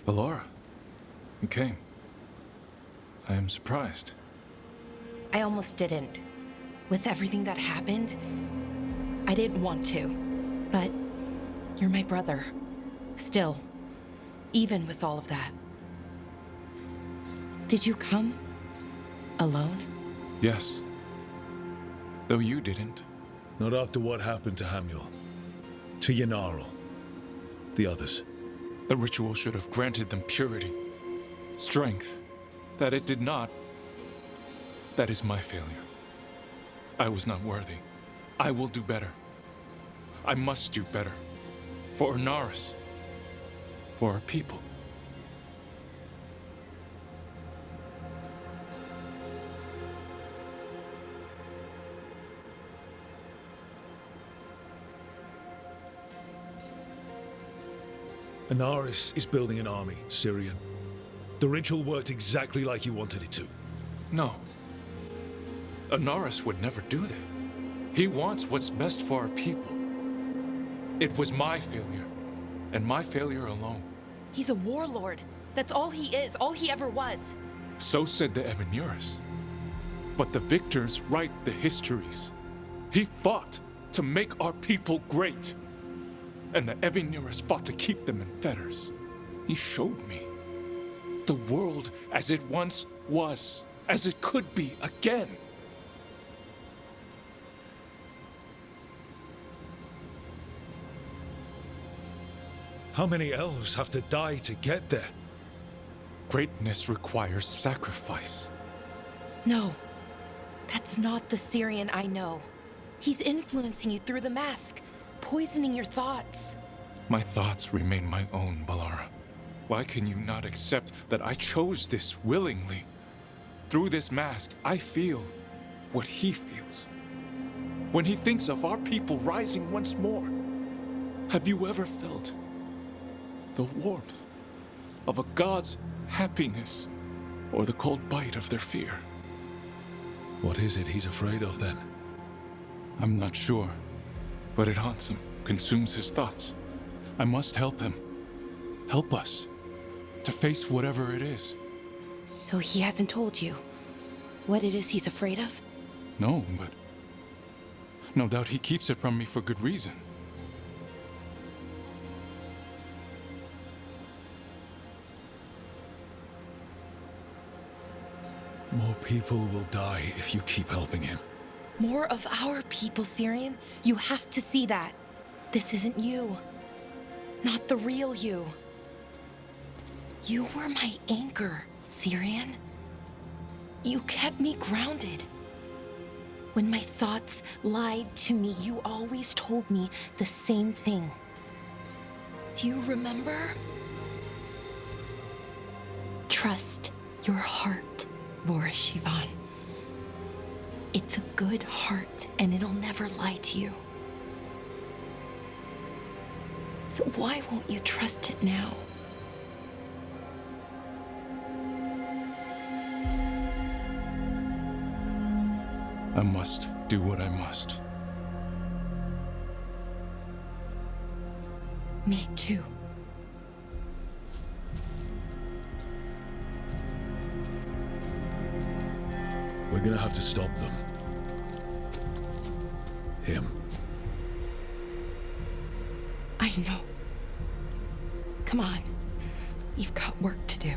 Ballora, you came. I am surprised. I almost didn't. With everything that happened, I didn't want to. But you're my brother. Still. Even with all of that. Did you come? Alone? Yes. Though you didn't. Not after what happened to Hamuel. To Yanarl. The others. The ritual should have granted them purity. Strength. That it did not. That is my failure. I was not worthy. I will do better. I must do better. For Ernaris. For our people. Anaris is building an army, Syrian. The ritual worked exactly like you wanted it to. No. Ernaris would never do that. He wants what's best for our people. It was my failure, and my failure alone. He's a warlord. That's all he is, all he ever was. So said the Evenuris. But the victors write the histories. He fought to make our people great. And the Evenuris fought to keep them in fetters. He showed me the world as it once was, as it could be again. How many elves have to die to get there? Greatness requires sacrifice. No, that's not the Syrian I know. He's influencing you through the mask, poisoning your thoughts. My thoughts remain my own, Ballora. Why can you not accept that I chose this willingly? Through this mask, I feel what he feels. When he thinks of our people rising once more, have you ever felt the warmth of a god's happiness or the cold bite of their fear? What is it he's afraid of then? I'm not sure, but it haunts him, consumes his thoughts. I must help him. Help us to face whatever it is. So he hasn't told you what it is he's afraid of? No, but no doubt he keeps it from me for good reason. More people will die if you keep helping him. More of our people, Syrian. You have to see that. This isn't you. Not the real you. You were my anchor, Syrian. You kept me grounded. When my thoughts lied to me, you always told me the same thing. Do you remember? Trust your heart, Boris Shivan. It's a good heart, and it'll never lie to you. So why won't you trust it now? I must do what I must. Me too. We're gonna have to stop them. Him. I know. Come on. You've got work to do.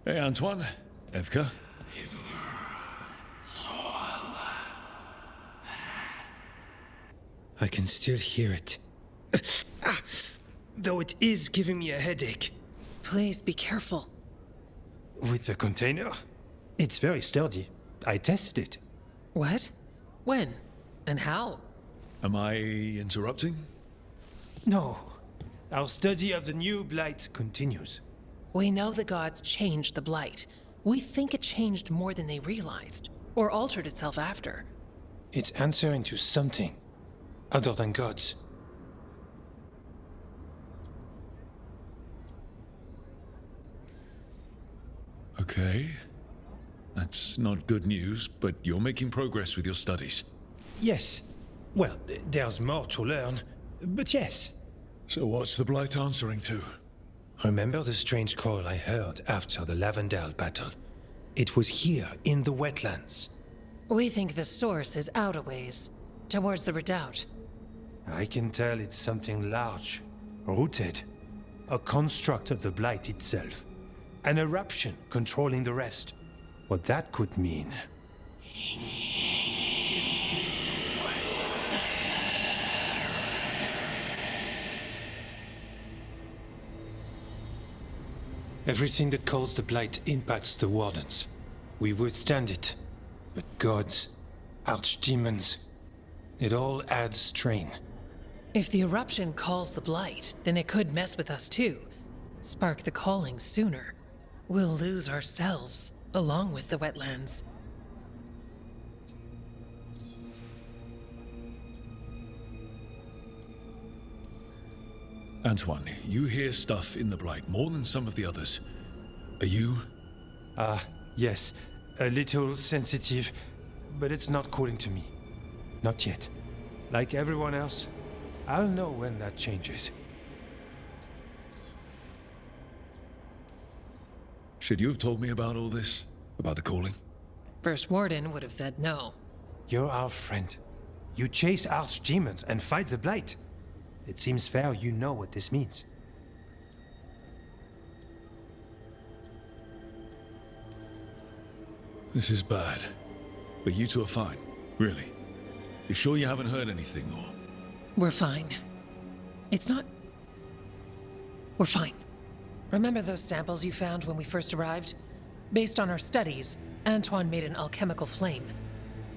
Hey, Antoine. Evka. I can still hear it. Ah, though it is giving me a headache. Please be careful. With the container? It's very sturdy. I tested it. What? When? And how? Am I interrupting? No. Our study of the new blight continues. We know the gods changed the Blight. We think it changed more than they realized, or altered itself after. It's answering to something other than gods. Okay. That's not good news, but you're making progress with your studies. Yes. Well, there's more to learn, but yes. So what's the Blight answering to? Remember the strange call I heard after the Lavendale battle? It was here in the wetlands. We think the source is out a ways, towards the redoubt. I can tell it's something large, rooted. A construct of the Blight itself. An eruption controlling the rest. What that could mean. Everything that calls the Blight impacts the Wardens. We withstand it. But gods, archdemons, it all adds strain. If the eruption calls the Blight, then it could mess with us too. Spark the calling sooner. We'll lose ourselves, along with the wetlands. Antoine, you hear stuff in the Blight more than some of the others. Are you? Yes. A little sensitive, but it's not calling to me. Not yet. Like everyone else, I'll know when that changes. Should you have told me about all this? About the calling? First Warden would have said no. You're our friend. You chase archdemons and fight the Blight. It seems fair you know what this means. This is bad. But you two are fine. Really. You sure you haven't heard anything, or? We're fine. It's not... We're fine. Remember those samples you found when we first arrived? Based on our studies, Antoine made an alchemical flame.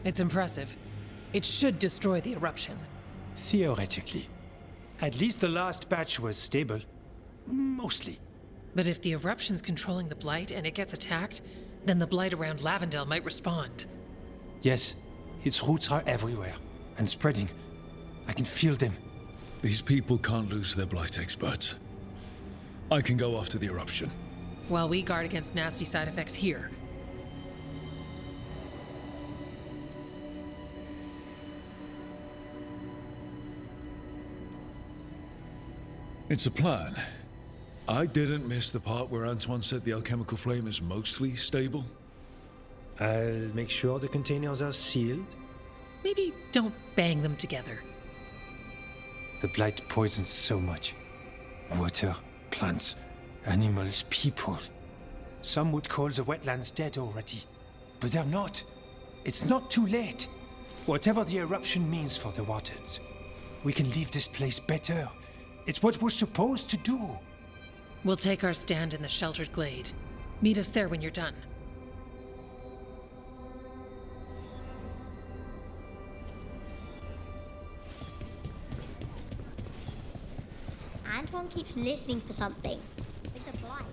It's impressive. It should destroy the eruption. Theoretically. At least the last batch was stable. Mostly. But if the eruption's controlling the Blight and it gets attacked, then the Blight around Lavendale might respond. Yes, its roots are everywhere. And spreading. I can feel them. These people can't lose their Blight experts. I can go after the eruption. While we guard against nasty side effects here. It's a plan. I didn't miss the part where Antoine said the alchemical flame is mostly stable. I'll make sure the containers are sealed. Maybe don't bang them together. The Blight poisons so much. Water, plants, animals, people. Some would call the wetlands dead already. But they're not. It's not too late. Whatever the eruption means for the waters, we can leave this place better. It's what we're supposed to do. We'll take our stand in the sheltered glade. Meet us there when you're done. Antoine keeps listening for something. Like the blight.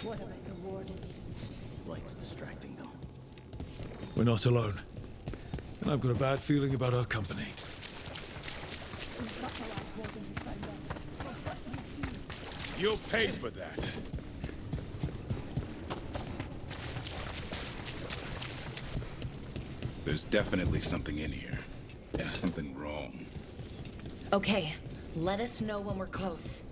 What about the wardens? Light's distracting them. We're not alone. And I've got a bad feeling about our company. You'll pay for that. There's definitely something in here. Something wrong. Okay, let us know when we're close.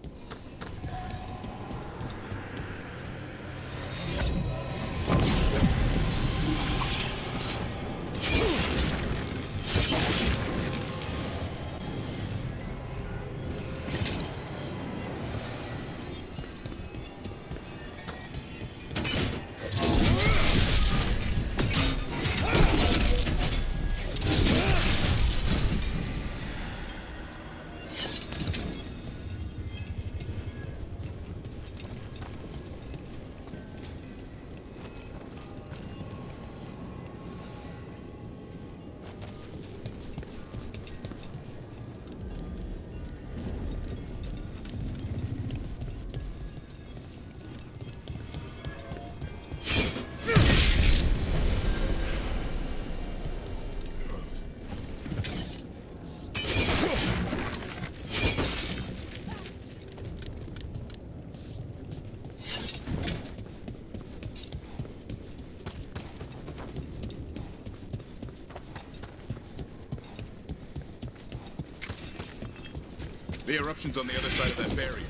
The eruption's on the other side of that barrier.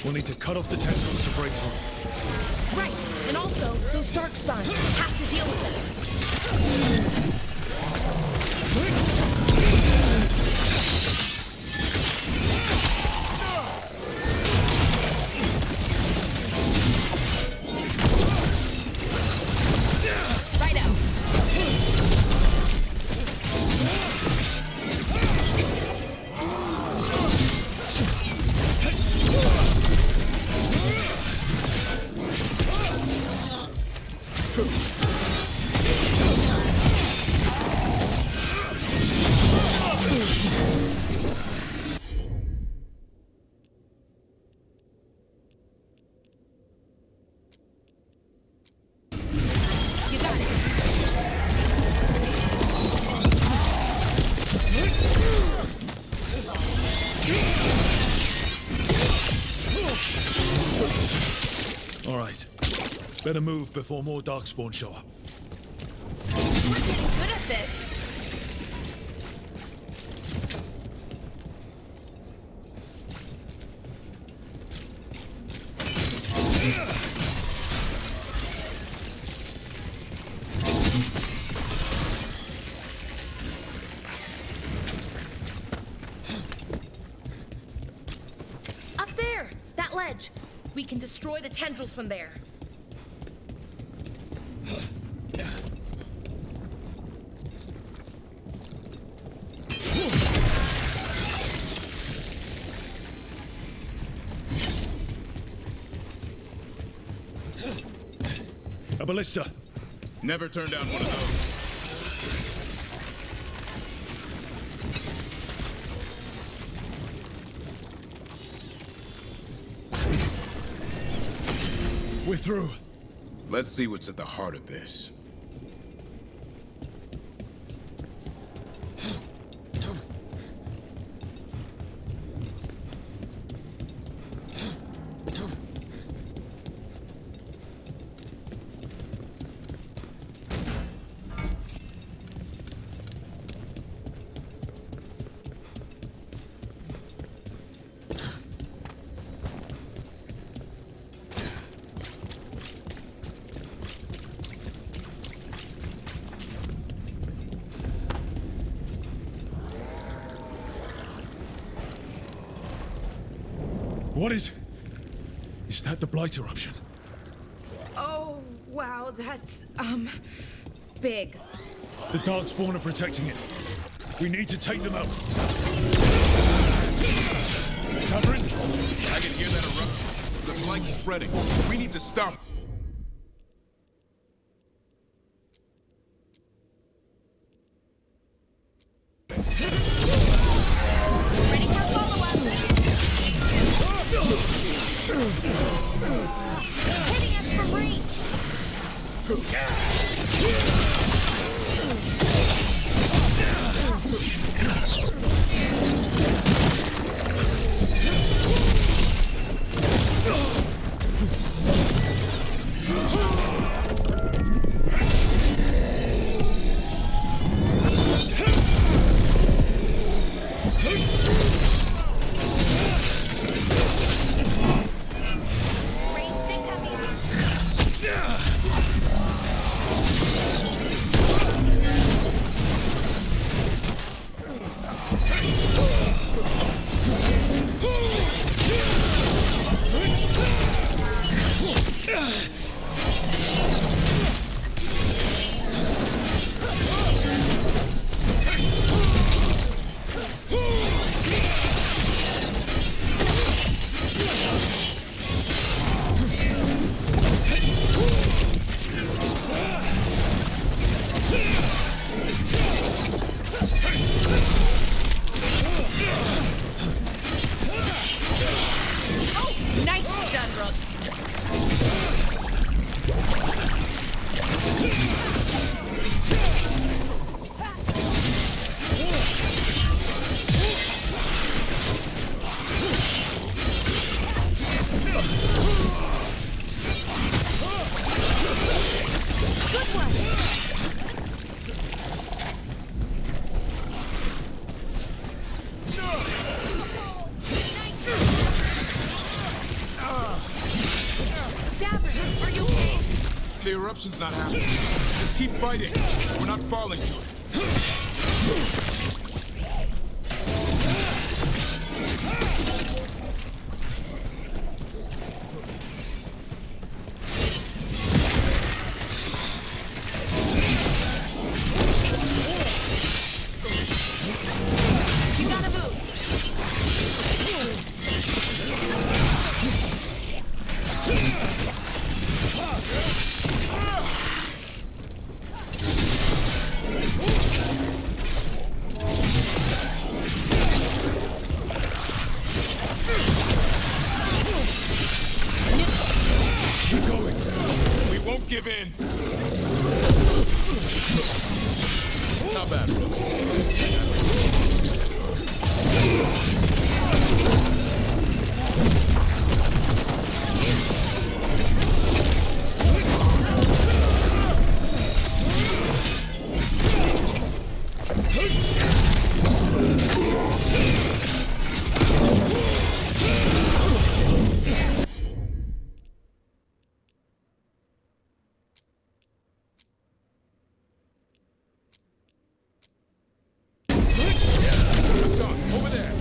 We'll need to cut off the tendrils to break through. Right, and also, those dark spawn. Have to deal with them. All right. Better move before more darkspawn show up. We're getting good at this. Up there! That ledge! We can destroy the tendrils from there. A ballista. Never turn down one of those. We're through. Let's see what's at the heart of this. What is... Is that the Blight eruption? Oh, wow, that's, big. The Darkspawn are protecting it. We need to take them out. Cover it. I can hear that eruption. The light's spreading. We need to stop it. Ready for follow-up? Hitting us from range. Nice done, Rook. The eruption's not happening. Just keep fighting. We're not falling to it. You gotta move. Keep going. We won't give in. Not bad, bro. Son, over there.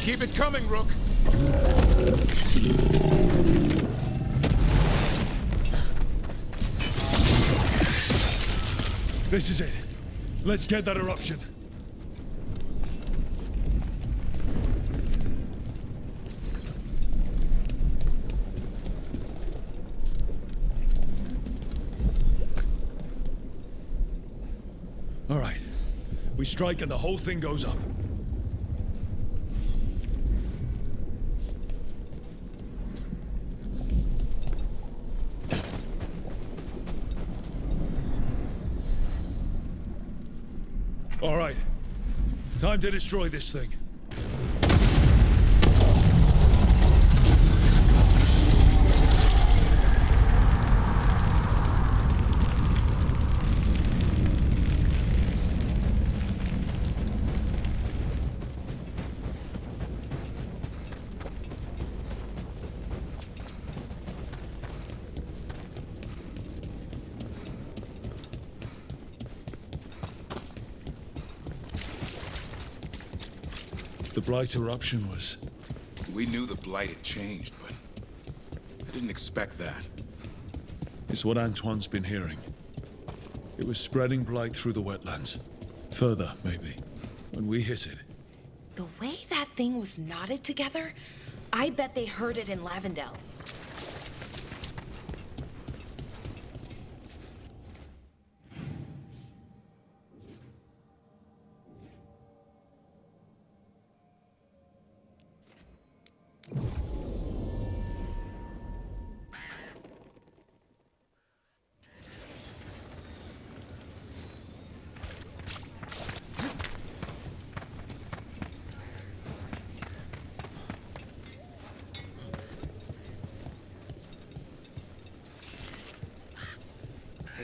Keep it coming, Rook. This is it. Let's get that eruption. All right. We strike and the whole thing goes up. All right. Time to destroy this thing. The Blight eruption was... We knew the Blight had changed, but I didn't expect that. It's what Antoine's been hearing. It was spreading Blight through the wetlands. Further, maybe. When we hit it. The way that thing was knotted together, I bet they heard it in Lavendel.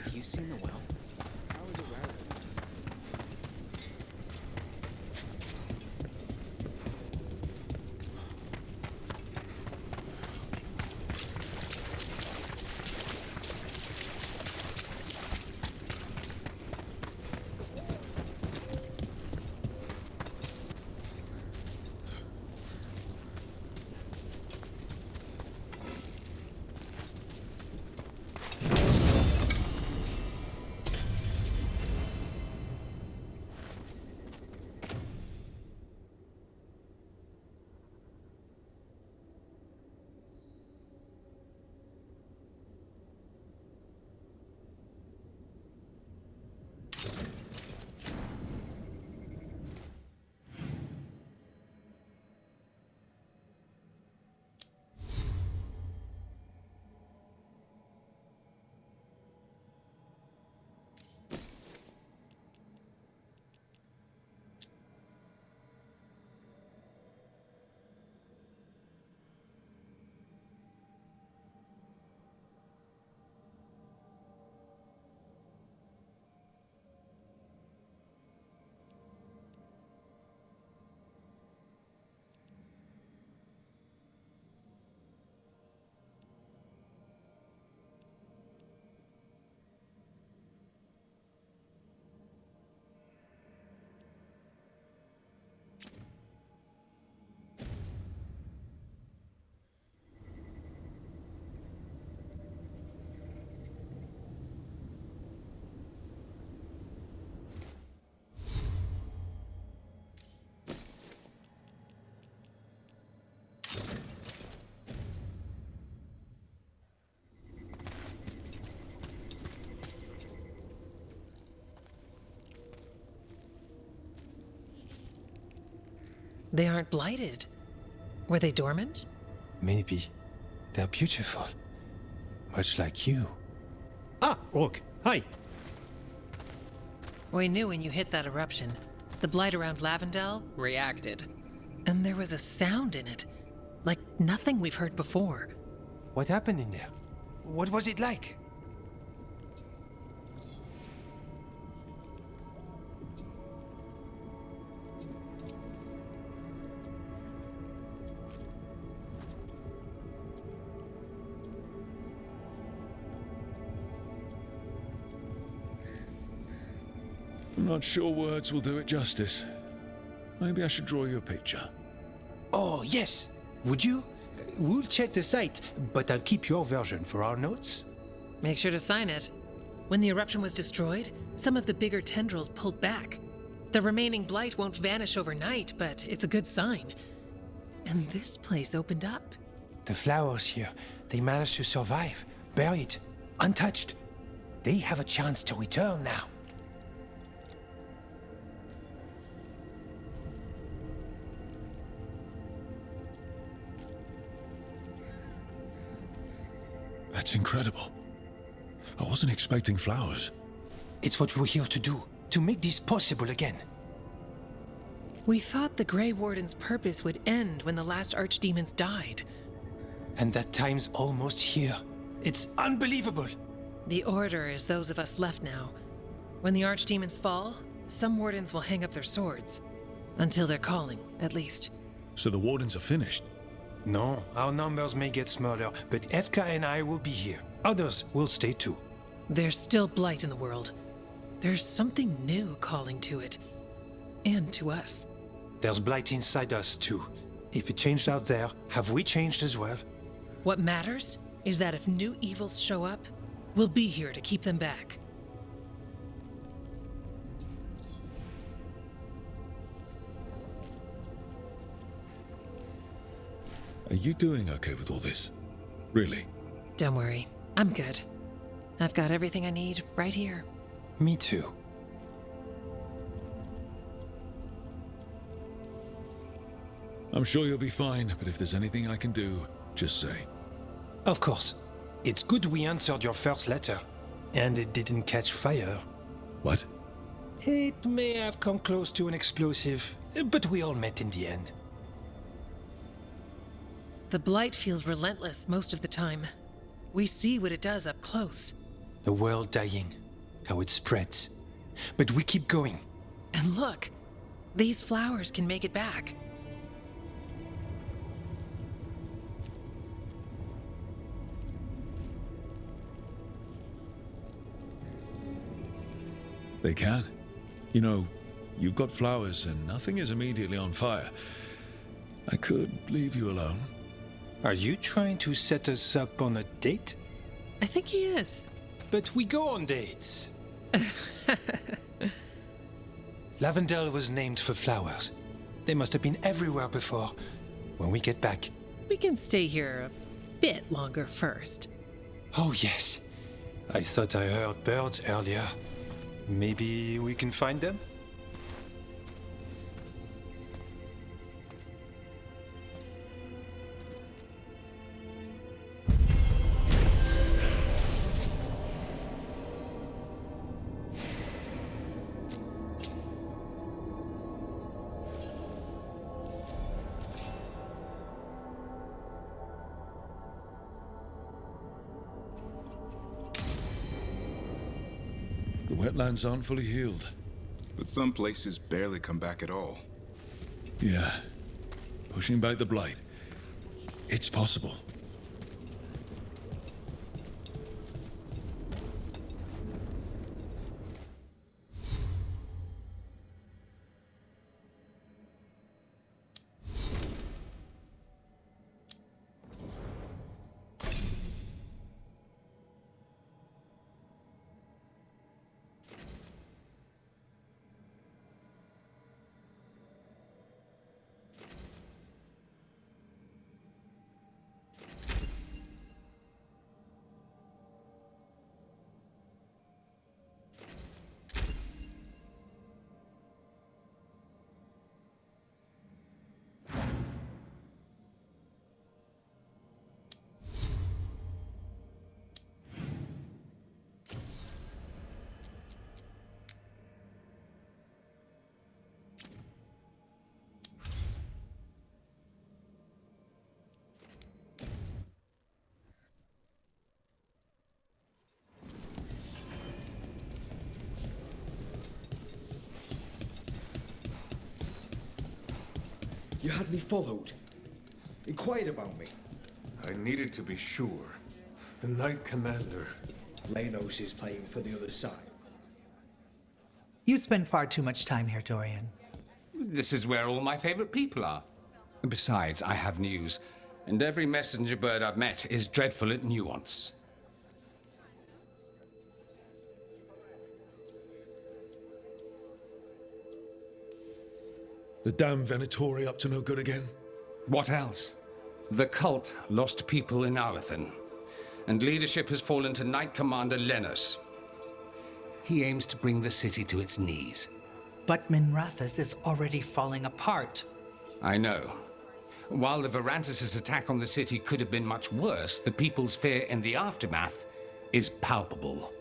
Have you seen the well? How is it routed? They aren't blighted. Were they dormant? Maybe. They're beautiful. Much like you. Ah, Rook. Hi. We knew when you hit that eruption, the blight around Lavendel reacted. And there was a sound in it, like nothing we've heard before. What happened in there? What was it like? I'm not sure words will do it justice. Maybe I should draw you a picture. Oh, yes. Would you? We'll check the site, but I'll keep your version for our notes. Make sure to sign it. When the eruption was destroyed, some of the bigger tendrils pulled back. The remaining blight won't vanish overnight, but it's a good sign. And this place opened up. The flowers here, they managed to survive, buried, untouched. They have a chance to return now. That's incredible. I wasn't expecting flowers. It's what we're here to do, to make this possible again. We thought the Grey Warden's purpose would end when the last archdemons died. And that time's almost here. It's unbelievable. The Order is those of us left now. When the archdemons fall, some wardens will hang up their swords. Until they're calling, at least. So the Wardens are finished. No, our numbers may get smaller, but FK and I will be here. Others will stay too. There's still blight in the world. There's something new calling to it. And to us. There's blight inside us too. If it changed out there, have we changed as well? What matters is that if new evils show up, we'll be here to keep them back. Are you doing okay with all this? Really? Don't worry, I'm good. I've got everything I need right here. Me too. I'm sure you'll be fine, but if there's anything I can do, just say. Of course. It's good we answered your first letter. And it didn't catch fire. What? It may have come close to an explosive, but we all met in the end. The blight feels relentless most of the time. We see what it does up close. The world dying, how it spreads. But we keep going. And look, these flowers can make it back. They can. You know, you've got flowers and nothing is immediately on fire. I could leave you alone. Are you trying to set us up on a date? I think he is. But we go on dates. Lavendel was named for flowers. They must have been everywhere before. When we get back. We can stay here a bit longer first. Oh yes. I thought I heard birds earlier. Maybe we can find them? The wetlands aren't fully healed. But some places barely come back at all. Yeah. Pushing back the blight. It's possible. You had me followed. Inquired about me. I needed to be sure. The Knight Commander. Lenos is playing for the other side. You spend far too much time here, Dorian. This is where all my favorite people are. Besides, I have news, and every messenger bird I've met is dreadful at nuance. The damn Venatori up to no good again? What else? The cult lost people in Arlethan, and leadership has fallen to Knight Commander Lenos. He aims to bring the city to its knees. But Minrathous is already falling apart. I know. While the Verantis' attack on the city could have been much worse, the people's fear in the aftermath is palpable.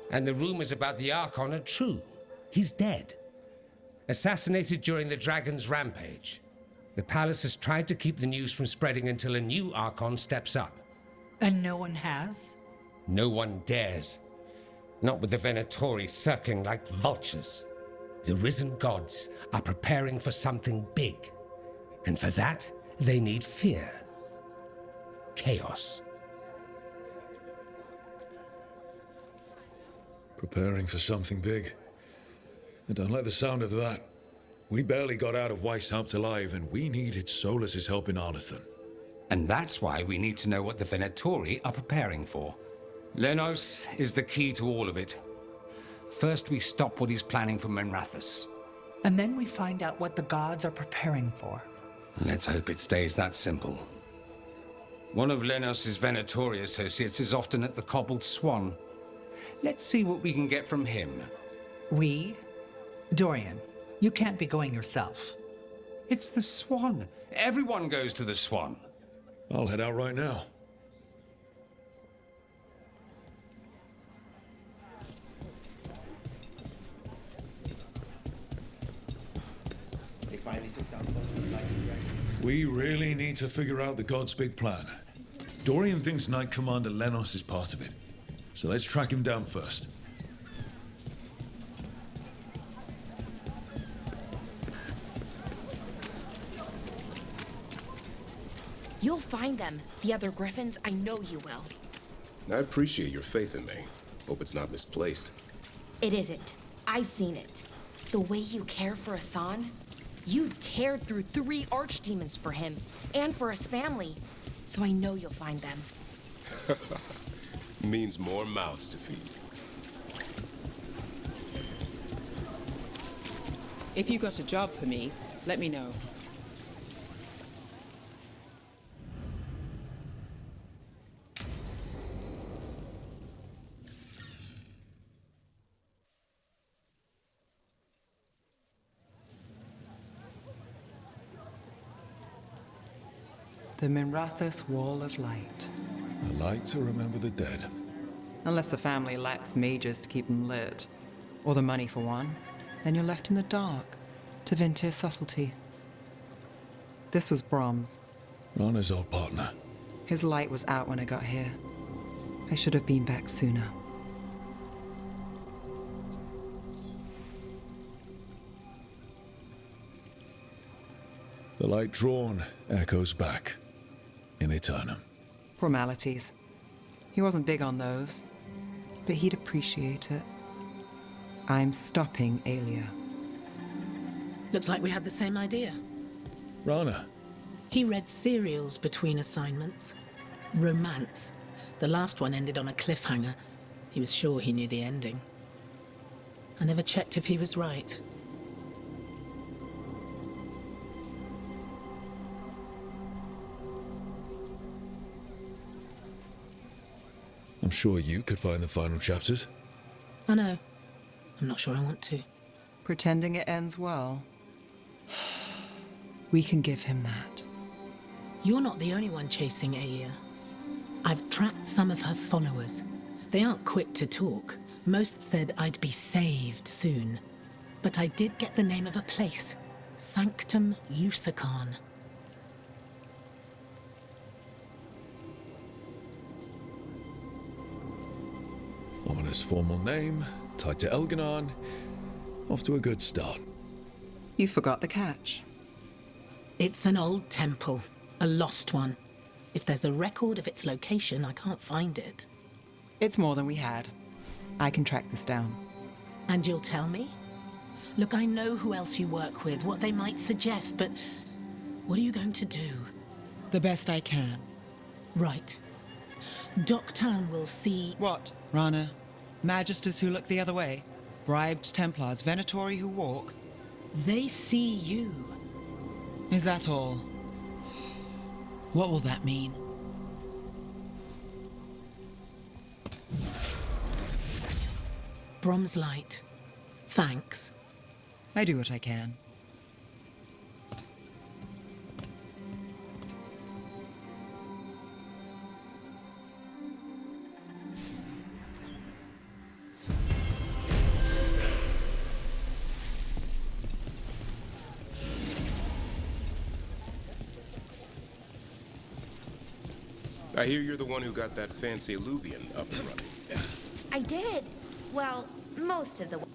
And the rumors about the Archon are true. He's dead. Assassinated during the Dragon's rampage. The palace has tried to keep the news from spreading until a new Archon steps up. And no one has? No one dares. Not with the Venatori circling like vultures. The risen gods are preparing for something big. And for that, they need fear. Chaos. Preparing for something big. I don't like the sound of that. We barely got out of Weishaupt alive, and we needed Solas's help in Arlethan. And that's why we need to know what the Venatori are preparing for. Lenos is the key to all of it. First, we stop what he's planning for Minrathous. And then we find out what the gods are preparing for. Let's hope it stays that simple. One of Lenos' Venatori associates is often at the Cobbled Swan. Let's see what we can get from him. We? Dorian, you can't be going yourself. It's the Swan. Everyone goes to the Swan. I'll head out right now. They finally took down the Light Dragon. We really need to figure out the God's big plan. Dorian thinks Knight Commander Lenos is part of it. So let's track him down first. You'll find them. The other Griffins, I know you will. I appreciate your faith in me. Hope it's not misplaced. It isn't. I've seen it. The way you care for Hassan, you teared through 3 archdemons for him and for his family. So I know you'll find them. Means more mouths to feed. If you got a job for me, let me know. The Minrathous Wall of Light. A light to remember the dead. Unless the family lacks mages to keep them lit, or the money for one, then you're left in the dark to Ventir's subtlety. This was Brahms. Rana's old partner. His light was out when I got here. I should have been back sooner. The light drawn echoes back in Eternum. Formalities. He wasn't big on those, but he'd appreciate it. I'm stopping Aelia. Looks like we had the same idea. Rana. He read serials between assignments. Romance. The last one ended on a cliffhanger. He was sure he knew the ending. I never checked if he was right. I'm sure you could find the final chapters. I know. I'm not sure I want to. Pretending it ends well. We can give him that. You're not the only one chasing Aelia. I've tracked some of her followers. They aren't quick to talk. Most said I'd be saved soon. But I did get the name of a place. Sanctum Lusican. Ominous formal name, tied to Elganon. Off to a good start. You forgot the catch. It's an old temple, a lost one. If there's a record of its location, I can't find it. It's more than we had. I can track this down. And you'll tell me? Look, I know who else you work with, what they might suggest, but what are you going to do? The best I can. Right. Doctown will see... What, Rana? Magisters who look the other way? Bribed Templars, Venatori who walk? They see you. Is that all? What will that mean? Brom's light. Thanks. I do what I can. I hear you're the one who got that fancy Luvian up and running. I did. Well, most of the way.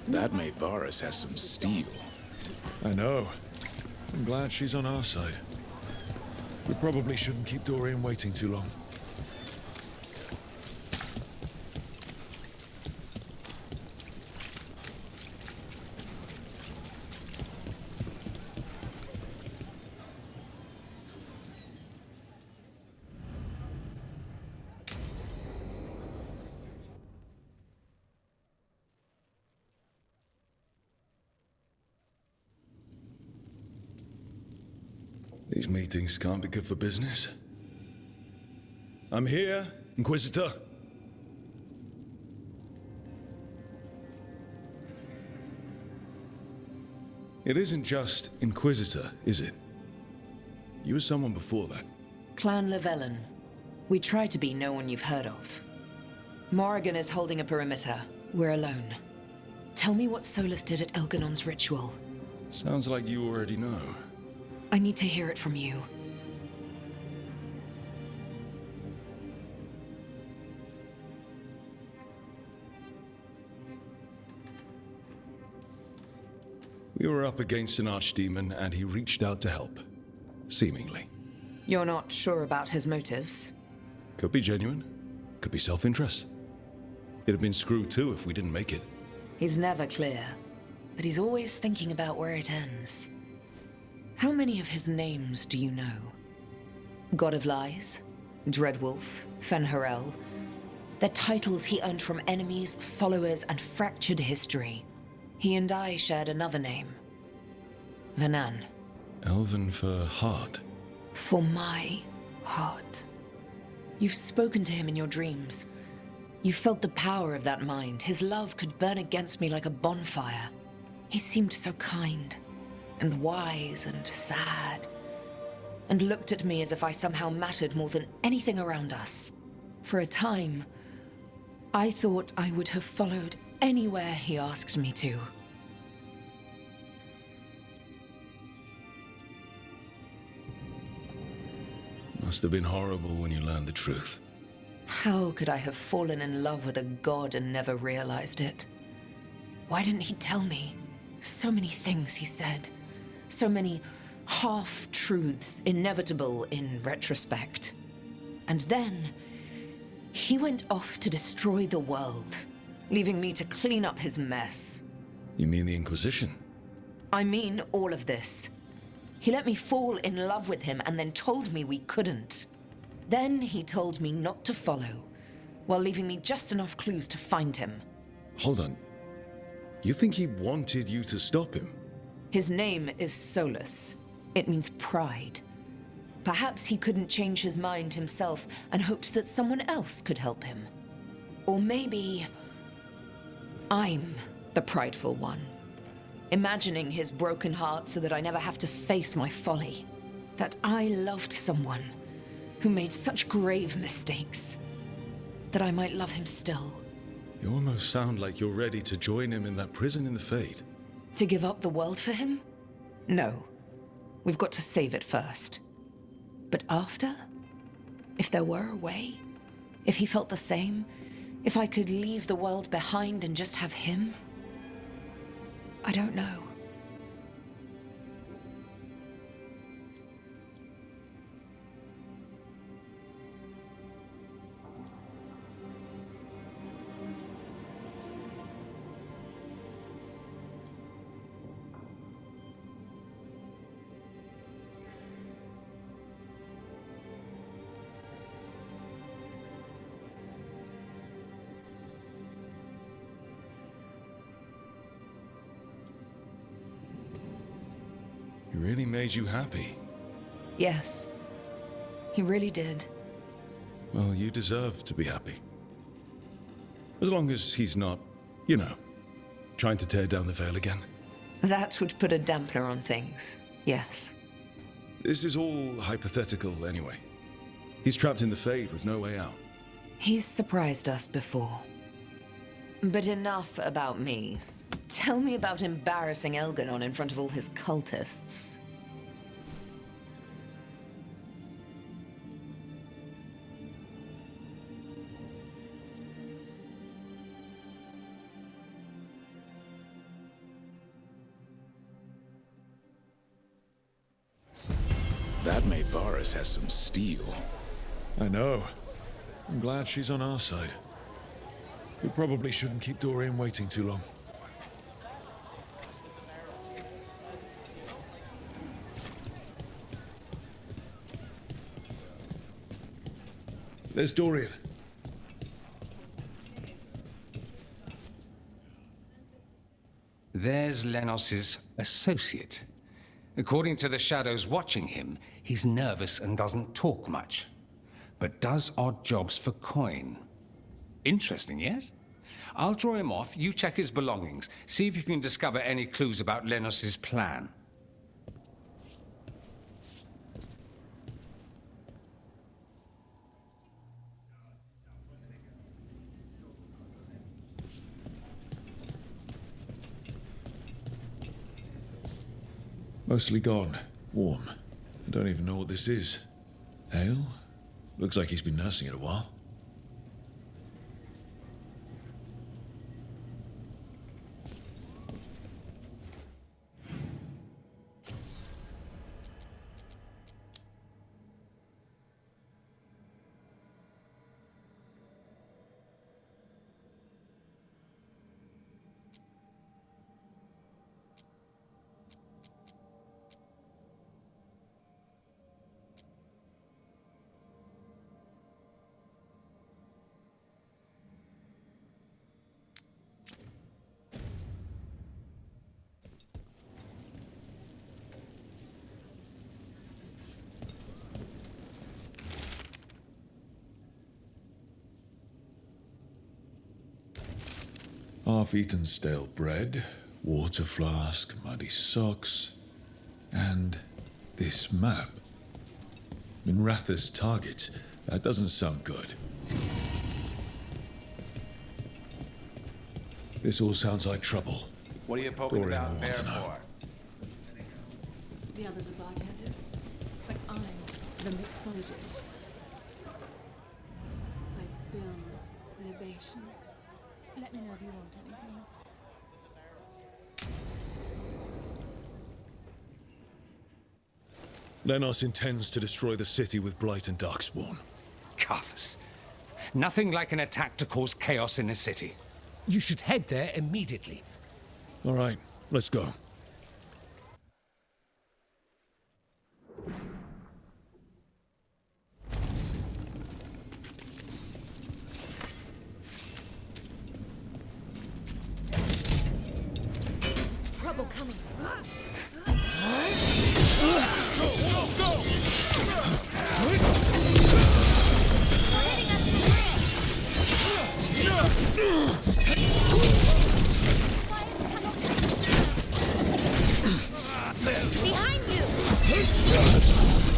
That Mayvaris has some steel. I know. I'm glad she's on our side. We probably shouldn't keep Dorian waiting too long. These meetings can't be good for business. I'm here, Inquisitor. It isn't just Inquisitor, is it? You were someone before that. Clan Llewellyn. We try to be no one you've heard of. Morrigan is holding a perimeter. We're alone. Tell me what Solus did at Elganon's ritual. Sounds like you already know. I need to hear it from you. We were up against an archdemon and he reached out to help. Seemingly. You're not sure about his motives? Could be genuine. Could be self-interest. It'd have been screwed too if we didn't make it. He's never clear, but he's always thinking about where it ends. How many of his names do you know? God of Lies, Dreadwolf, Fen'Harel. They're titles he earned from enemies, followers, and fractured history. He and I shared another name. Vanan. Elven for heart. For my heart. You've spoken to him in your dreams. You felt the power of that mind. His love could burn against me like a bonfire. He seemed so kind. And wise and sad, and looked at me as if I somehow mattered more than anything around us. For a time, I thought I would have followed anywhere he asked me to. Must have been horrible when you learned the truth. How could I have fallen in love with a god and never realized it? Why didn't he tell me? So many things he said. So many half-truths, inevitable in retrospect. And then, he went off to destroy the world, leaving me to clean up his mess. You mean the Inquisition? I mean all of this. He let me fall in love with him and then told me we couldn't. Then he told me not to follow, while leaving me just enough clues to find him. Hold on. You think he wanted you to stop him? His name is Solus. It means pride. Perhaps he couldn't change his mind himself and hoped that someone else could help him. Or maybe I'm the prideful one, imagining his broken heart so that I never have to face my folly. That I loved someone who made such grave mistakes, that I might love him still. You almost sound like you're ready to join him in that prison in the Fade. To give up the world for him? No. We've got to save it first. But after? If there were a way? If he felt the same? If I could leave the world behind and just have him? I don't know. He really made you happy. Yes. He really did. Well, you deserve to be happy. As long as he's not, you know, trying to tear down the veil again. That would put a dampener on things, yes. This is all hypothetical anyway. He's trapped in the Fade with no way out. He's surprised us before. But enough about me. Tell me about embarrassing Elganon in front of all his cultists. That maid Varus has some steel. I know. I'm glad she's on our side. We probably shouldn't keep Dorian waiting too long. There's Dorian. There's Lenos's associate. According to the shadows watching him, he's nervous and doesn't talk much, but does odd jobs for coin. Interesting, yes? I'll draw him off, you check his belongings, see if you can discover any clues about Lenos's plan. Mostly gone. Warm. I don't even know what this is. Ale? Looks like he's been nursing it a while. Half-eaten stale bread, water flask, muddy socks, and this map. Minratha's targets. That doesn't sound good. This all sounds like trouble. What are you poking Dorian about will there want to know. for? The others are bartenders, but I'm the mixologist. I build libations. Let me know if you want anything. Lenos intends to destroy the city with Blight and Darkspawn. Carthus. Nothing like an attack to cause chaos in a city. You should head there immediately. All right, let's go. Trouble coming. Behind you!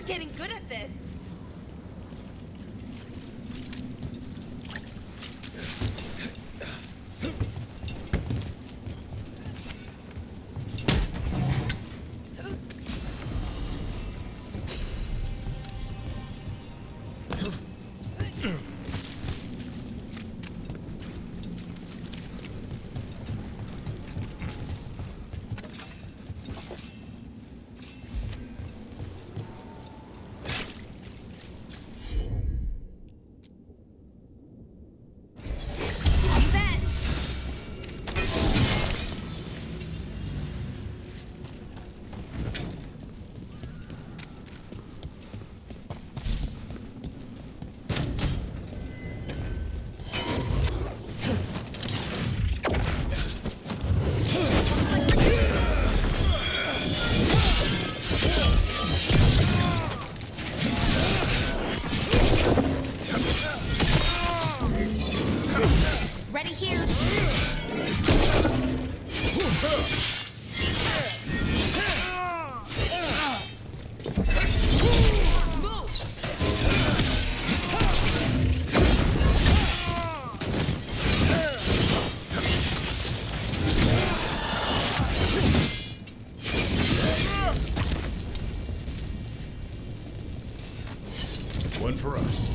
getting good at this. Ready here. One for us.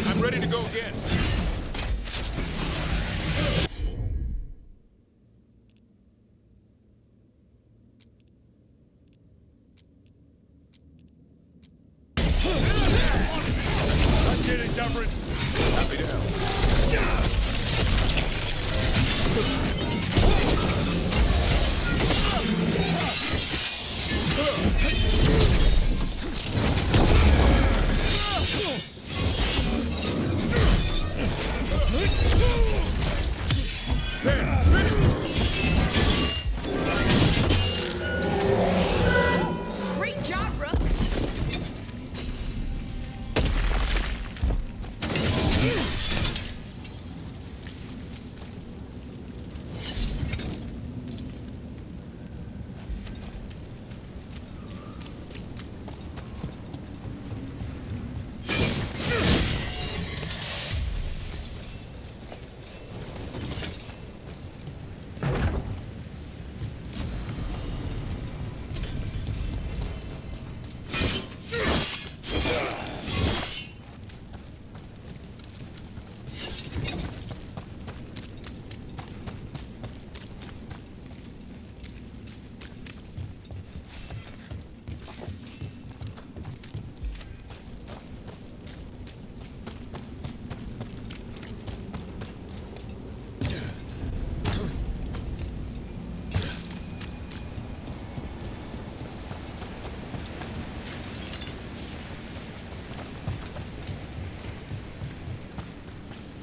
I'm ready to go again. I get it, Dufferin. Happy to help. Great job, Rook.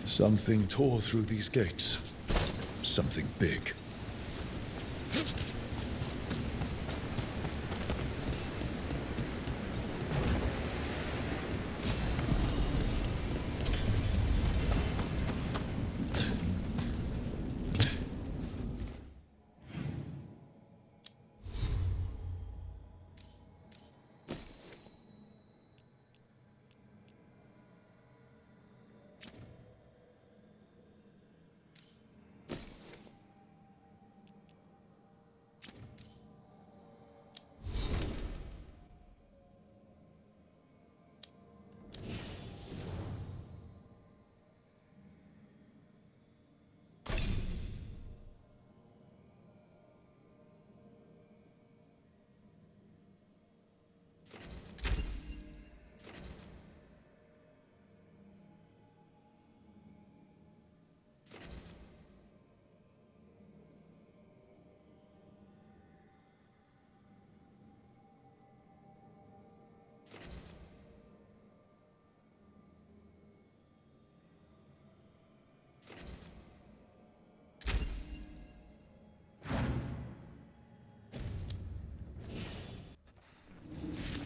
Something tore through these gates. Something big.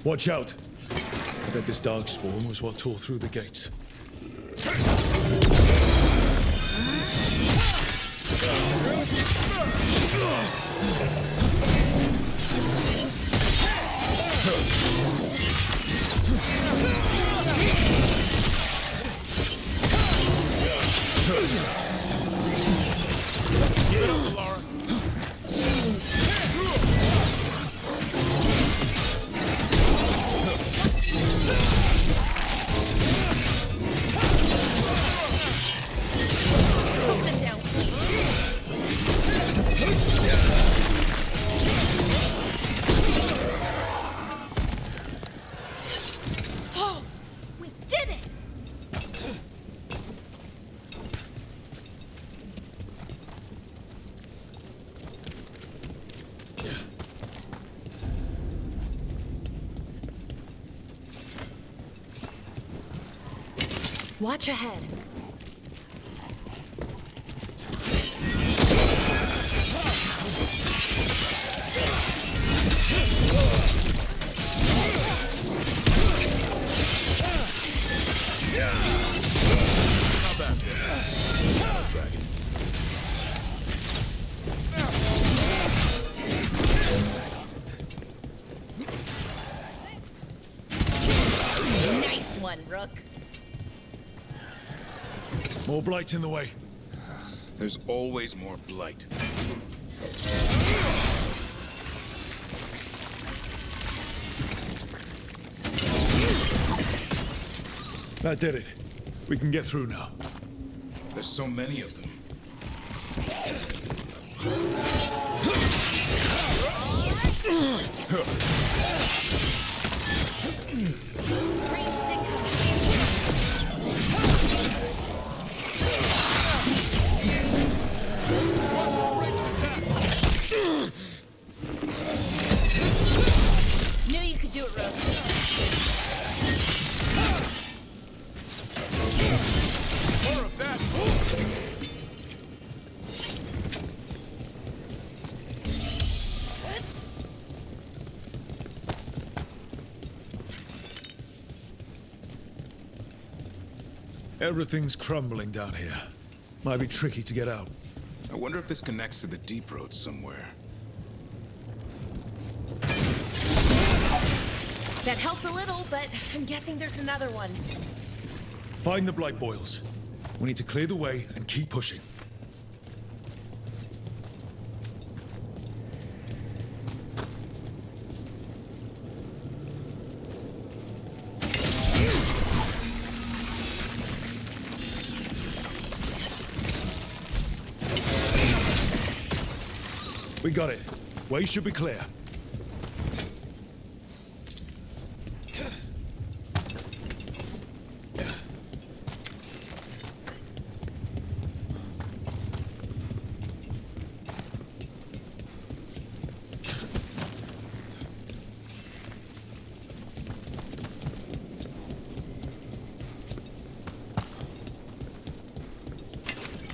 Watch out! I bet this darkspawn was what tore through the gates. Keep it up, Laura. Oh, we did it! Watch ahead. Not bad. Dragon. Nice one, Rook. More blight in the way. There's always more blight. That did it. We can get through now. There's so many of them. Knew you could do it, Rook. More of that! Everything's crumbling down here. Might be tricky to get out. I wonder if this connects to the deep road somewhere. That helped a little, but I'm guessing there's another one. Find the blight boils. We need to clear the way and keep pushing. We got it. Way should be clear.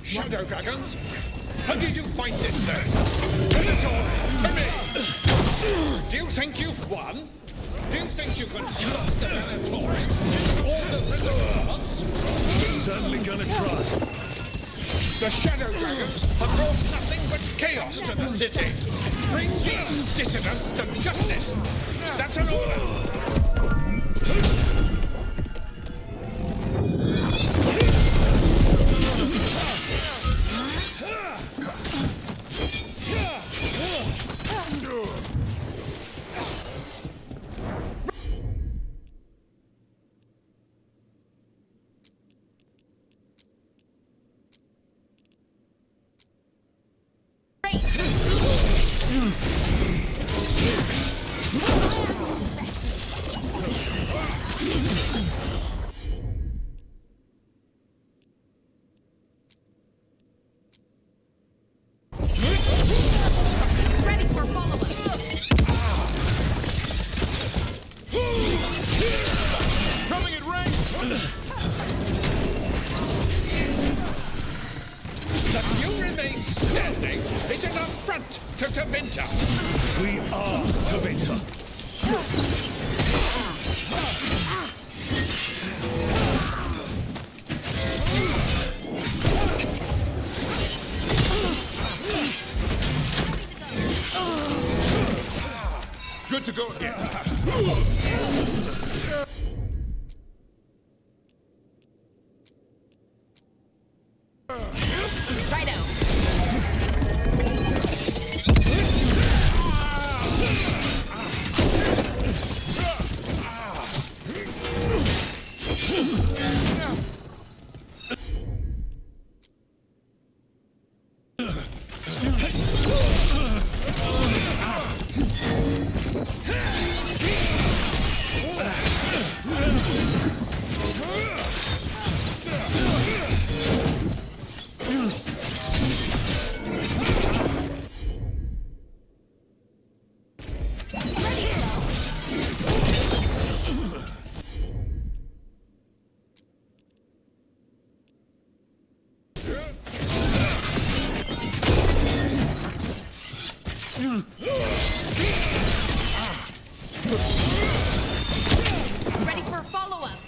Shadow dragons? How did you find this then? Tell it all to me! Do you think you've won? Do you think you can stop the Veilguard? All the prison guards? Certainly gonna try. The Shadow Dragons have brought nothing but chaos to the city. Bring these dissidents to justice. That's an order. To Winter. We are to Winter. to go again. Righto. Ready for a follow-up.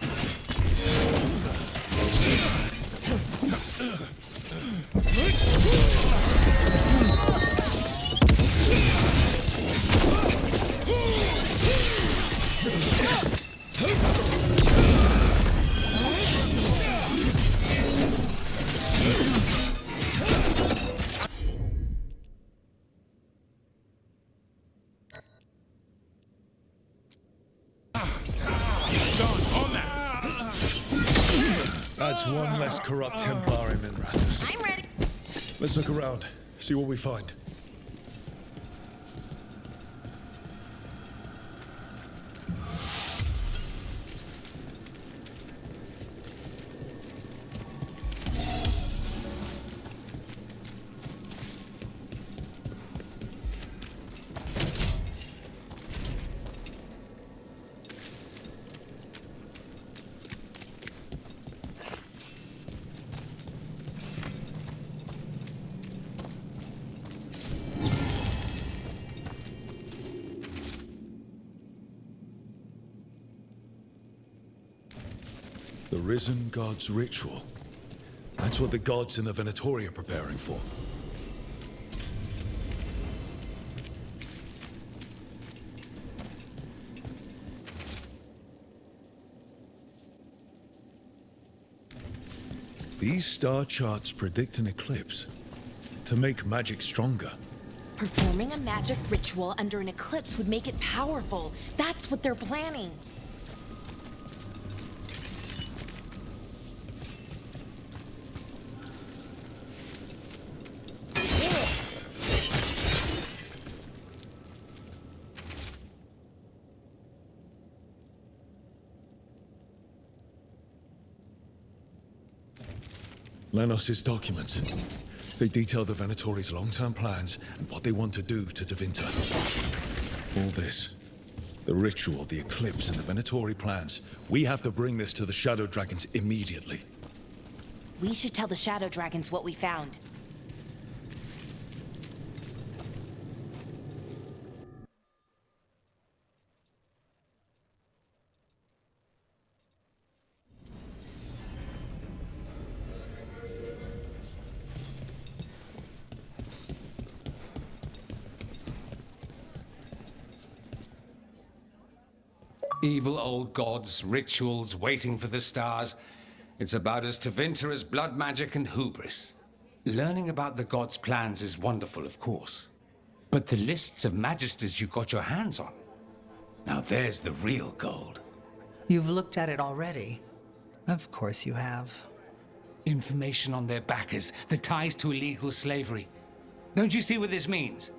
That's one less corrupt Templar in Minrathous. I'm ready. Let's look around, see what we find. The Risen God's ritual. That's what the gods in the Venatori are preparing for. These star charts predict an eclipse to make magic stronger. Performing a magic ritual under an eclipse would make it powerful. That's what they're planning. Lenos's documents. They detail the Venatori's long-term plans and what they want to do to Tevinter. All this. The ritual, the eclipse, and the Venatori plans. We have to bring this to the Shadow Dragons immediately. We should tell the Shadow Dragons what we found. Evil old gods, rituals, waiting for the stars. It's about as Tevinter as blood magic and hubris. Learning about the gods' plans is wonderful, of course. But the lists of magisters you got your hands on, now there's the real gold. You've looked at it already. Of course you have. Information on their backers, the ties to illegal slavery. Don't you see what this means?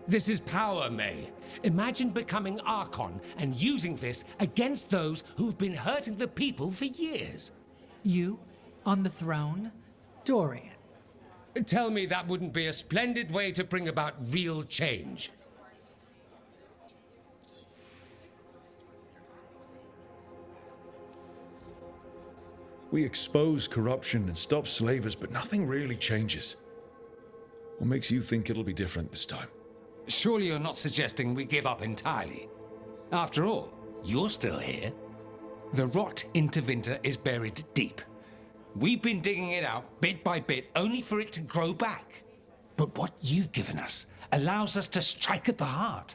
This is power, May. Imagine becoming Archon and using this against those who've been hurting the people for years. You? On the throne? Dorian. Tell me that wouldn't be a splendid way to bring about real change. We expose corruption and stop slavers, but nothing really changes. What makes you think it'll be different this time? Surely you're not suggesting we give up entirely. After all, you're still here. The rot in Tevinter is buried deep. We've been digging it out bit by bit, only for it to grow back. But what you've given us allows us to strike at the heart.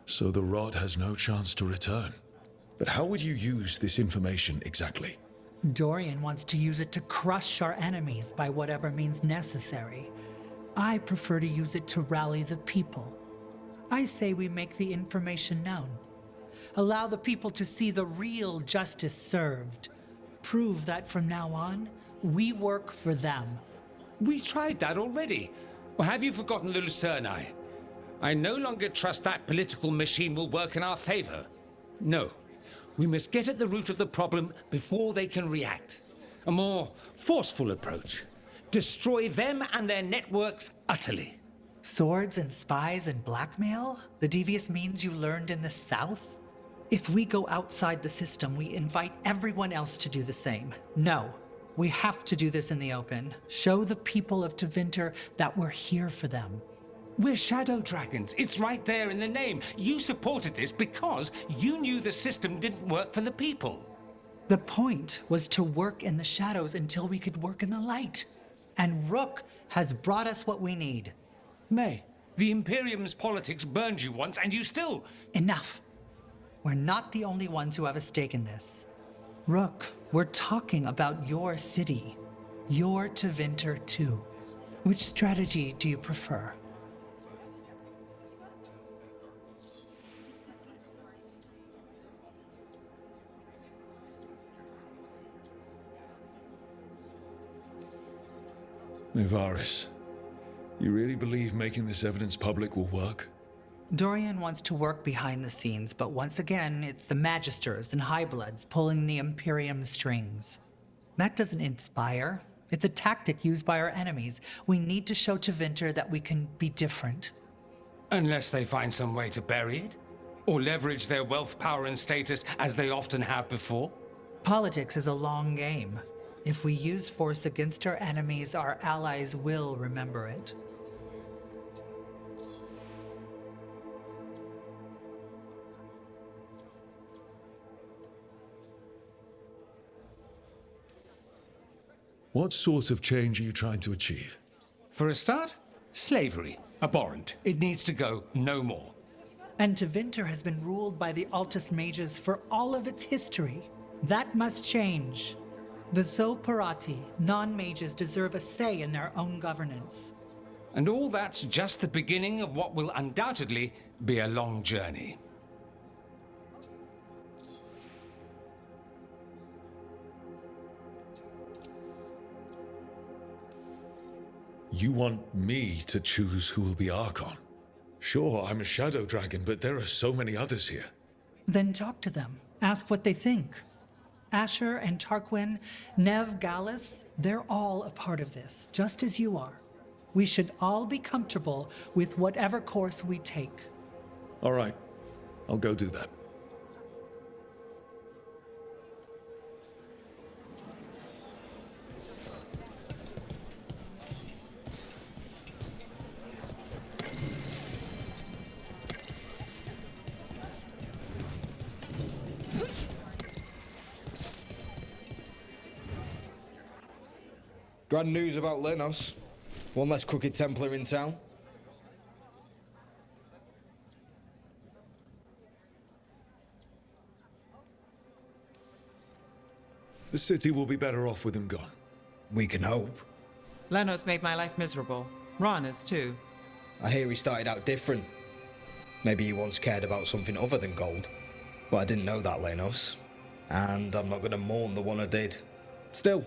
So the rod has no chance to return. But how would you use this information exactly? Dorian wants to use it to crush our enemies by whatever means necessary. I prefer to use it to rally the people. I say we make the information known. Allow the people to see the real justice served. Prove that from now on, we work for them. We tried that already. Or have you forgotten the Lucerni? I no longer trust that political machine will work in our favor. No. We must get at the root of the problem before they can react. A more forceful approach. Destroy them and their networks utterly. Swords and spies and blackmail? The devious means you learned in the South? If we go outside the system, we invite everyone else to do the same. No. We have to do this in the open. Show the people of Tevinter that we're here for them. We're shadow dragons. It's right there in the name. You supported this because you knew the system didn't work for the people. The point was to work in the shadows until we could work in the light. And Rook has brought us what we need. May, the Imperium's politics burned you once and you still... Enough. We're not the only ones who have a stake in this. Rook, we're talking about your city. Your Tevinter too. Which strategy do you prefer? Nevaris, you really believe making this evidence public will work? Dorian wants to work behind the scenes, but once again, it's the Magisters and Highbloods pulling the Imperium's strings. That doesn't inspire. It's a tactic used by our enemies. We need to show Tevinter that we can be different. Unless they find some way to bury it? Or leverage their wealth, power, and status as they often have before? Politics is a long game. If we use force against our enemies, our allies will remember it. What sort of change are you trying to achieve? For a start, slavery. Abhorrent. It needs to go no more. And Tevinter has been ruled by the Altus Mages for all of its history. That must change. The Zoparati, non-mages, deserve a say in their own governance. And all that's just the beginning of what will undoubtedly be a long journey. You want me to choose who will be Archon? Sure, I'm a shadow dragon, but there are so many others here. Then talk to them. Ask what they think. Asher and Tarquin, Nev, Gallus, they're all a part of this, just as you are. We should all be comfortable with whatever course we take. All right, I'll go do that. Grand news about Lenos. One less crooked Templar in town. The city will be better off with him gone. We can hope. Lenos made my life miserable. Rana's too. I hear he started out different. Maybe he once cared about something other than gold. But I didn't know that, Lenos. And I'm not going to mourn the one I did. Still,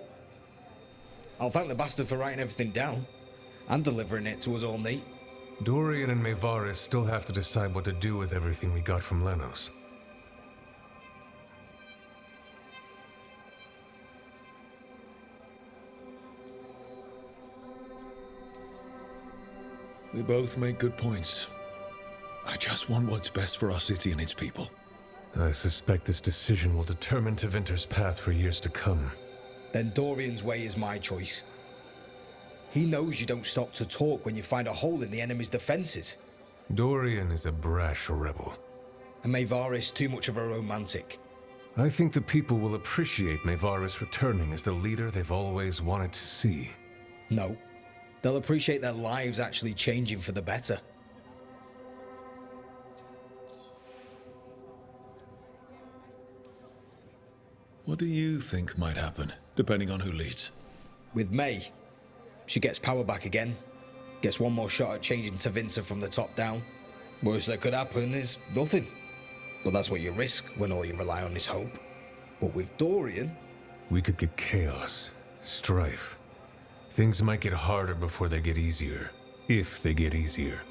I'll thank the bastard for writing everything down. And delivering it to us all neat. Dorian and Maevaris still have to decide what to do with everything we got from Lenos. They both make good points. I just want what's best for our city and its people. I suspect this decision will determine Tevinter's path for years to come. Then Dorian's way is my choice. He knows you don't stop to talk when you find a hole in the enemy's defenses. Dorian is a brash rebel. And Maevaris too much of a romantic. I think the people will appreciate Maevaris returning as the leader they've always wanted to see. No. They'll appreciate their lives actually changing for the better. What do you think might happen, depending on who leads? With May, she gets power back again. Gets one more shot at changing Tevinter from the top down. Worst that could happen is nothing. But that's what you risk when all you rely on is hope. But with Dorian... We could get chaos, strife. Things might get harder before they get easier. If they get easier.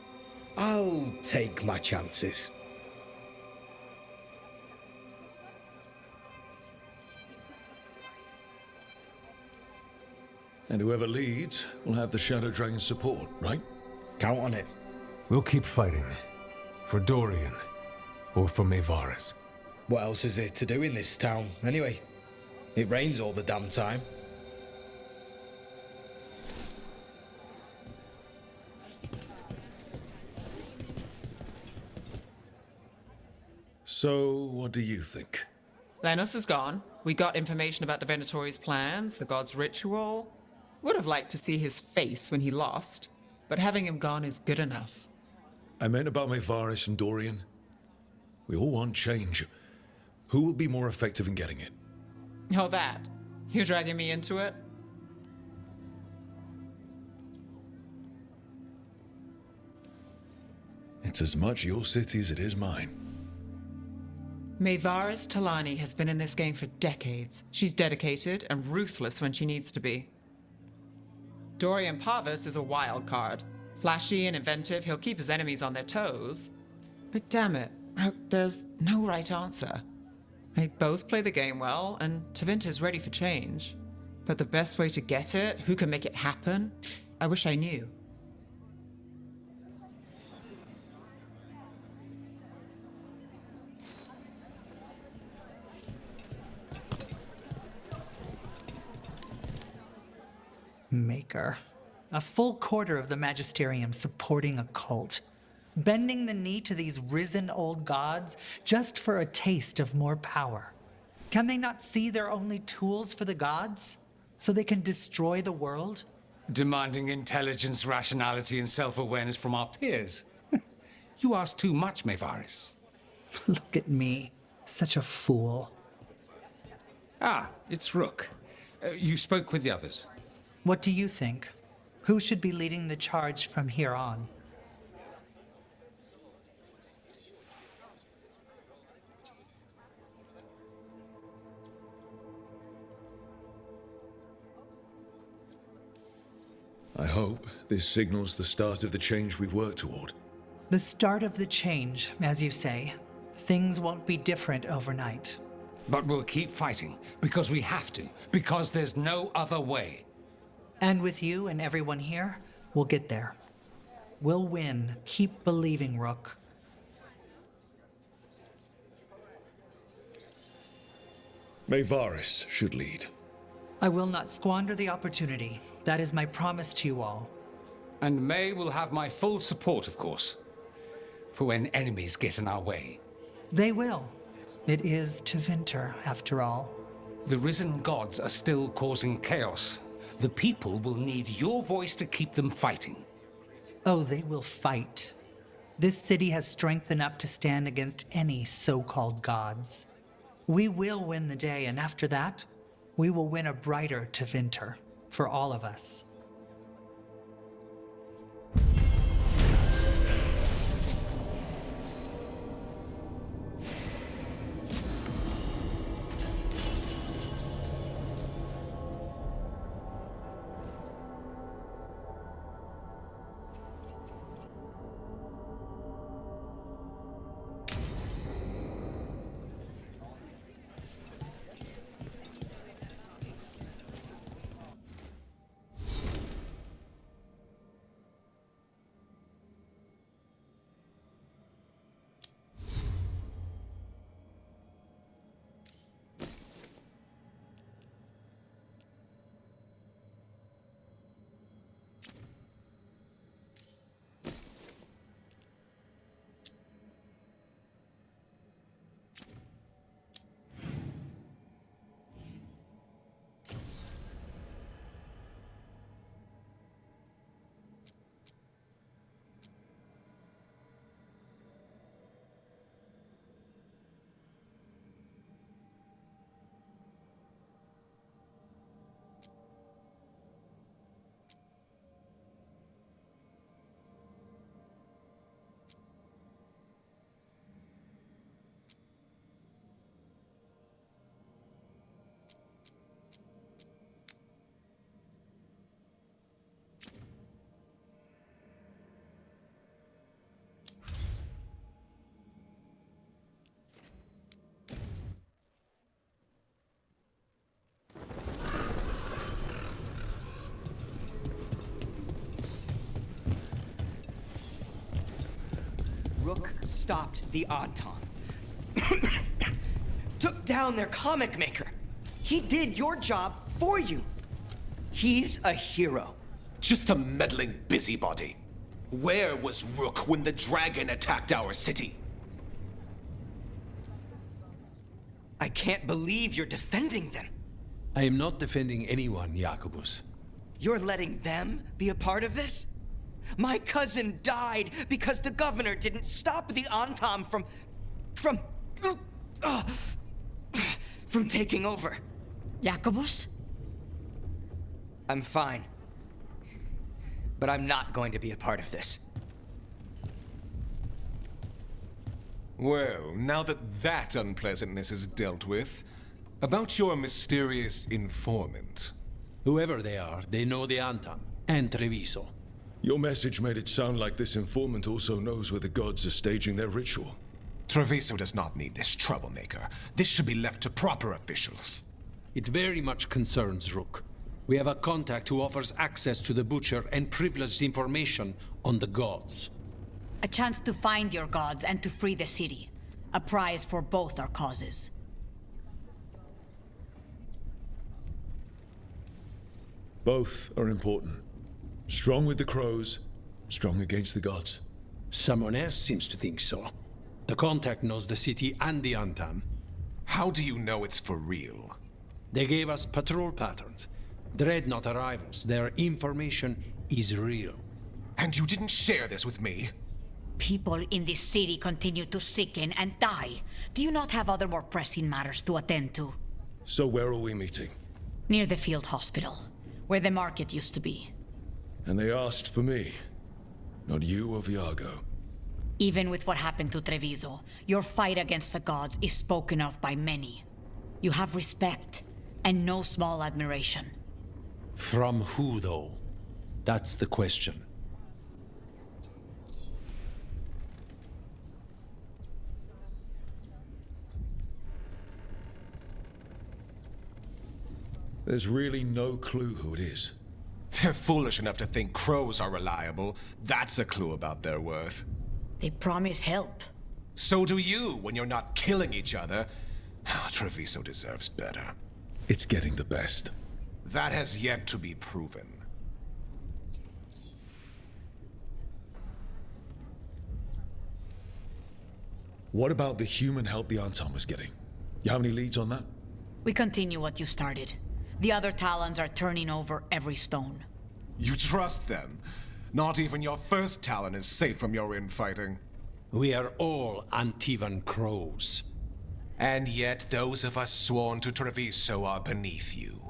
I'll take my chances. And whoever leads will have the Shadow Dragon's support, right? Count on it. We'll keep fighting. For Dorian. Or for Maevaris. What else is there to do in this town, anyway? It rains all the damn time. So, what do you think? Lenos is gone. We got information about the Venatori's plans, the god's ritual. Would have liked to see his face when he lost, but having him gone is good enough. I meant about Maevaris and Dorian. We all want change. Who will be more effective in getting it? Oh, that. You're dragging me into it? It's as much your city as it is mine. Maevaris Talani has been in this game for decades. She's dedicated and ruthless when she needs to be. Dorian Parvis is a wild card. Flashy and inventive, he'll keep his enemies on their toes. But damn it, there's no right answer. They both play the game well, and Tevinter's ready for change. But the best way to get it, who can make it happen, I wish I knew. Maker. A full quarter of the Magisterium supporting a cult. Bending the knee to these risen old gods just for a taste of more power. Can they not see they're only tools for the gods? So they can destroy the world? Demanding intelligence, rationality, and self-awareness from our peers. You ask too much, Maevaris. Look at me. Such a fool. Ah, it's Rook. You spoke with the others. What do you think? Who should be leading the charge from here on? I hope this signals the start of the change we've worked toward. The start of the change, as you say. Things won't be different overnight. But we'll keep fighting, because we have to, because there's no other way. And with you and everyone here, we'll get there. We'll win. Keep believing, Rook. Maevaris should lead. I will not squander the opportunity. That is my promise to you all. And May will have my full support, of course. For when enemies get in our way. They will. It is Tevinter, after all. The risen gods are still causing chaos. The people will need your voice to keep them fighting. Oh, they will fight. This city has strength enough to stand against any so-called gods. We will win the day, and after that, we will win a brighter Tevinter for all of us. Rook stopped the Anton. Took down their comic maker. He did your job for you. He's a hero. Just a meddling busybody. Where was Rook when the dragon attacked our city? I can't believe you're defending them. I am not defending anyone, Jacobus. You're letting them be a part of this? My cousin died because the governor didn't stop the Antam from taking over. Jacobus? I'm fine. But I'm not going to be a part of this. Well, now that unpleasantness is dealt with, about your mysterious informant. Whoever they are, they know the Antam and Treviso. Your message made it sound like this informant also knows where the gods are staging their ritual. Treviso does not need this troublemaker. This should be left to proper officials. It very much concerns Rook. We have a contact who offers access to the Butcher and privileged information on the gods. A chance to find your gods and to free the city. A prize for both our causes. Both are important. Strong with the crows, strong against the gods. Someone else seems to think so. The contact knows the city and the Antam. How do you know it's for real? They gave us patrol patterns. Dreadnought arrivals. Their information is real. And you didn't share this with me? People in this city continue to sicken and die. Do you not have other more pressing matters to attend to? So where are we meeting? Near the field hospital, where the market used to be. And they asked for me, not you or Viago. Even with what happened to Treviso, your fight against the gods is spoken of by many. You have respect, and no small admiration. From who, though? That's the question. There's really no clue who it is. They're foolish enough to think crows are reliable. That's a clue about their worth. They promise help. So do you when you're not killing each other. Treviso deserves better. It's getting the best. That has yet to be proven. What about the human help the Anton was getting? You have any leads on that? We continue what you started. The other Talons are turning over every stone. You trust them? Not even your first Talon is safe from your infighting. We are all Antivan crows. And yet those of us sworn to Treviso are beneath you.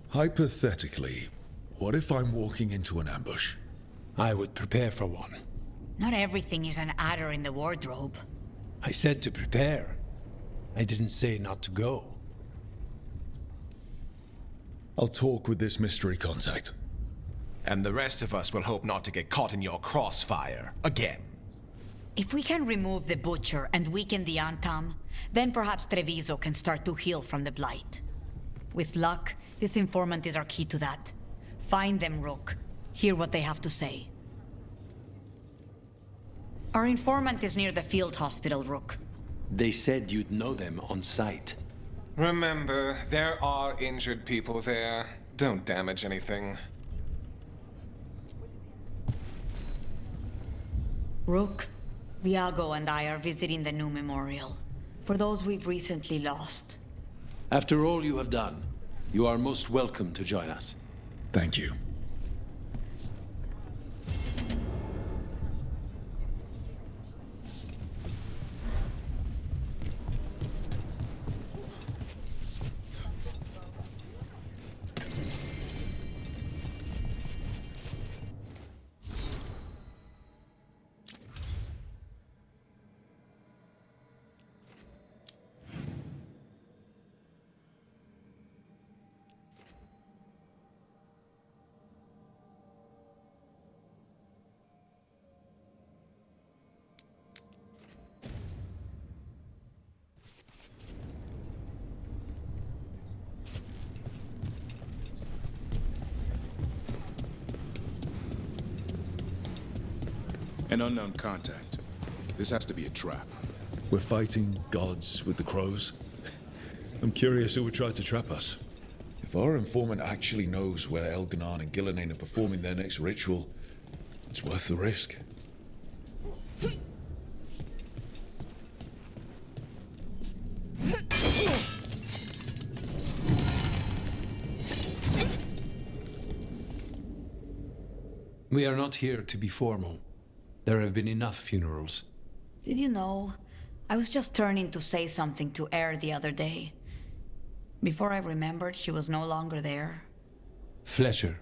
Hypothetically, what if I'm walking into an ambush? I would prepare for one. Not everything is an adder in the wardrobe. I said to prepare. I didn't say not to go. I'll talk with this mystery contact. And the rest of us will hope not to get caught in your crossfire again. If we can remove the Butcher and weaken the Antam, then perhaps Treviso can start to heal from the Blight. With luck, this informant is our key to that. Find them, Rook. Hear what they have to say. Our informant is near the field hospital, Rook. They said you'd know them on sight. Remember, there are injured people there. Don't damage anything. Rook, Viago and I are visiting the new memorial. For those we've recently lost. After all you have done, you are most welcome to join us. Thank you. An unknown contact. This has to be a trap. We're fighting gods with the crows. I'm curious who would try to trap us. If our informant actually knows where Elganon and Gillenane are performing their next ritual, it's worth the risk. We are not here to be formal. There have been enough funerals. Did you know? I was just turning to say something to Air the other day. Before I remembered, she was no longer there. Fletcher.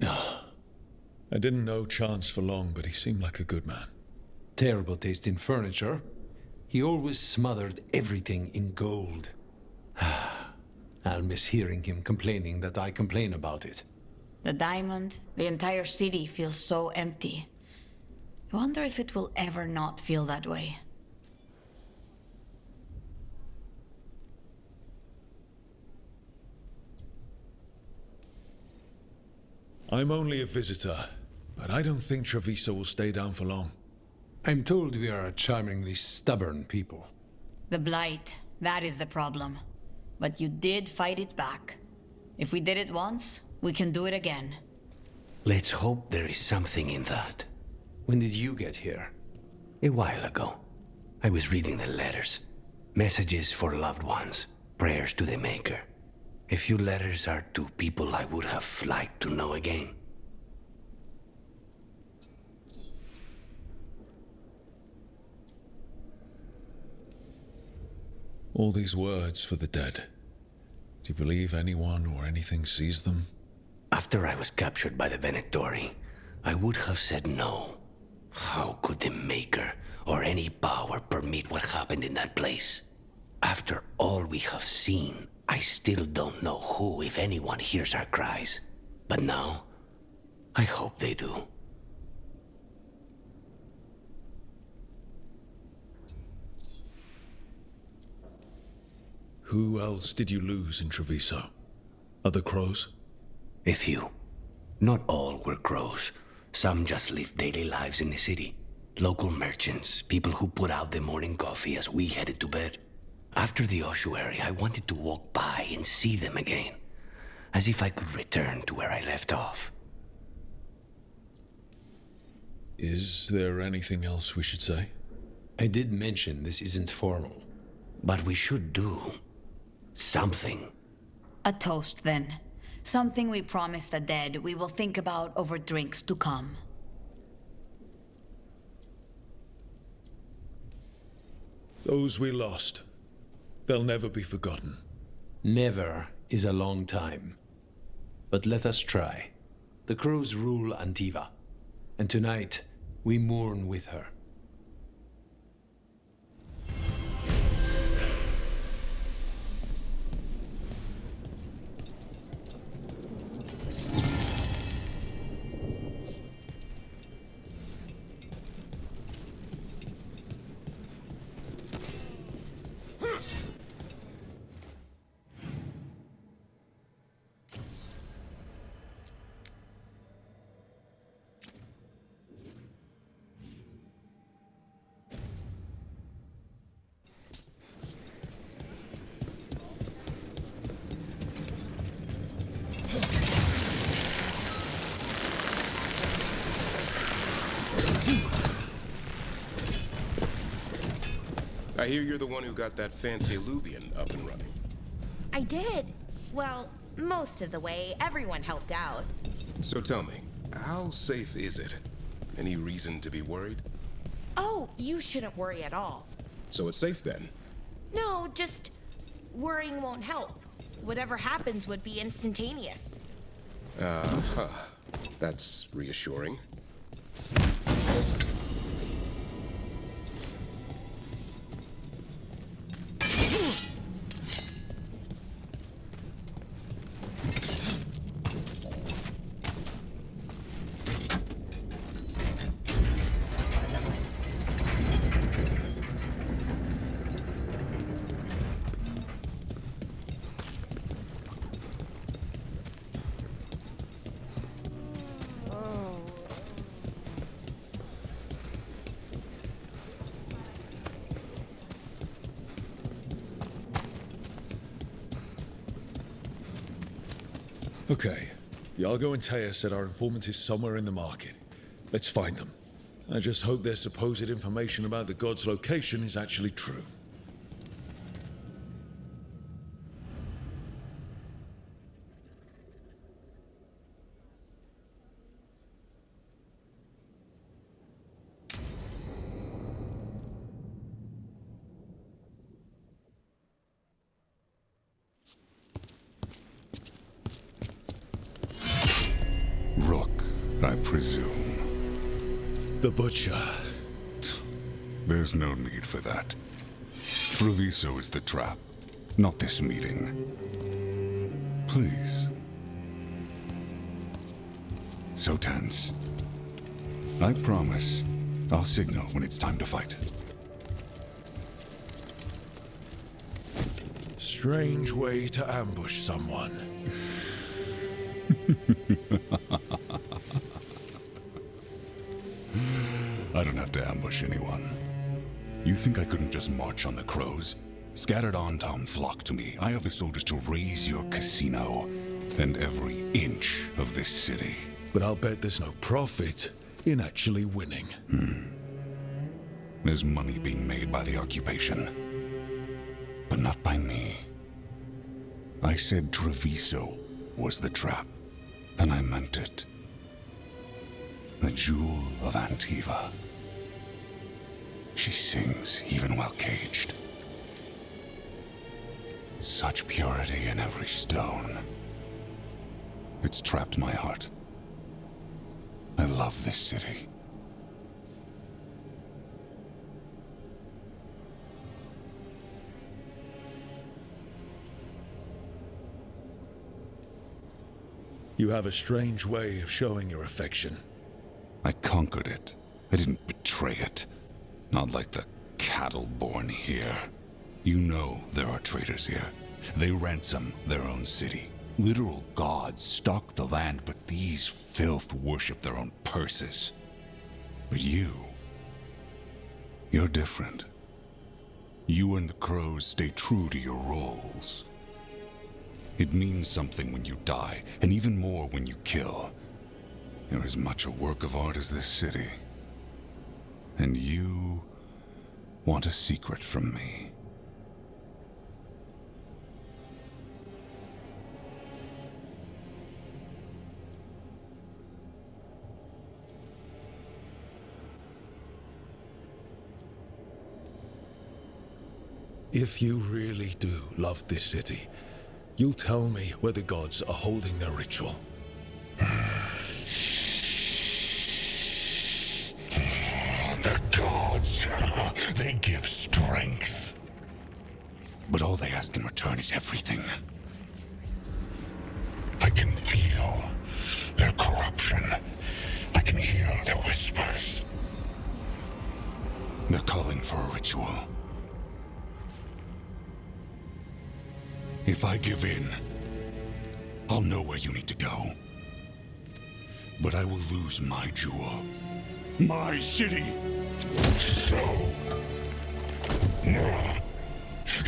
I didn't know Chance for long, but he seemed like a good man. Terrible taste in furniture. He always smothered everything in gold. I'll miss hearing him complaining that I complain about it. The diamond, the entire city feels so empty. I wonder if it will ever not feel that way. I'm only a visitor, but I don't think Treviso will stay down for long. I'm told we are a charmingly stubborn people. The Blight, that is the problem. But you did fight it back. If we did it once, we can do it again. Let's hope there is something in that. When did you get here? A while ago. I was reading the letters. Messages for loved ones. Prayers to the Maker. A few letters are to people I would have liked to know again. All these words for the dead. Do you believe anyone or anything sees them? After I was captured by the Venatori, I would have said no. How could the Maker or any power permit what happened in that place? After all we have seen, I still don't know who, if anyone, hears our cries. But now, I hope they do. Who else did you lose in Treviso? Other crows? A few. Not all were crows. Some just lived daily lives in the city. Local merchants, people who put out the morning coffee as we headed to bed. After the ossuary, I wanted to walk by and see them again, as if I could return to where I left off. Is there anything else we should say? I did mention this isn't formal. But we should do something. A toast, then. Something we promise the dead we will think about over drinks to come. Those we lost. They'll never be forgotten. Never is a long time. But let us try. The crows rule Antiva, and tonight we mourn with her. I hear you're the one who got that fancy Luvian up and running. I did. Well, most of the way. Everyone helped out. So tell me, how safe is it? Any reason to be worried? Oh, you shouldn't worry at all. So it's safe then? No, just worrying won't help. Whatever happens would be instantaneous. Uh-huh. That's reassuring. Okay. Iago and Taya said our informant is somewhere in the market. Let's find them. I just hope their supposed information about the god's location is actually true. Rook, I presume. The Butcher. There's no need for that. Treviso is the trap, not this meeting. Please. So tense. I promise, I'll signal when it's time to fight. Strange way to ambush someone. I don't have to ambush anyone. You think I couldn't just march on the crows? Scattered on town flock to me. I have the soldiers to raise your casino and every inch of this city. But I'll bet there's no profit in actually winning. There's money being made by the occupation, but not by me. I said Treviso was the trap, and I meant it. The jewel of Antiva. She sings even while caged. Such purity in every stone. It's trapped my heart. I love this city. You have a strange way of showing your affection. I conquered it. I didn't betray it. Not like the cattle born here. You know there are traitors here. They ransom their own city. Literal gods stalk the land, but these filth worship their own purses. But you're different. You and the crows stay true to your roles. It means something when you die, and even more when you kill. You're as much a work of art as this city. And you want a secret from me. If you really do love this city, you'll tell me where the gods are holding their ritual. The gods, they give strength. But all they ask in return is everything. I can feel their corruption. I can hear their whispers. They're calling for a ritual. If I give in, I'll know where you need to go. But I will lose my jewel. My city! So...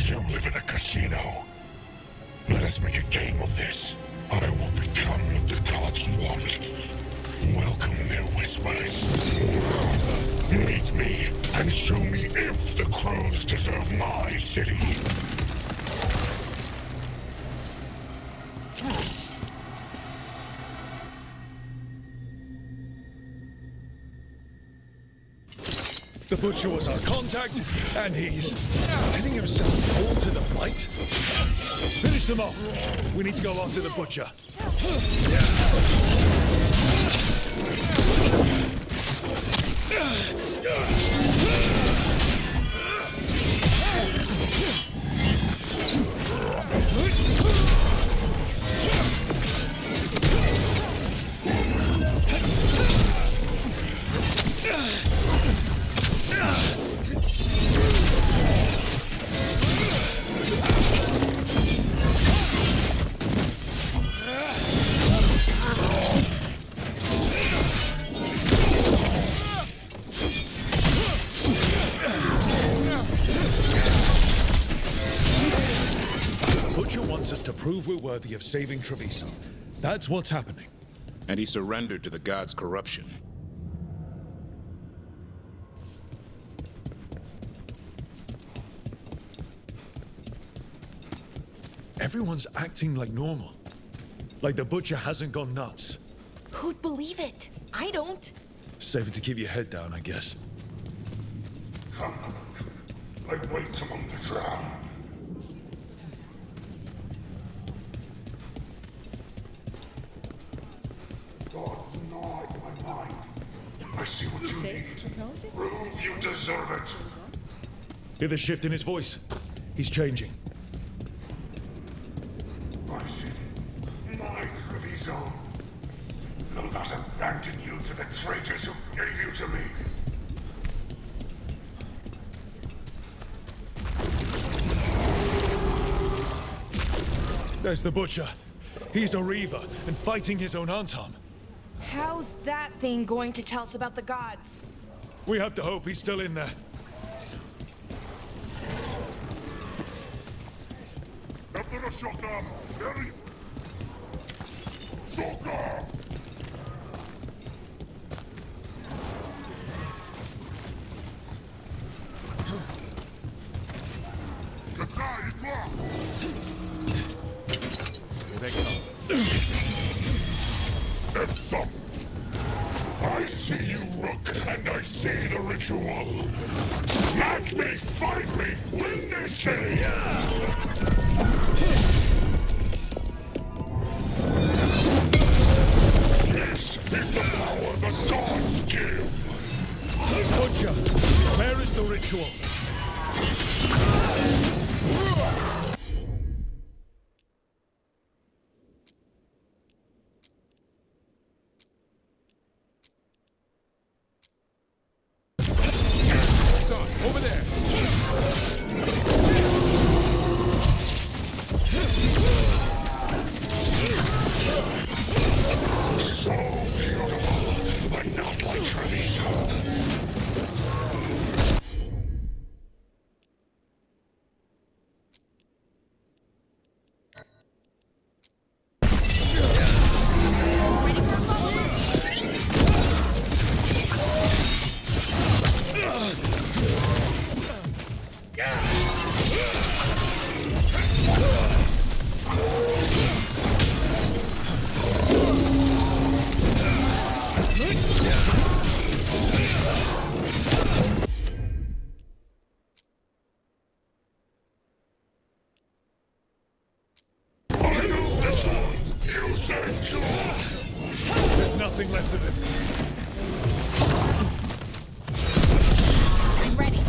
you live in a casino. Let us make a game of this. I will become what the gods want. Welcome their whispers. Meet me and show me if the crows deserve my city. The Butcher was our contact, and he's letting himself fall to the blight. Finish them off. We need to go after the Butcher. Prove we're worthy of saving Treviso. That's what's happening. And he surrendered to the gods' corruption. Everyone's acting like normal. Like the Butcher hasn't gone nuts. Who'd believe it? I don't. Safer to keep your head down, I guess. I wait among the drowned. Gods gnawed my mind. I see what you need. Prove you deserve it. Hear the shift in his voice. He's changing. I see. My Treviso. Will not abandon you to the traitors who gave you to me. There's the Butcher. He's a Reaver and fighting his own Antam. How's that thing going to tell us about the gods? We have to hope he's still in there. Epsom. I see you, Rook, and I see the ritual. Match me, find me, win this day. This is the power the gods give. Butcher, where is the ritual? Over there! So beautiful, but not like Treviso. There's nothing left of him. I'm ready.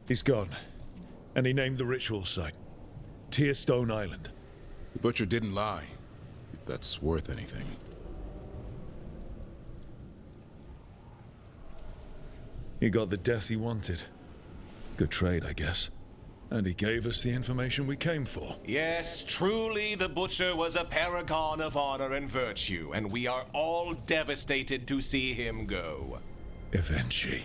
He's gone. And he named the ritual site. Tearstone Island. The Butcher didn't lie, if that's worth anything. He got the death he wanted. Good trade, I guess. And he gave us the information we came for. Yes, truly the Butcher was a paragon of honor and virtue, and we are all devastated to see him go. Ivenci.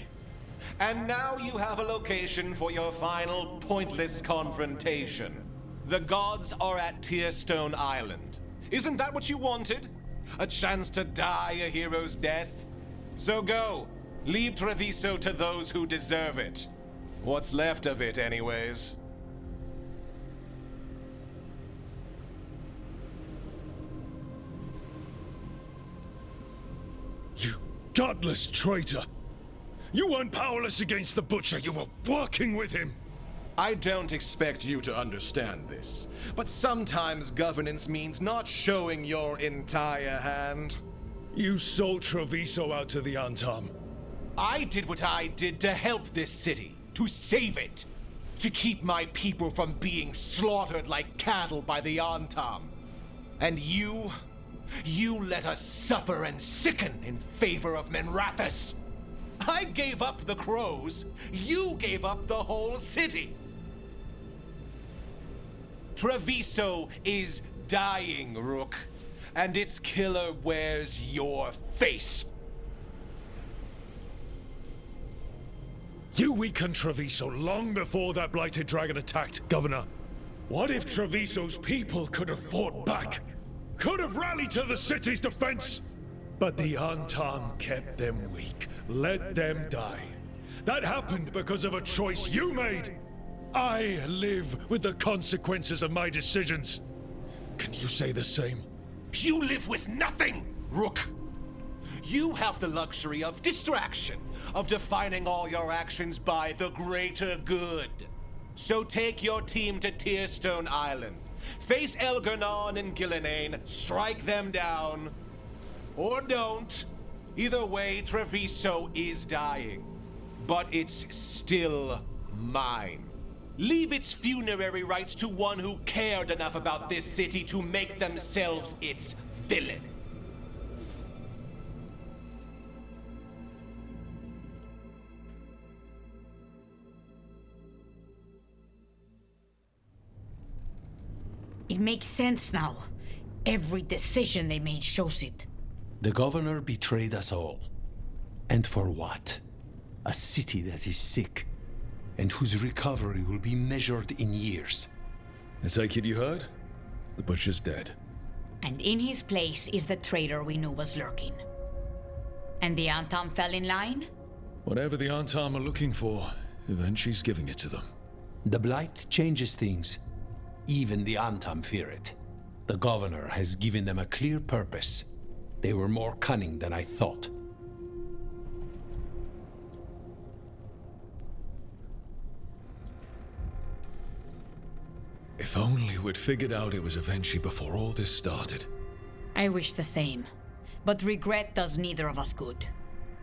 And now you have a location for your final pointless confrontation. The gods are at Tearstone Island. Isn't that what you wanted? A chance to die a hero's death? So go. Leave Treviso to those who deserve it. What's left of it, anyways. You godless traitor! You weren't powerless against the Butcher, you were working with him! I don't expect you to understand this, but sometimes governance means not showing your entire hand. You sold Treviso out to the Antam. I did what I did to help this city, to save it, to keep my people from being slaughtered like cattle by the Antam. And you let us suffer and sicken in favor of Menrathus. I gave up the crows, you gave up the whole city. Treviso is dying, Rook, and its killer wears your face. You weakened Treviso long before that Blighted Dragon attacked, Governor. What if Treviso's people could have fought back? Could have rallied to the city's defense? But the Antam kept them weak, let them die. That happened because of a choice you made. I live with the consequences of my decisions. Can you say the same? You live with nothing, Rook. You have the luxury of distraction, of defining all your actions by the greater good. So take your team to Tearstone Island. Face Elgernon and Gillenane, strike them down. Or don't. Either way, Treviso is dying. But it's still mine. Leave its funerary rites to one who cared enough about this city to make themselves its villain. It makes sense now. Every decision they made shows it. The governor betrayed us all. And for what? A city that is sick, and whose recovery will be measured in years. I take it you heard? The Butcher's dead. And in his place is the traitor we knew was lurking. And the Antam fell in line? Whatever the Antam are looking for, Ivenci's giving it to them. The Blight changes things. Even the Antam fear it. The governor has given them a clear purpose. They were more cunning than I thought. If only we'd figured out it was Ivenci before all this started. I wish the same. But regret does neither of us good.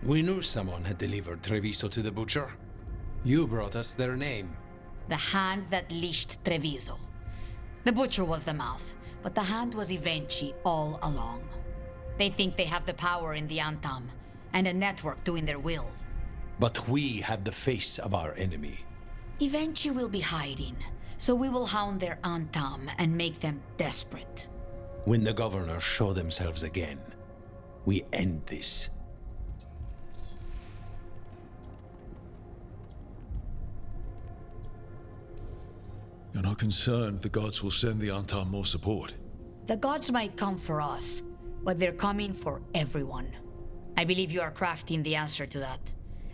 We knew someone had delivered Treviso to the Butcher. You brought us their name. The hand that leashed Treviso. The Butcher was the mouth, but the hand was Ivenci all along. They think they have the power in the Antam, and a network doing their will. But we have the face of our enemy. Ivenci will be hiding, so we will hound their Antam and make them desperate. When the governors show themselves again, we end this. You're not concerned the gods will send the Antam more support? The gods might come for us, but they're coming for everyone. I believe you are crafting the answer to that,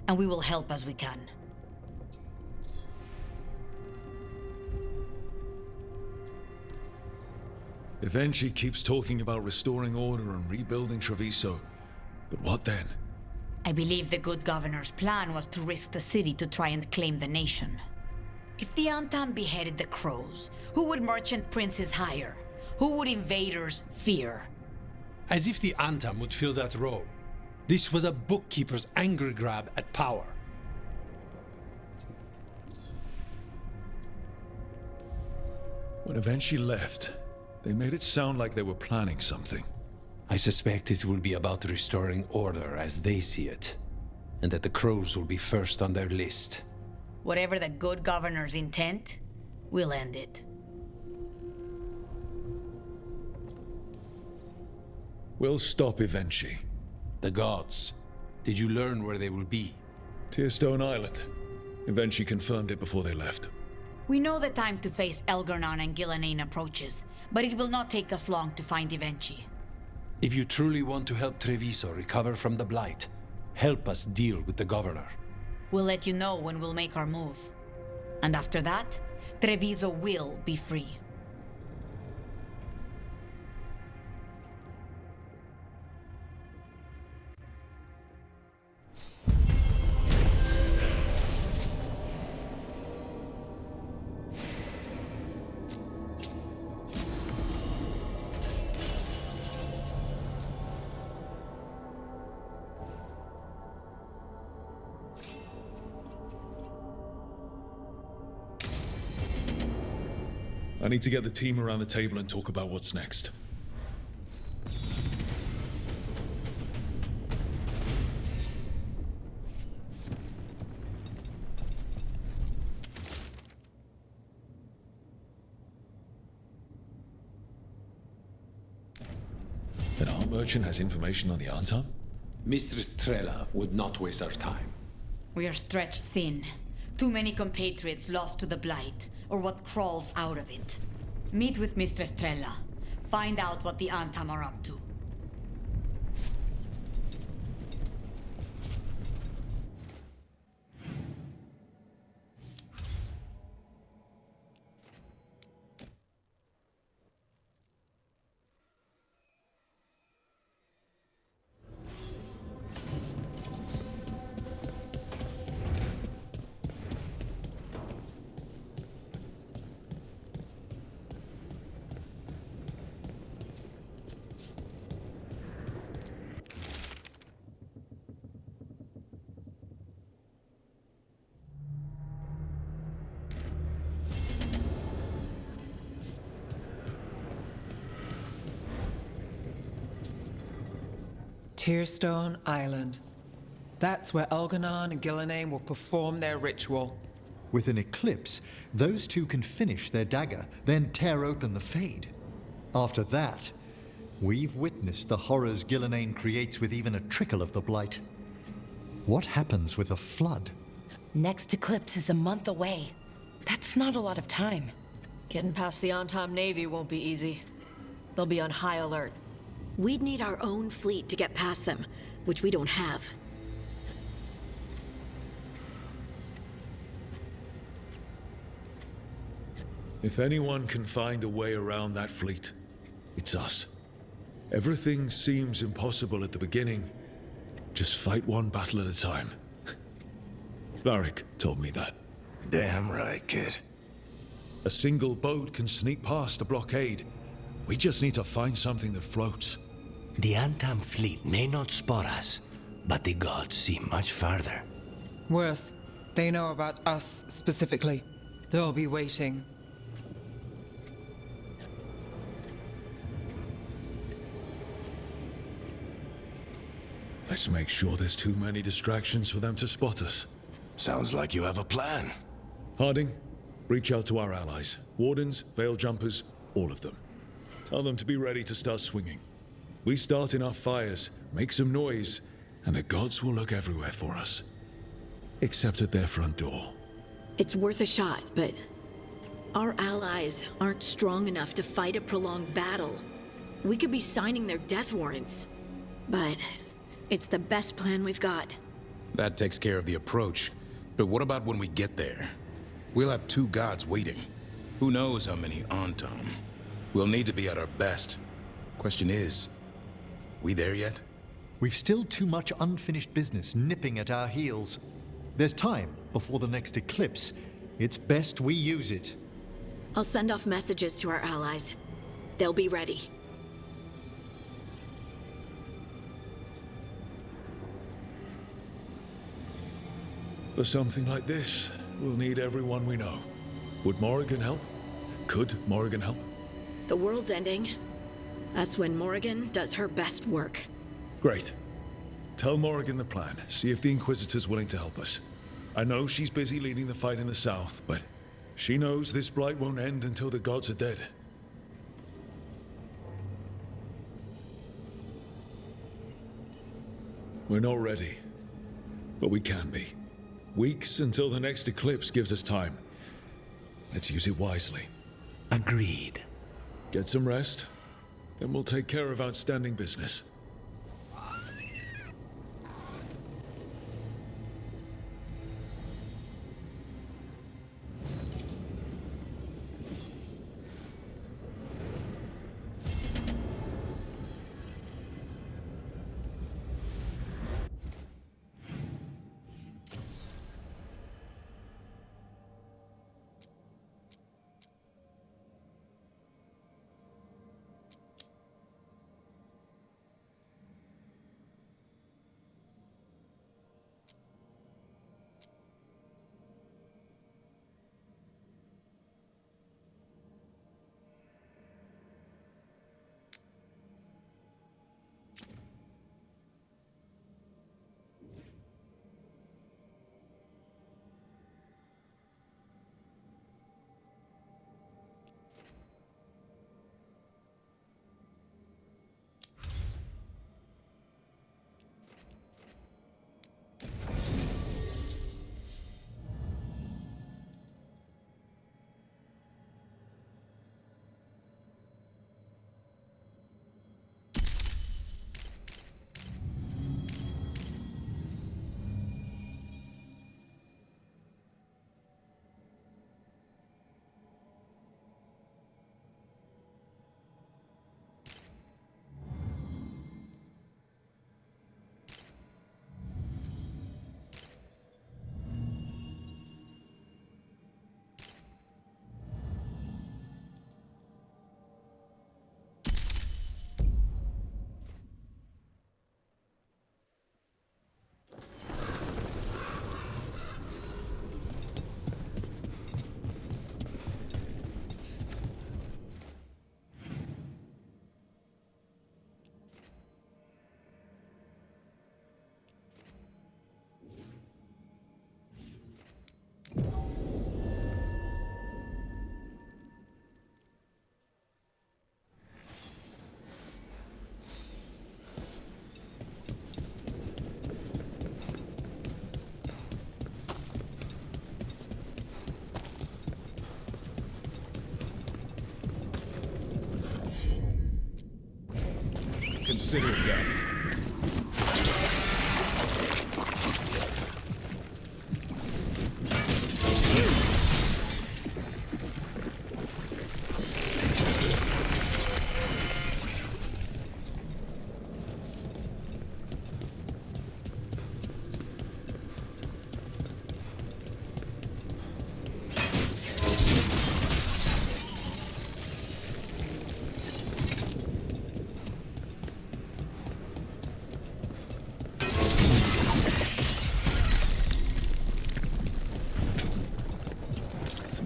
and we will help as we can. Ivenci keeps talking about restoring order and rebuilding Treviso. But what then? I believe the good governor's plan was to risk the city to try and claim the nation. If the Antam beheaded the crows, who would merchant princes hire? Who would invaders fear? As if the Antam would fill that role. This was a bookkeeper's angry grab at power. When Ivenci left, they made it sound like they were planning something. I suspect it will be about restoring order as they see it, and that the crows will be first on their list. Whatever the good governor's intent, we'll end it. We'll stop Ivenci. The gods. Did you learn where they will be? Tearstone Island. Ivenci confirmed it before they left. We know the time to face Elgernon and Gillenane approaches, but it will not take us long to find Ivenci. If you truly want to help Treviso recover from the Blight, help us deal with the governor. We'll let you know when we'll make our move. And after that, Treviso will be free. I need to get the team around the table and talk about what's next. An art merchant has information on the Antam? Mistress Trella would not waste our time. We are stretched thin. Too many compatriots lost to the Blight, or what crawls out of it. Meet with Mistress Trella. Find out what the Antam are up to. Tearstone Island. That's where Elganon and Gillenane will perform their ritual. With an eclipse, those two can finish their dagger, then tear open the Fade. After that, we've witnessed the horrors Gillenane creates with even a trickle of the Blight. What happens with a flood? Next eclipse is a month away. That's not a lot of time. Getting past the Antam Navy won't be easy. They'll be on high alert. We'd need our own fleet to get past them, which we don't have. If anyone can find a way around that fleet, it's us. Everything seems impossible at the beginning. Just fight one battle at a time. Varric told me that. Damn right, kid. A single boat can sneak past a blockade. We just need to find something that floats. The Antam fleet may not spot us, but the gods see much farther. Worse, they know about us specifically. They'll be waiting. Let's make sure there's too many distractions for them to spot us. Sounds like you have a plan. Harding, reach out to our allies. Wardens, Veil Jumpers, all of them. Tell them to be ready to start swinging. We start enough fires, make some noise, and the gods will look everywhere for us. Except at their front door. It's worth a shot, but our allies aren't strong enough to fight a prolonged battle. We could be signing their death warrants, but it's the best plan we've got. That takes care of the approach. But what about when we get there? We'll have two gods waiting. Who knows how many Antam? We'll need to be at our best. Question is, we there yet? We've still too much unfinished business nipping at our heels. There's time before the next eclipse. It's best we use it. I'll send off messages to our allies. They'll be ready. For something like this, we'll need everyone we know. Would Morrigan help? Could Morrigan help? The world's ending. That's when Morrigan does her best work. Great. Tell Morrigan the plan. See if the Inquisitor's willing to help us. I know she's busy leading the fight in the south, but she knows this blight won't end until the gods are dead. We're not ready, but we can be. Weeks until the next eclipse gives us time. Let's use it wisely. Agreed. Get some rest, then we'll take care of outstanding business. Consider it done.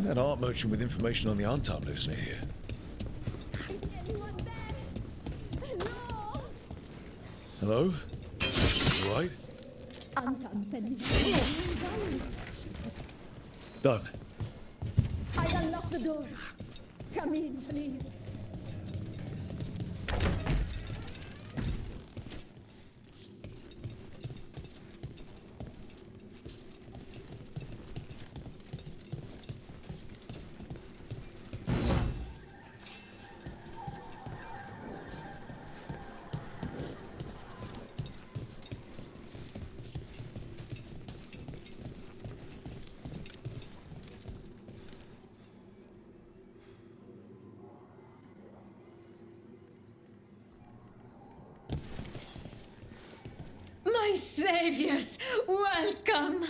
That art merchant with information on the Antam lives near here. Hello? You alright? Done. I unlocked the door. Come in, please. My saviors, welcome!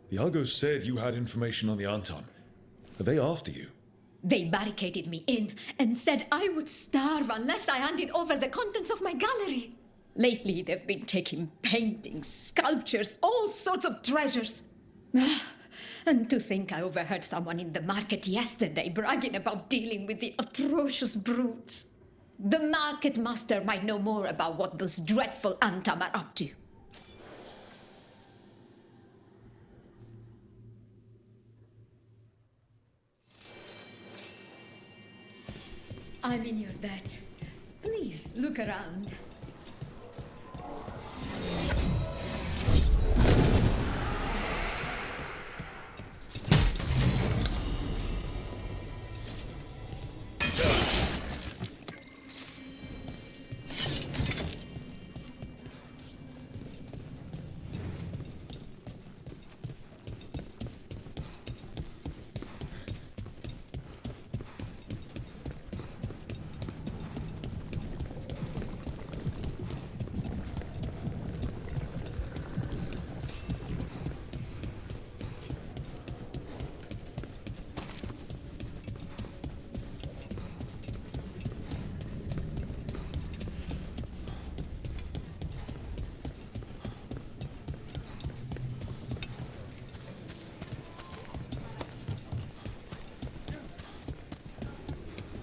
The Algos said you had information on the Antam. Are they after you? They barricaded me in and said I would starve unless I handed over the contents of my gallery. Lately, they've been taking paintings, sculptures, all sorts of treasures. And to think I overheard someone in the market yesterday bragging about dealing with the atrocious brutes. The market master might know more about what those dreadful Antam are up to. I'm in your debt. Please look around.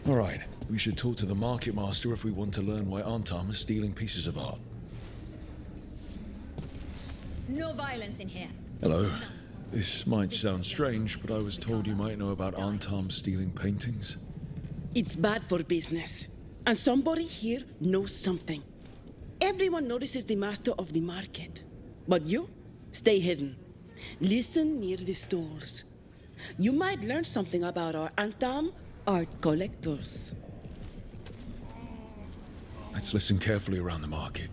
All right, we should talk to the market master if we want to learn why Antam is stealing pieces of art. No violence in here. Hello. This might sound strange, but I was told you might know about Antam stealing paintings. It's bad for business. And somebody here knows something. Everyone notices the master of the market. But you, stay hidden. Listen near the stores. You might learn something about our Antam art collectors. Let's listen carefully around the market.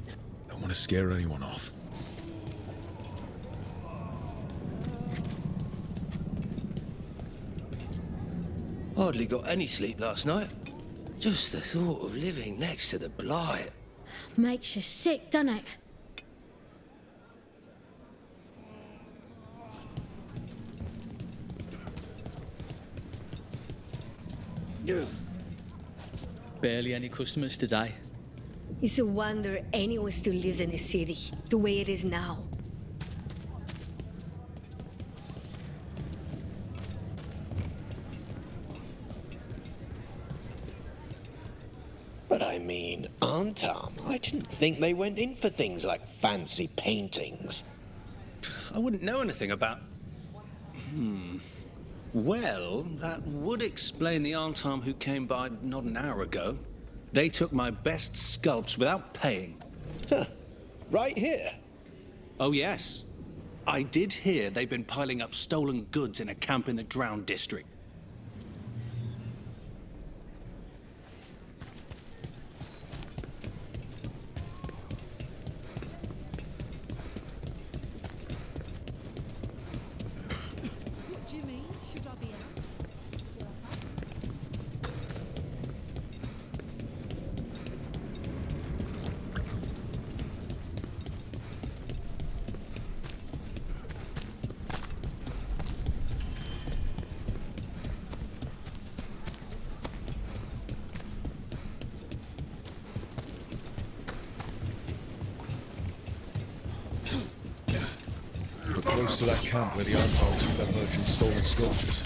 Don't want to scare anyone off. Hardly got any sleep last night. Just the thought of living next to the Blight. Makes you sick, doesn't it? Barely any customers today. It's a wonder anyone still lives in the city, the way it is now. But I mean, Antam, I didn't think they went in for things like fancy paintings. I wouldn't know anything about... Well, that would explain the Antam who came by not an hour ago. They took my best sculpts without paying. Right here? Oh, yes. I did hear they've been piling up stolen goods in a camp in the Drowned district. close to that camp where the Anton took that merchant's stolen sculptures.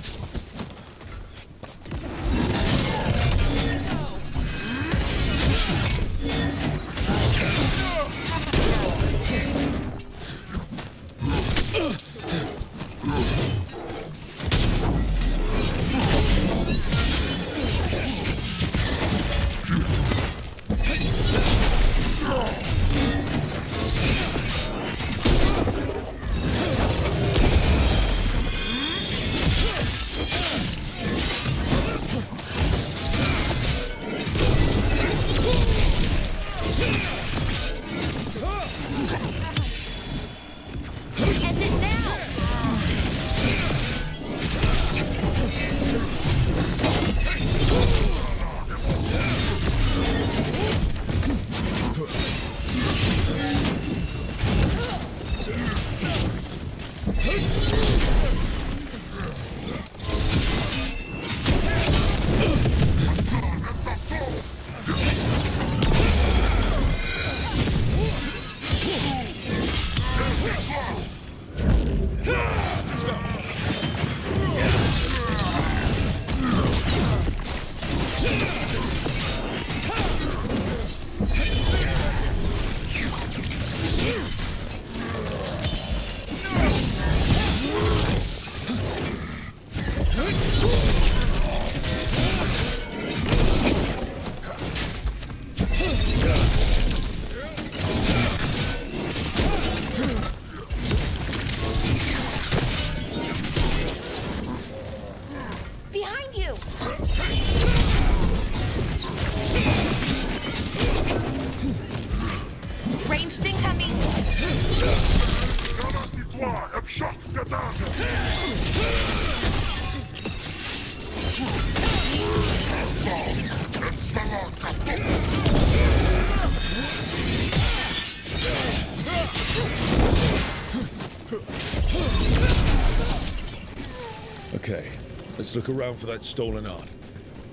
Okay, let's look around for that stolen art.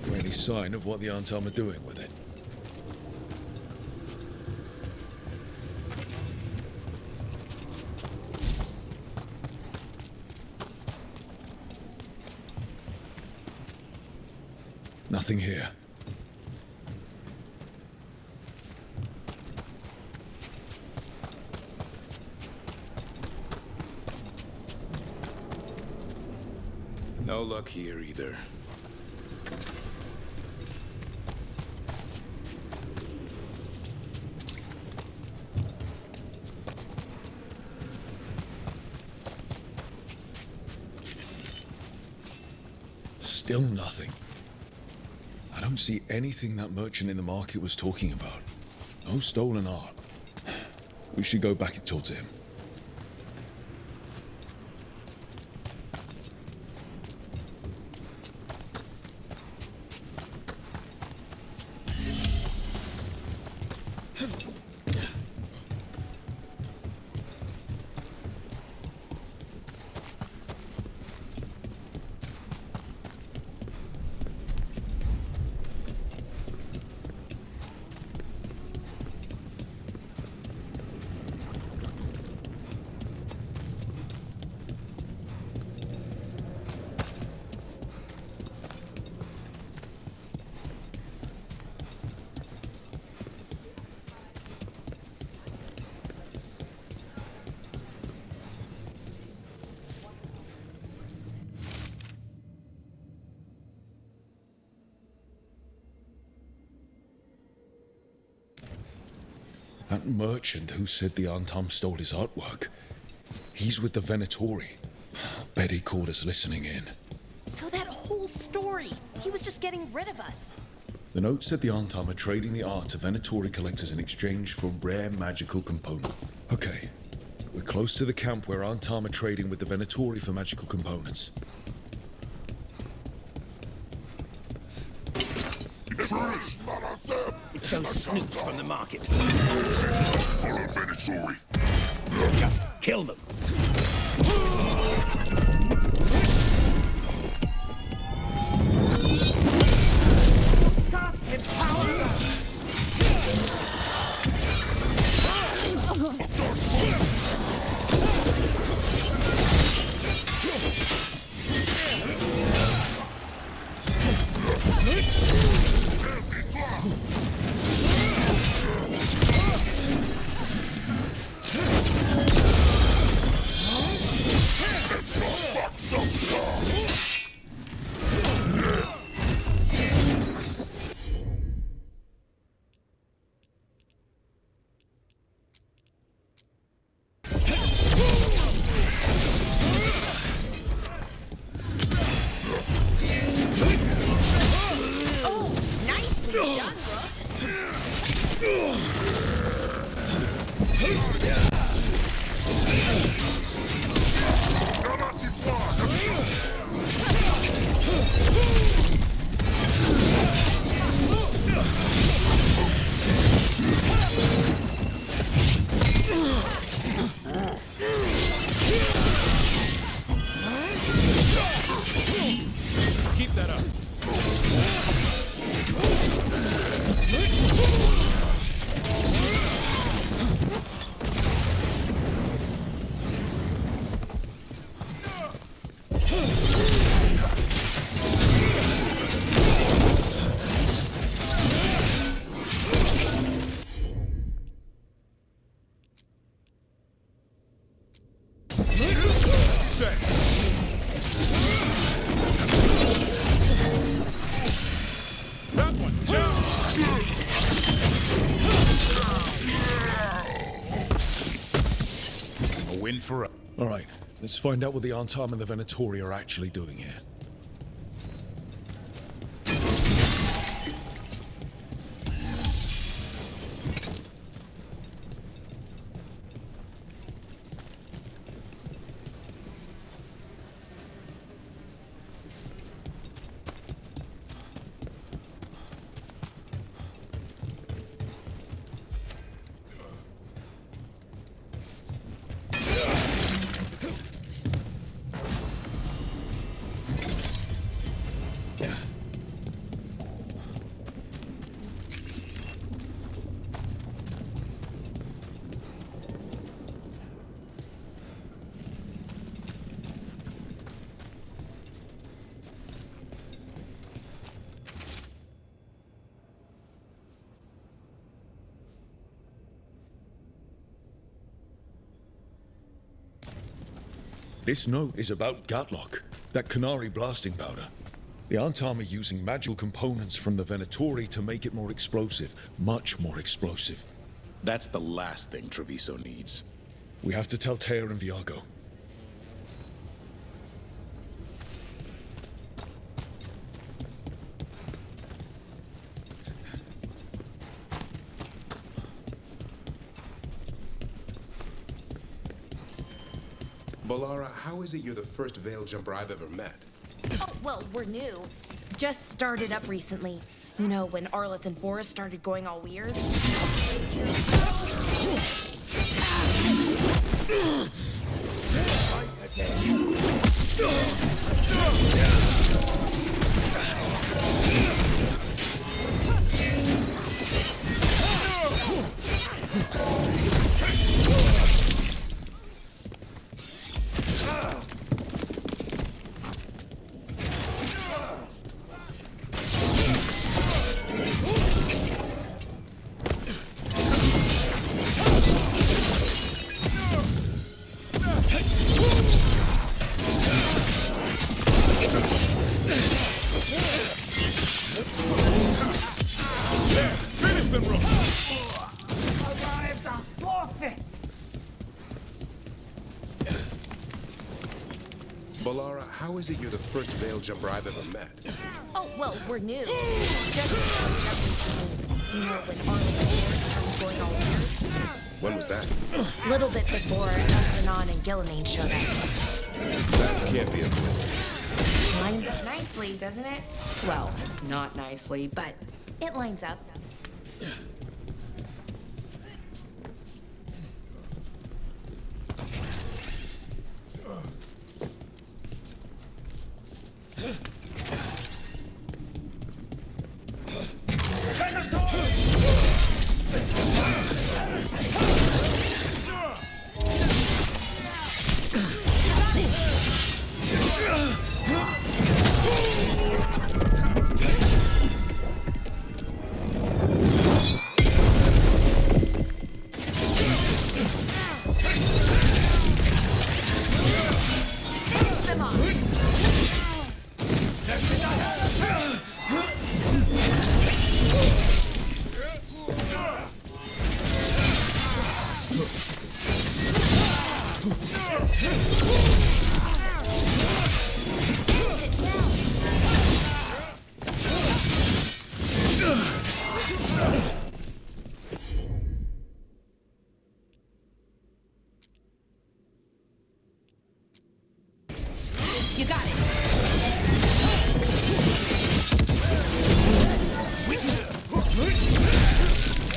Or any sign of what the Antam are doing with it. Nothing here. No luck here either. Still nothing. I don't see anything that merchant in the market was talking about. No stolen art. We should go back and talk to him. That merchant who said the Antam stole his artwork. He's with the Venatori. Bet he caught us listening in. So that whole story, he was just getting rid of us. The note said the Antam are trading the art to Venatori collectors in exchange for rare magical component. Okay, we're close to the camp where Antam are trading with the Venatori for magical components. It's those snoops from the market. Venatori. Just kill them. Gods empower us! Keep that up. All right, let's find out what the Antam and the Venatori are actually doing here. This note is about Gatlock, that Canary blasting powder. The Antam are using magical components from the Venatori to make it more explosive, much more explosive. That's the last thing Treviso needs. We have to tell Tear and Viago. Balara, how is it you're the first Veil Jumper I've ever met? Oh, well, we're new. Just started up recently. You know, when Arleth and Forrest started going all weird. Balara, how is it you're the first Veil Jumper I've ever met? Oh, well, we're new. Just started up recently. You know, when Arleth and Forrest started going all weird. When was that? Little bit before Elthranon and Gillenane showed up. That can't be a coincidence. Lines up nicely, doesn't it? Well, not nicely, but it lines up. You got it.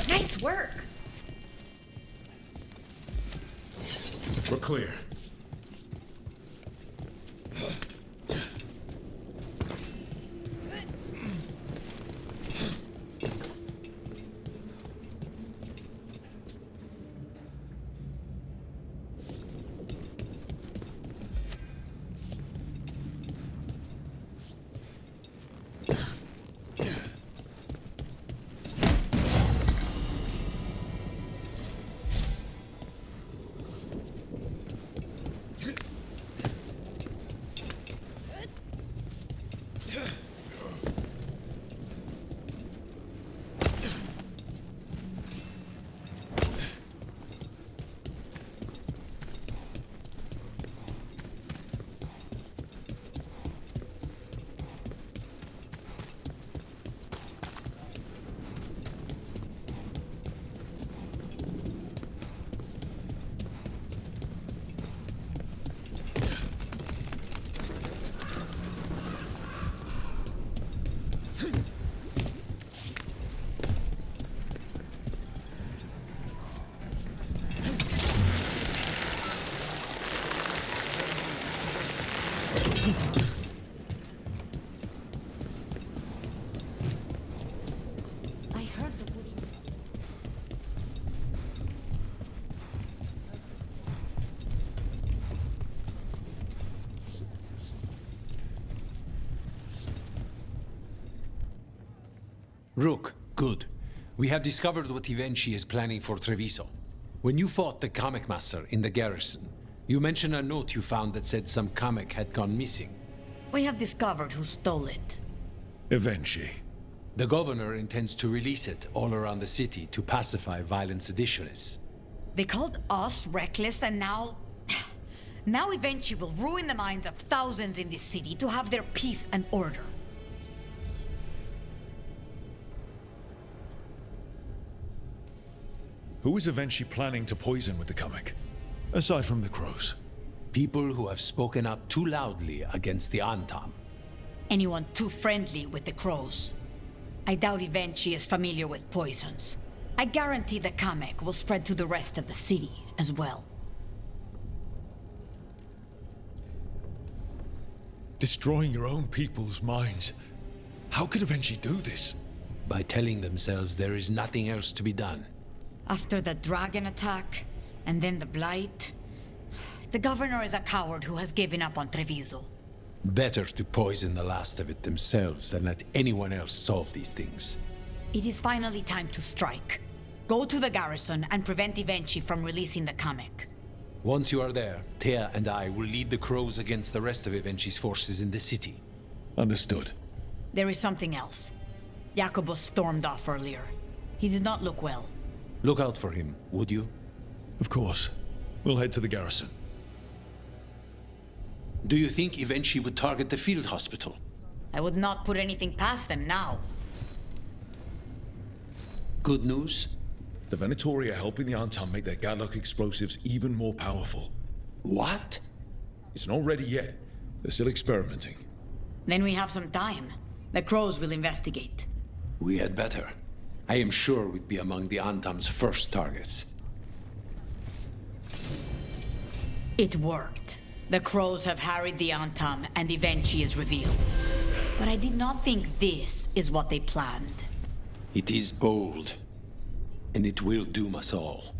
Nice work. We're clear. I heard the butcher. Rook, good. We have discovered what Ivenci is planning for Treviso. When you fought the comic master in the garrison, you mentioned a note you found that said some comic had gone missing. We have discovered who stole it. Ivenci. The governor intends to release it all around the city to pacify violent seditionists. They called us reckless, and now... Now Ivenci will ruin the minds of thousands in this city to have their peace and order. Who is Ivenci planning to poison with the comic? Aside from the crows. People who have spoken up too loudly against the Antam. Anyone too friendly with the crows. I doubt Ivenci is familiar with poisons. I guarantee the Kamek will spread to the rest of the city as well. Destroying your own people's minds. How could Ivenci do this? By telling themselves there is nothing else to be done. After the dragon attack, and then the blight, the governor is a coward who has given up on Treviso. Better to poison the last of it themselves than let anyone else solve these things. It is finally time to strike. Go to the garrison and prevent Ivenci from releasing the Kamek. Once you are there, Thea and I will lead the crows against the rest of Ivenci's forces in the city. Understood. There is something else. Jacobus stormed off earlier. He did not look well. Look out for him, would you? Of course. We'll head to the garrison. Do you think Ivenci would target the field hospital? I would not put anything past them now. Good news? The Venatori are helping the Antam make their Gadlock explosives even more powerful. What? It's not ready yet. They're still experimenting. Then we have some time. The crows will investigate. We had better. I am sure we'd be among the Antam's first targets. It worked. The crows have harried the Antam, and Ivenci is revealed. But I did not think this is what they planned. It is bold, and it will doom us all.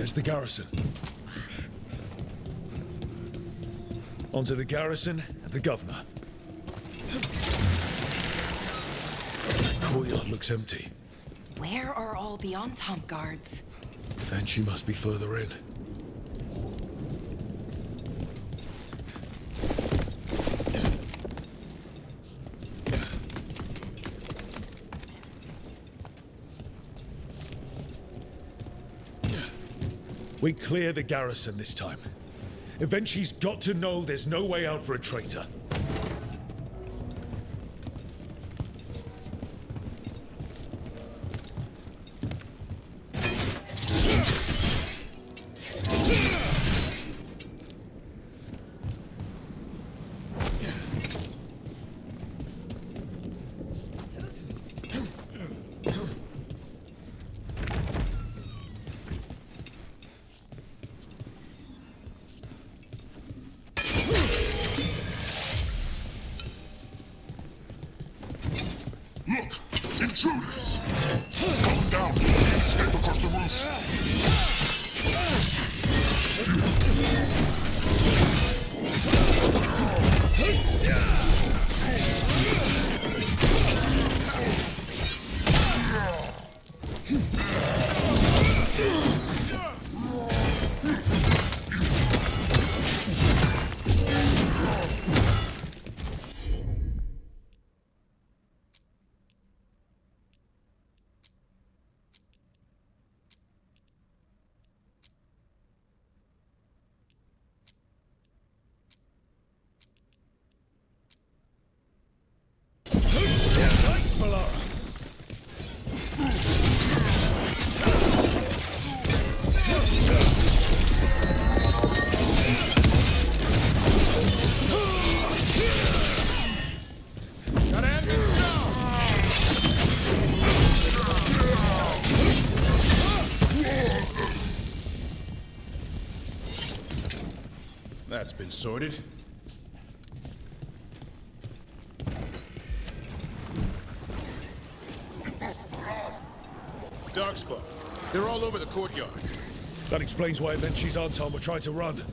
There's the garrison. Onto the garrison and the governor. That courtyard looks empty. Where are all the Antam guards? Ivenci must be further in. We clear the garrison this time. Ivenci's got to know there's no way out for a traitor. Intruders! Come down! Escape across the That's been sorted. Darkspawn. They're all over the courtyard. That explains why Ivenci's Antam were trying to run.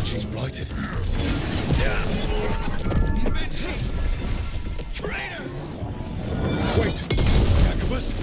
She's blighted. Traitor! Wait! Jacobus?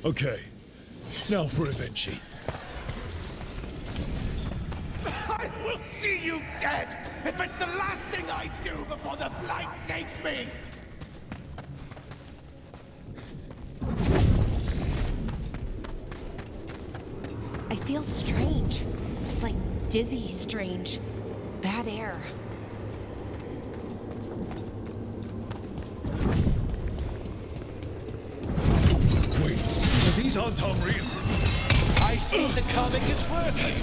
Okay. Now for Ivenci. I will see you dead if it's the last thing I do before the Blight takes me! I feel strange. Like dizzy strange. Bad air. Wait, are these Anton real? I see the comic is working!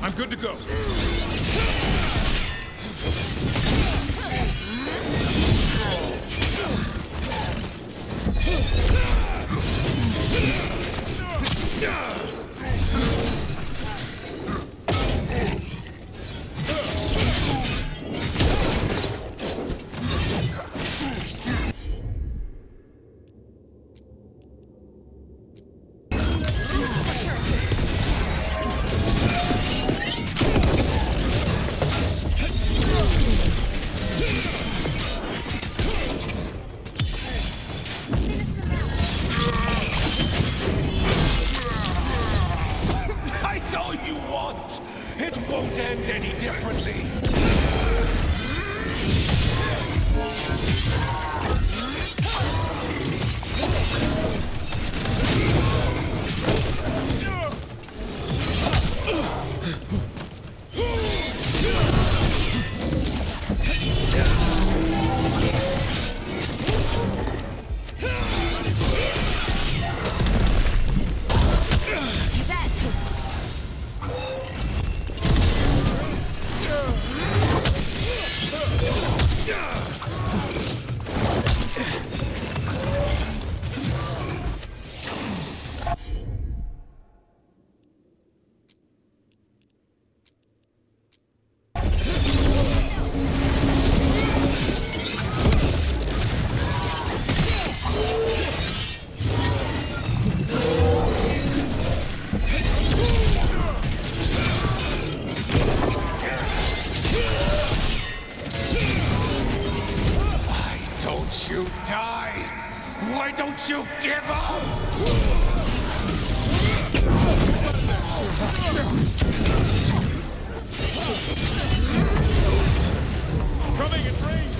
I'm good to go. That's all you want! It won't end any differently! You die! Why don't you give up? Coming in range!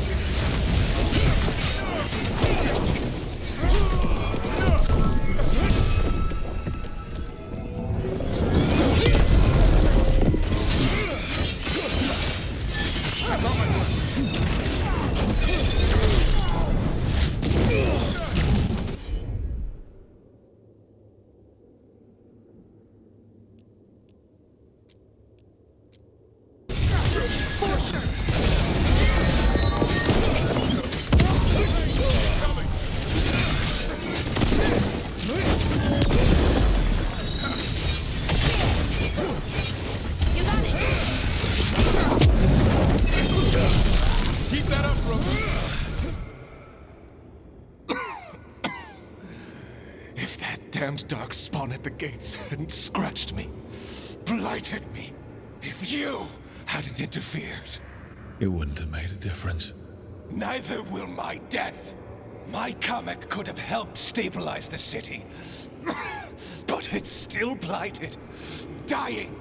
damned darkspawn at the gates hadn't scratched me, blighted me, if you hadn't interfered. It wouldn't have made a difference. Neither will my death. My comic could have helped stabilize the city. But it's still blighted, dying.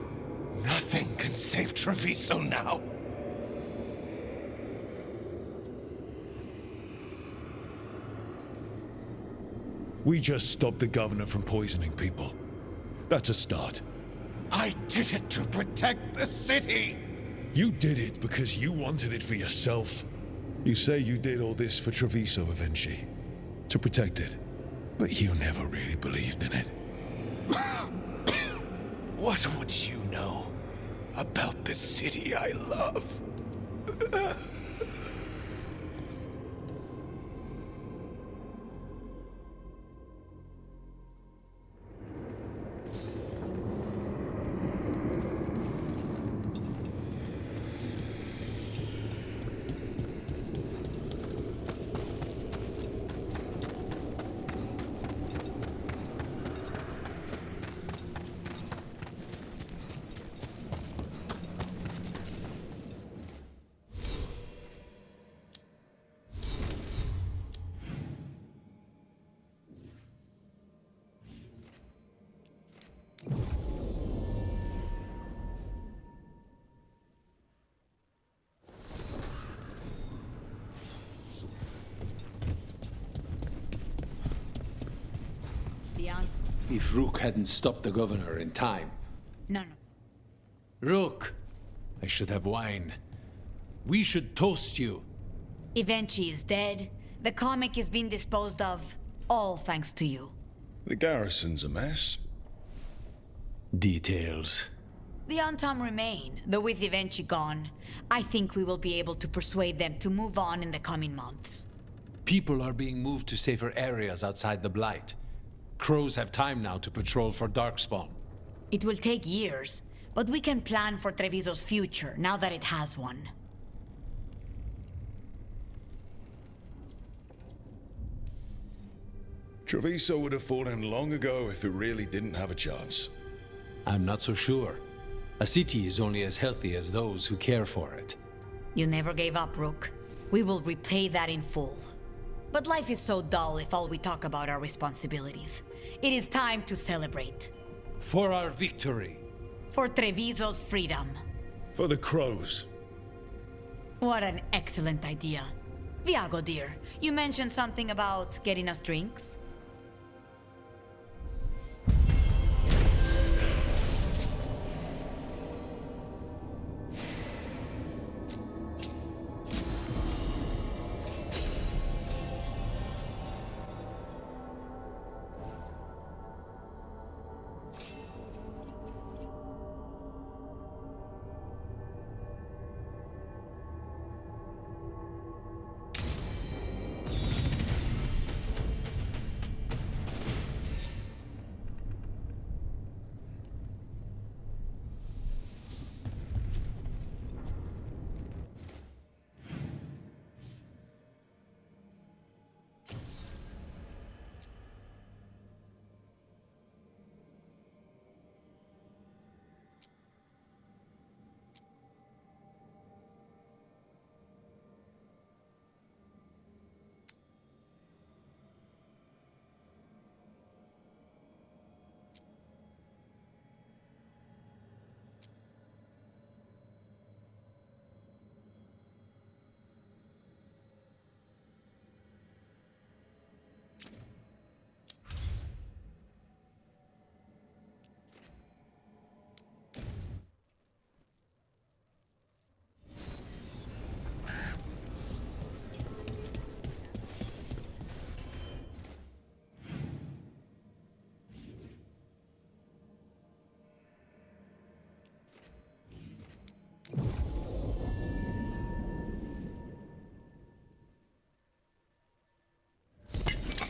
Nothing can save Treviso now. We just stopped the governor from poisoning people. That's a start. I did it to protect the city! You did it because you wanted it for yourself. You say you did all this for Treviso, Ivenci, to protect it. But you never really believed in it. What would you know about the city I love? If Rook hadn't stopped the governor in time. No. Rook! I should have wine. We should toast you. Ivenci is dead. The comic is being disposed of. All thanks to you. The garrison's a mess. Details. The Antam remain, though with Ivenci gone, I think we will be able to persuade them to move on in the coming months. People are being moved to safer areas outside the Blight. Crows have time now to patrol for Darkspawn. It will take years, but we can plan for Treviso's future now that it has one. Treviso would have fallen long ago if it really didn't have a chance. I'm not so sure. A city is only as healthy as those who care for it. You never gave up, Rook. We will repay that in full. But life is so dull if all we talk about are responsibilities. It is time to celebrate. For our victory. For Treviso's freedom. For the crows. What an excellent idea. Viago, dear, you mentioned something about getting us drinks?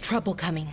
Trouble coming.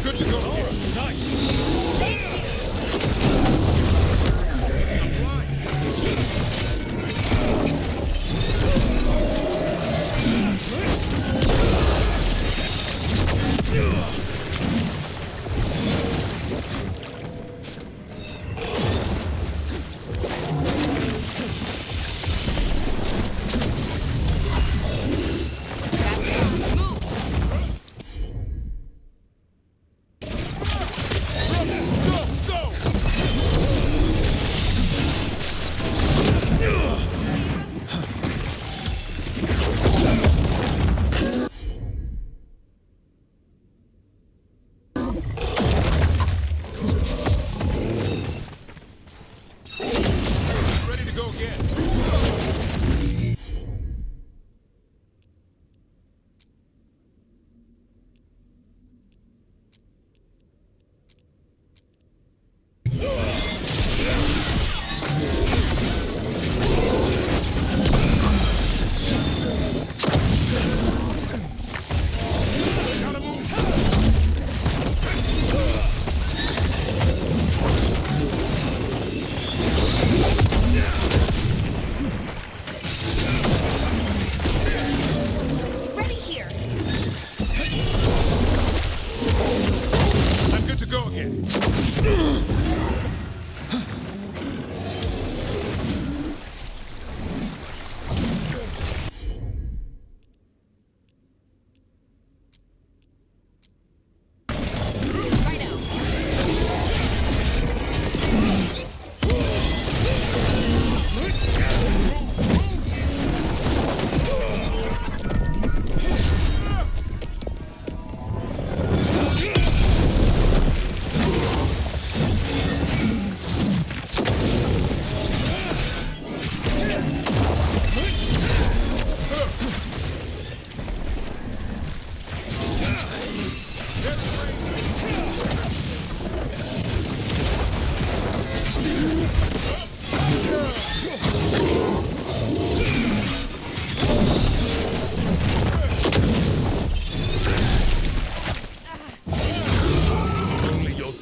Good to go. Nice.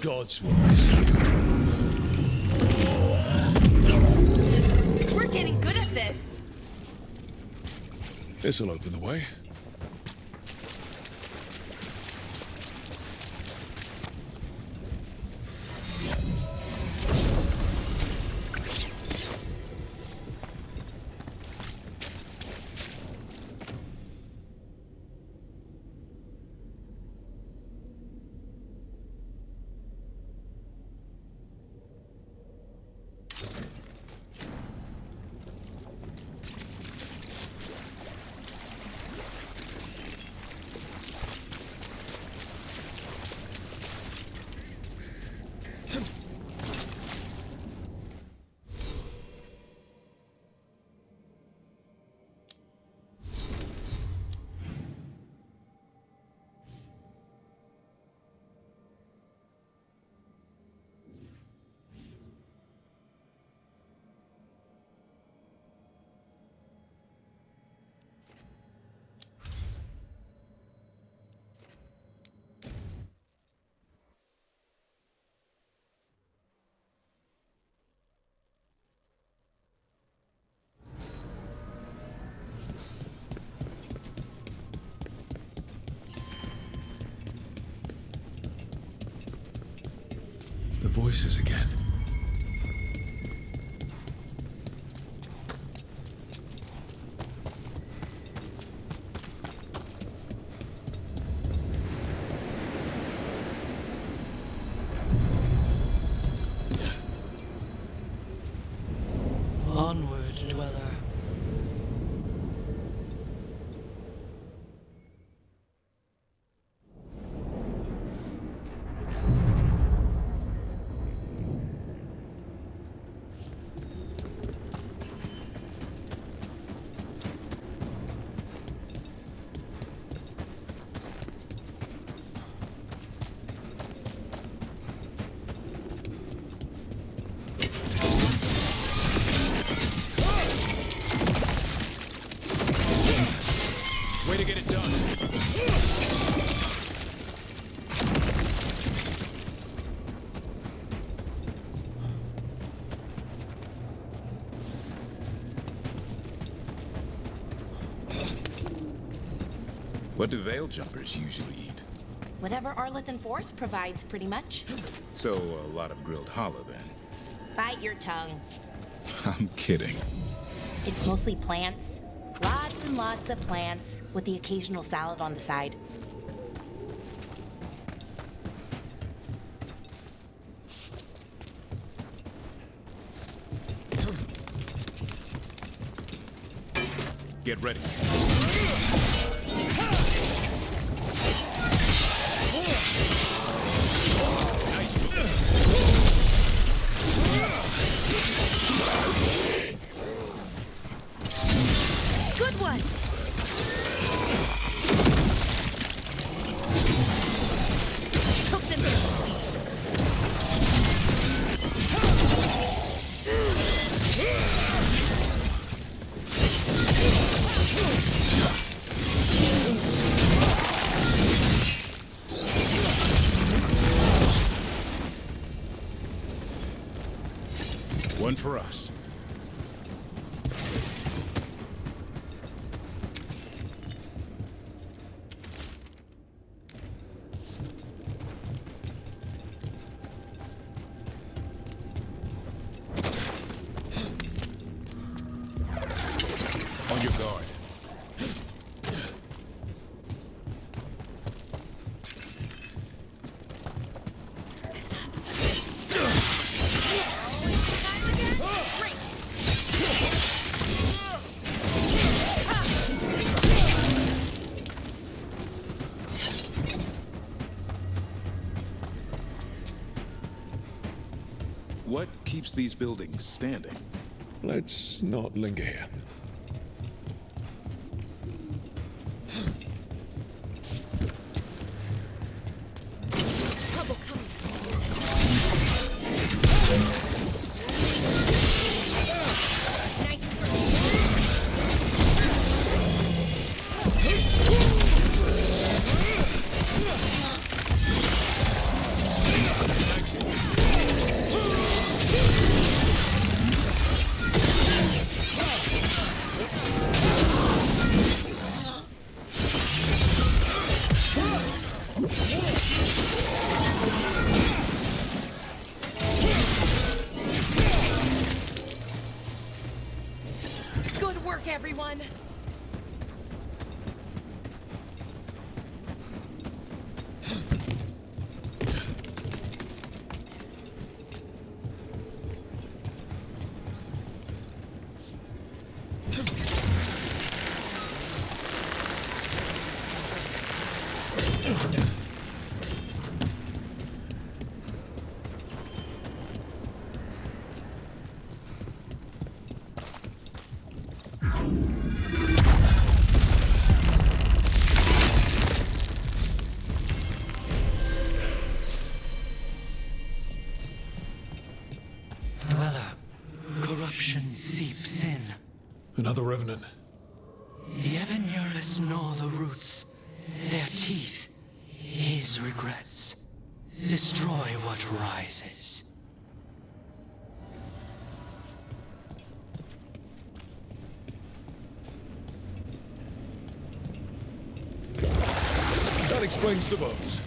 gods will miss you. We're getting good at this. This'll open the way. voices again. Onward, dweller. Way to get it done. What do Veil jumpers usually eat? Whatever Arlethan Force provides, pretty much. So, a lot of grilled hollow then. Bite your tongue. I'm kidding. It's mostly plants. Lots and lots of plants, with the occasional salad on the side. Get ready. Good one! Took them in. One for us. On your guard. What keeps these buildings standing? Let's not linger here. Trouble coming. Good work, everyone. Dweller, corruption seeps in. Another revenant. The ever nearest gnaw the roots. Their teeth, his regrets. Destroy what rises. That explains the bones.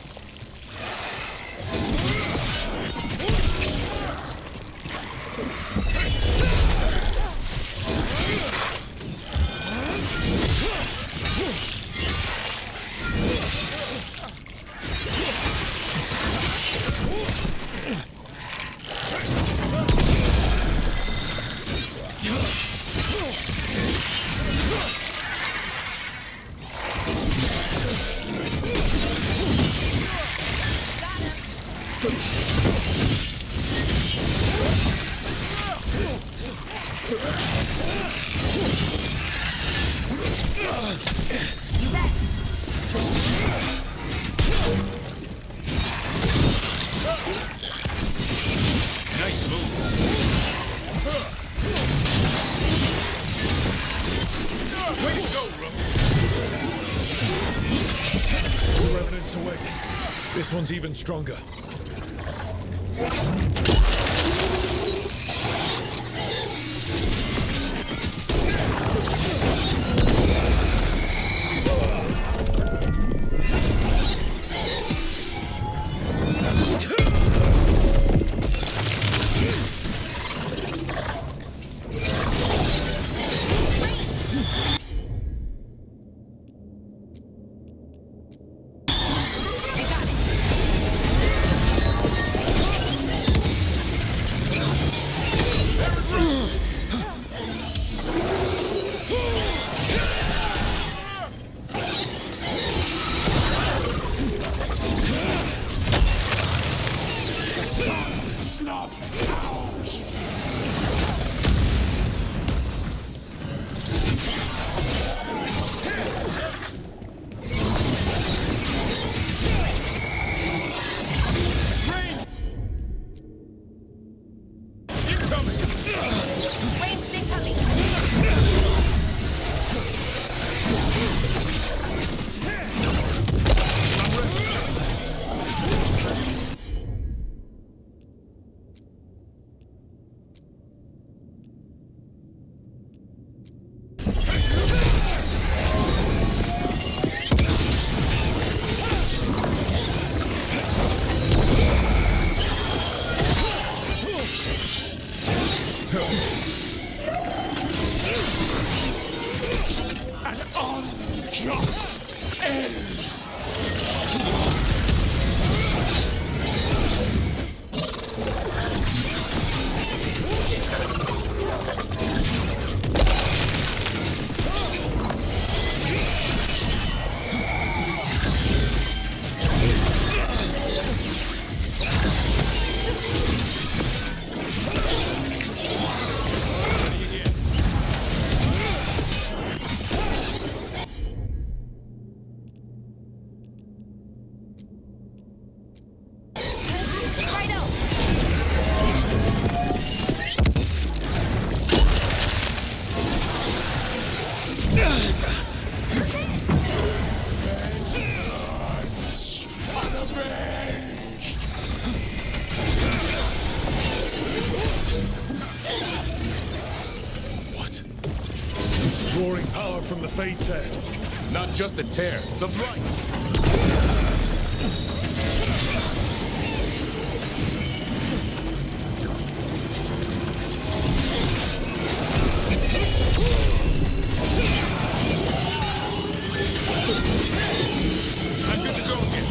This one's even stronger. Drawing power from the Fade Tear. Not just the tear, the blight. I'm good to go again.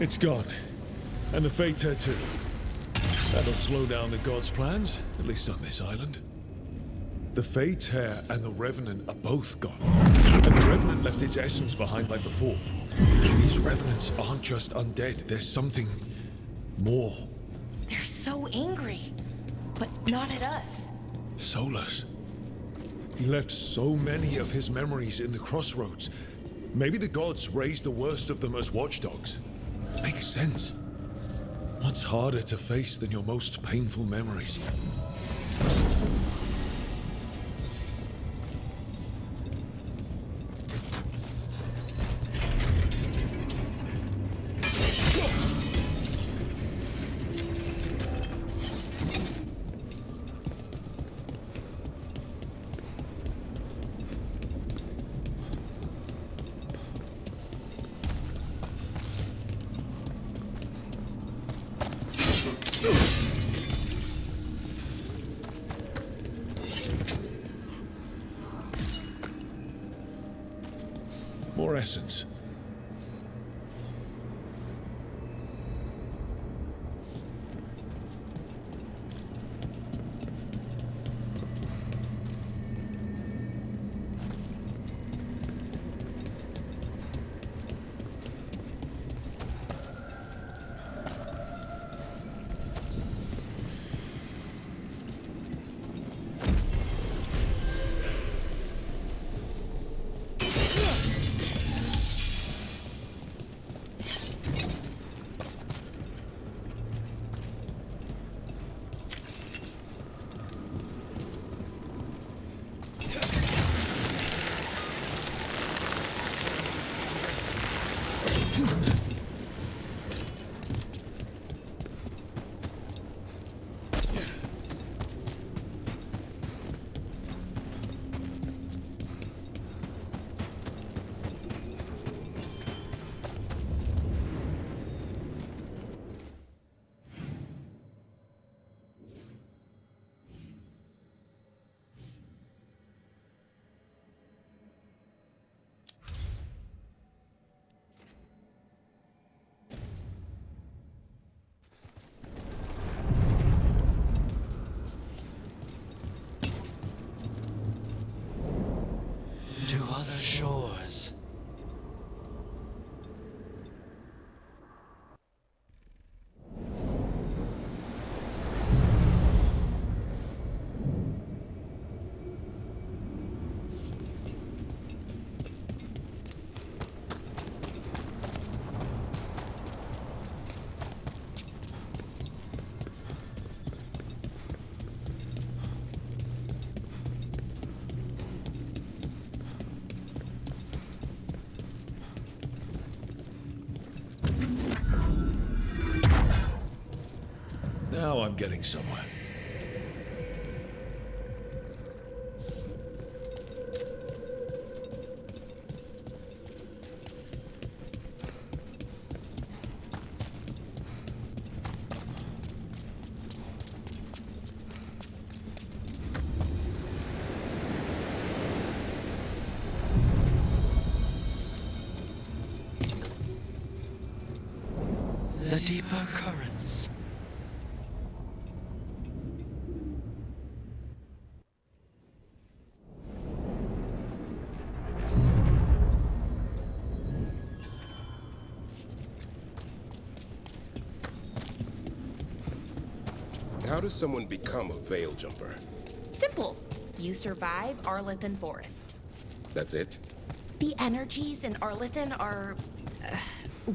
It's gone. And the Fade Tear too. That'll slow down the gods' plans, at least on this island. The Fate's Hair and the Revenant are both gone. And the Revenant left its essence behind like before. These Revenants aren't just undead, there's something more. They're so angry, but not at us. Solus. He left so many of his memories in the crossroads. Maybe the gods raised the worst of them as watchdogs. Makes sense. What's harder to face than your most painful memories? More essence. To other shores. Now I'm getting somewhere. The deeper currents. How does someone become a Veil Jumper? Simple. You survive Arlithan Forest. That's it? The energies in Arlithan are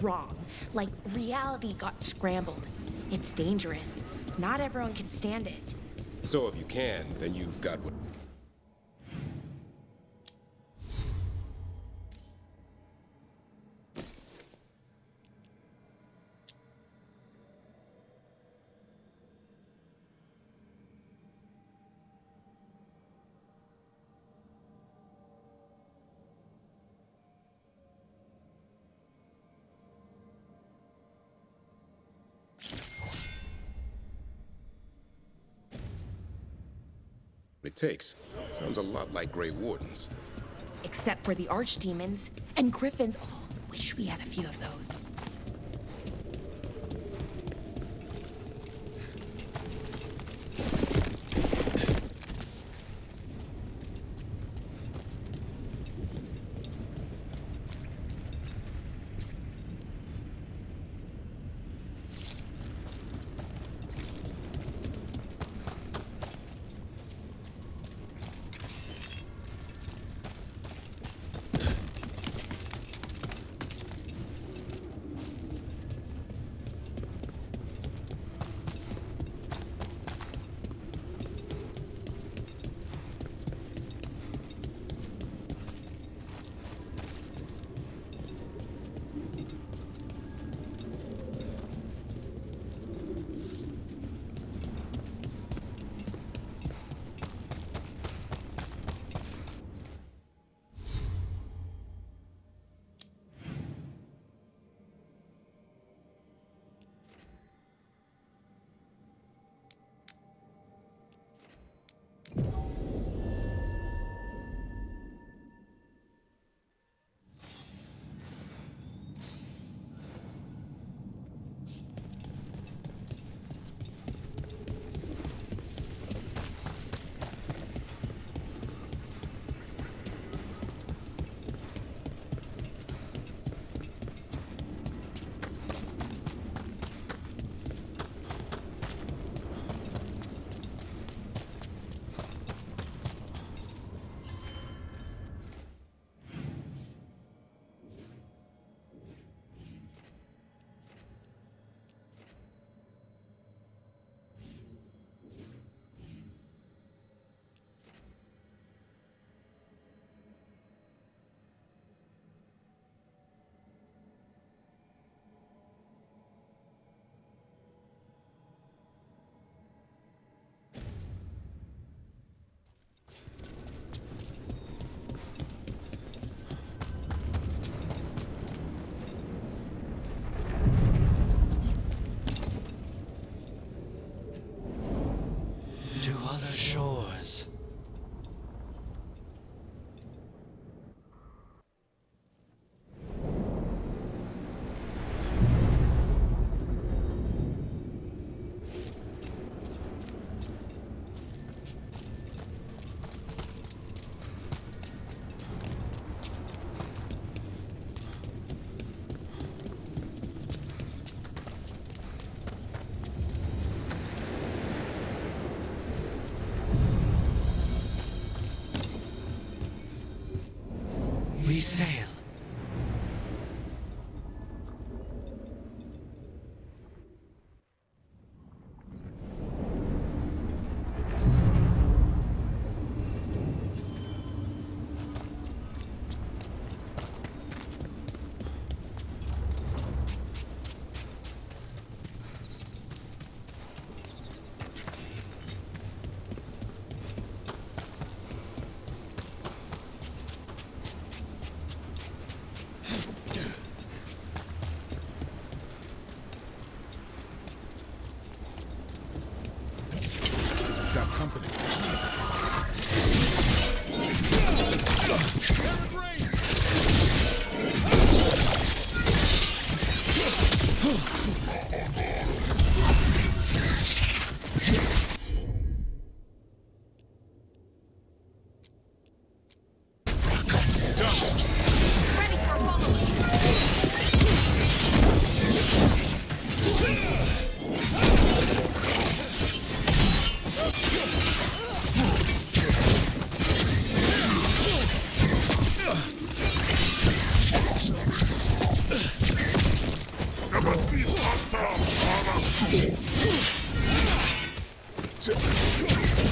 wrong. Like, reality got scrambled. It's dangerous. Not everyone can stand it. So if you can, then you've got what... it takes. Sounds a lot like Grey Wardens. Except for the archdemons and griffins. Oh, wish we had a few of those. We sail. Got company.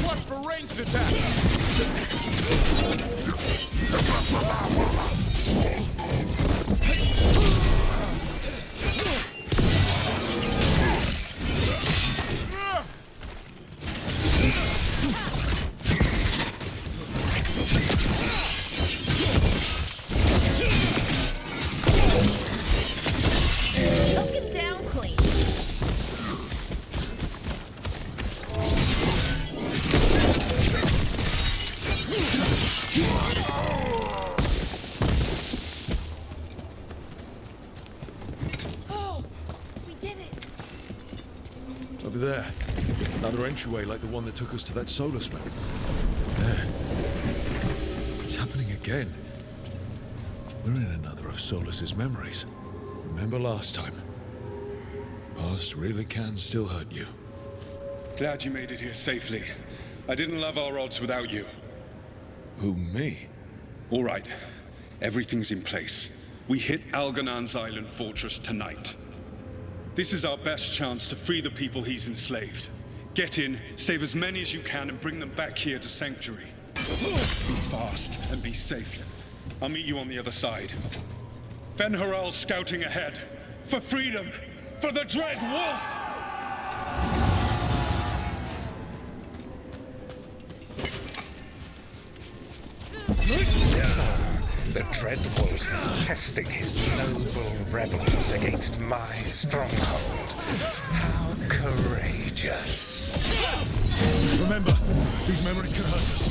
Watch for ranged attack! Choke him down clean. Oh, we did it. Over there. Another entryway like the one that took us to that solar spec. There. It's happening again. We're in another of Solus's memories. Remember last time? Past really can still hurt you. Glad you made it here safely. I didn't love our odds without you. Who, me? All right. Everything's in place. We hit Algernon's island fortress tonight. This is our best chance to free the people he's enslaved. Get in, save as many as you can, and bring them back here to Sanctuary. Be fast and be safe. I'll meet you on the other side. Fen'Harel's scouting ahead. For freedom! For the Dread Wolf! The Dread Wolf is testing his noble rebels against my stronghold. How courageous. Remember, these memories can hurt us.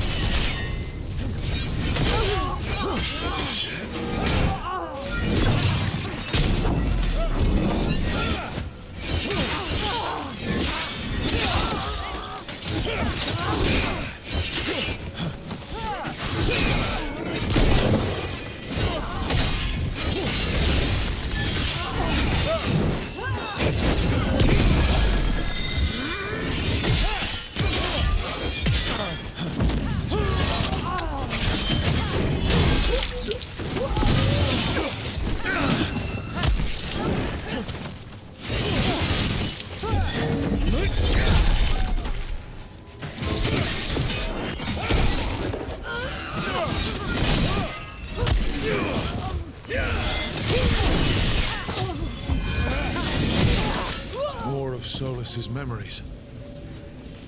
Solus's memories.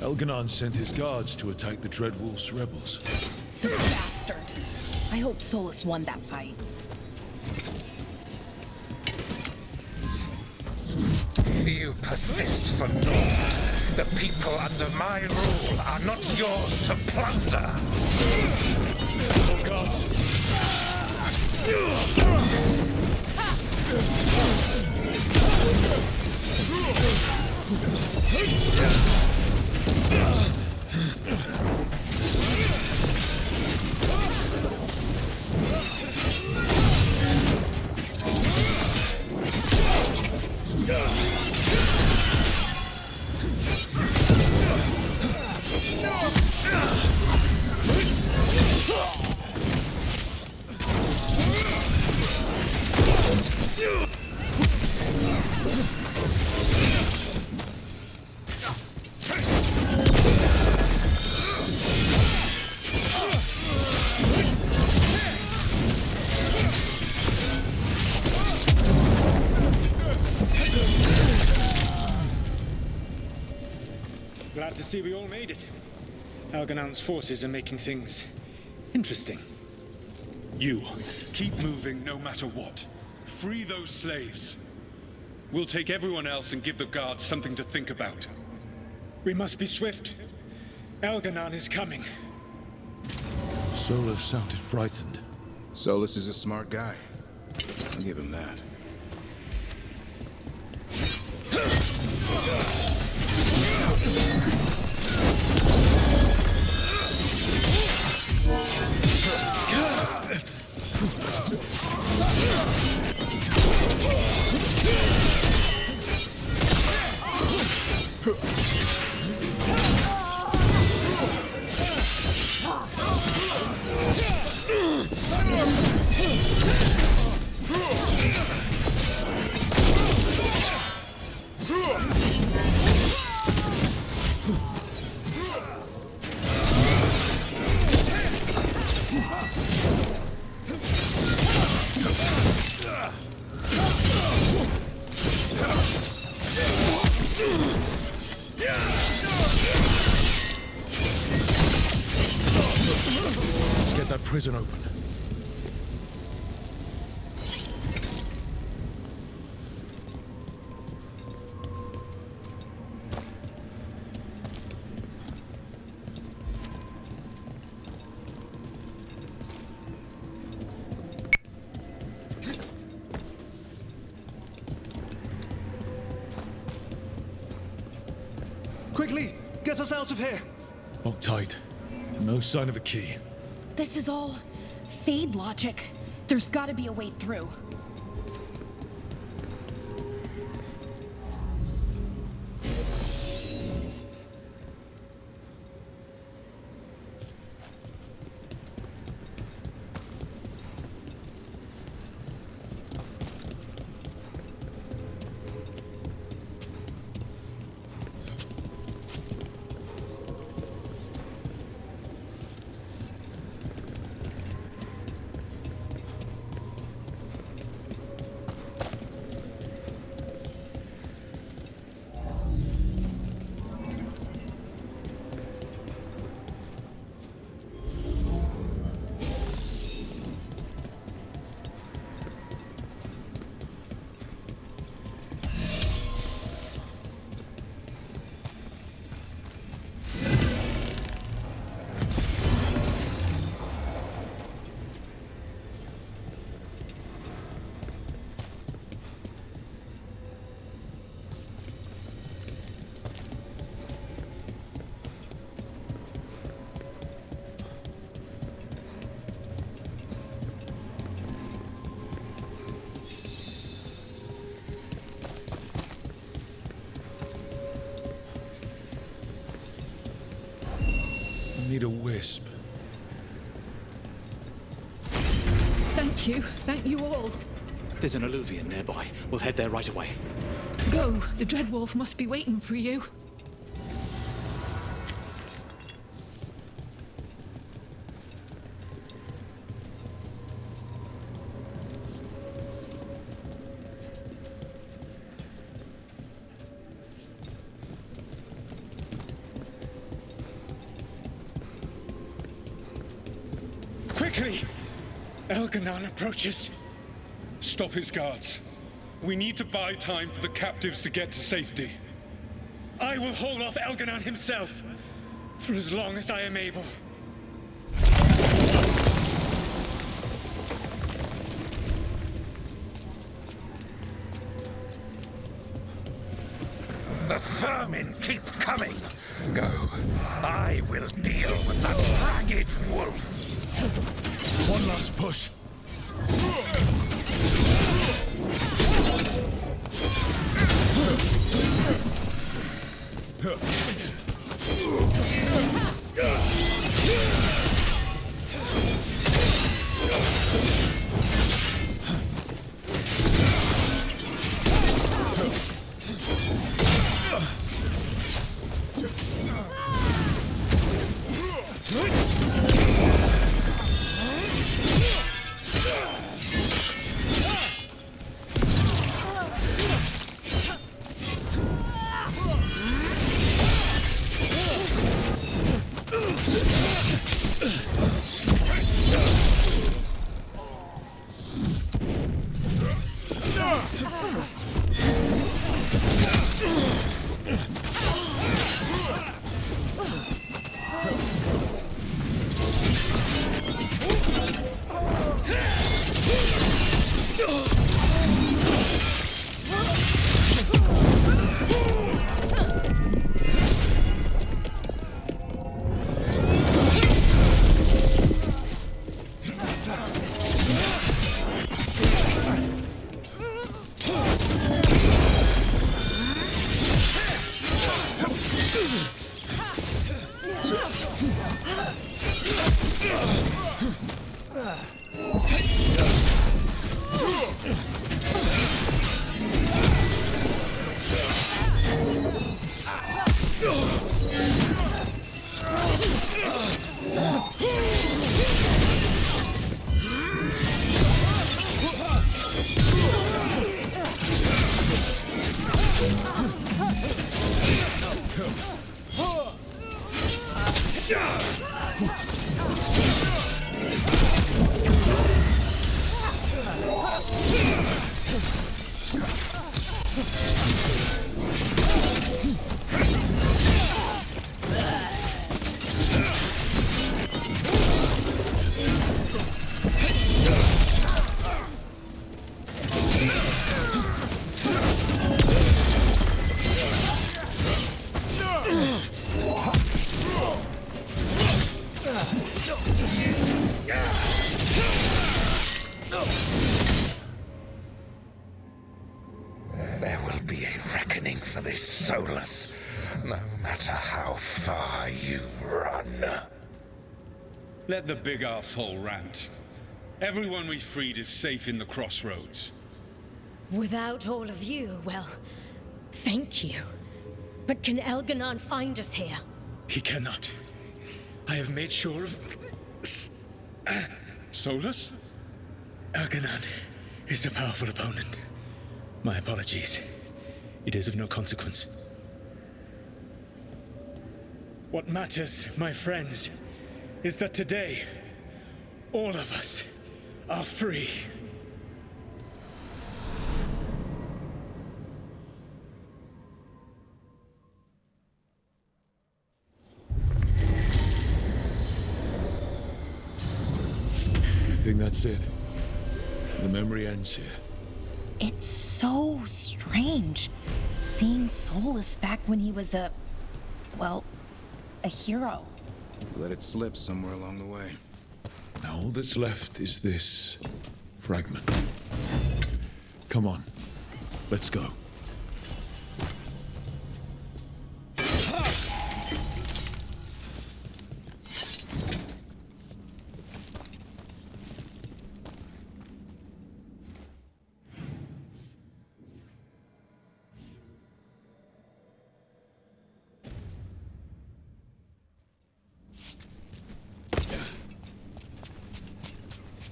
Algernon sent his guards to attack the Dread Wolf's rebels. The bastard. I hope Solus won that fight. You persist for naught. The people under my rule are not yours to plunder. Oh, gods. see we all made it. Alganon's forces are making things interesting. You, keep moving no matter what. Free those slaves. We'll take everyone else and give the guards something to think about. We must be swift. Alganon is coming. Solus sounded frightened. Solus is a smart guy. I'll give him that. Let's get that prison open. Quickly, get us out of here! Locked tight. No sign of a key. This is all Fade logic. There's gotta be a way through. Need a wisp. Thank you. Thank you all. There's an alluvion nearby. We'll head there right away. Go. The Dreadwolf must be waiting for you. Quickly! Alganon approaches. Stop his guards. We need to buy time for the captives to get to safety. I will hold off Alganon himself, for as long as I am able. The vermin keep coming. Go. I will deal with that ragged wolf. One last push. There will be a reckoning for this Solus, no matter how far you run. Let the big asshole rant. Everyone we freed is safe in the crossroads. Without all of you, well, thank you. But can Elganon find us here? He cannot. I have made sure of... Solus? Elganon is a powerful opponent. My apologies. It is of no consequence. What matters, my friends, is that today, all of us are free. I think that's it. The memory ends here. It's so strange seeing Solus back when he was a hero. Let it slip somewhere along the way. Now all that's left is this fragment. Come on, let's go.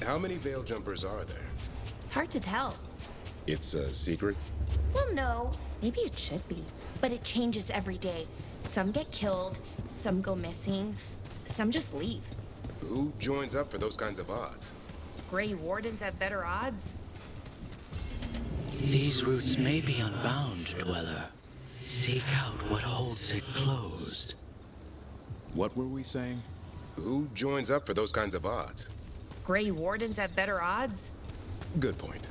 How many veil jumpers are there? Hard to tell. It's a secret? Well, no. Maybe it should be. But it changes every day. Some get killed, some go missing, some just leave. Who joins up for those kinds of odds? Grey Wardens have better odds. These roots may be unbound, Dweller. Seek out what holds it closed. What were we saying? Who joins up for those kinds of odds? Grey Wardens have better odds? Good point.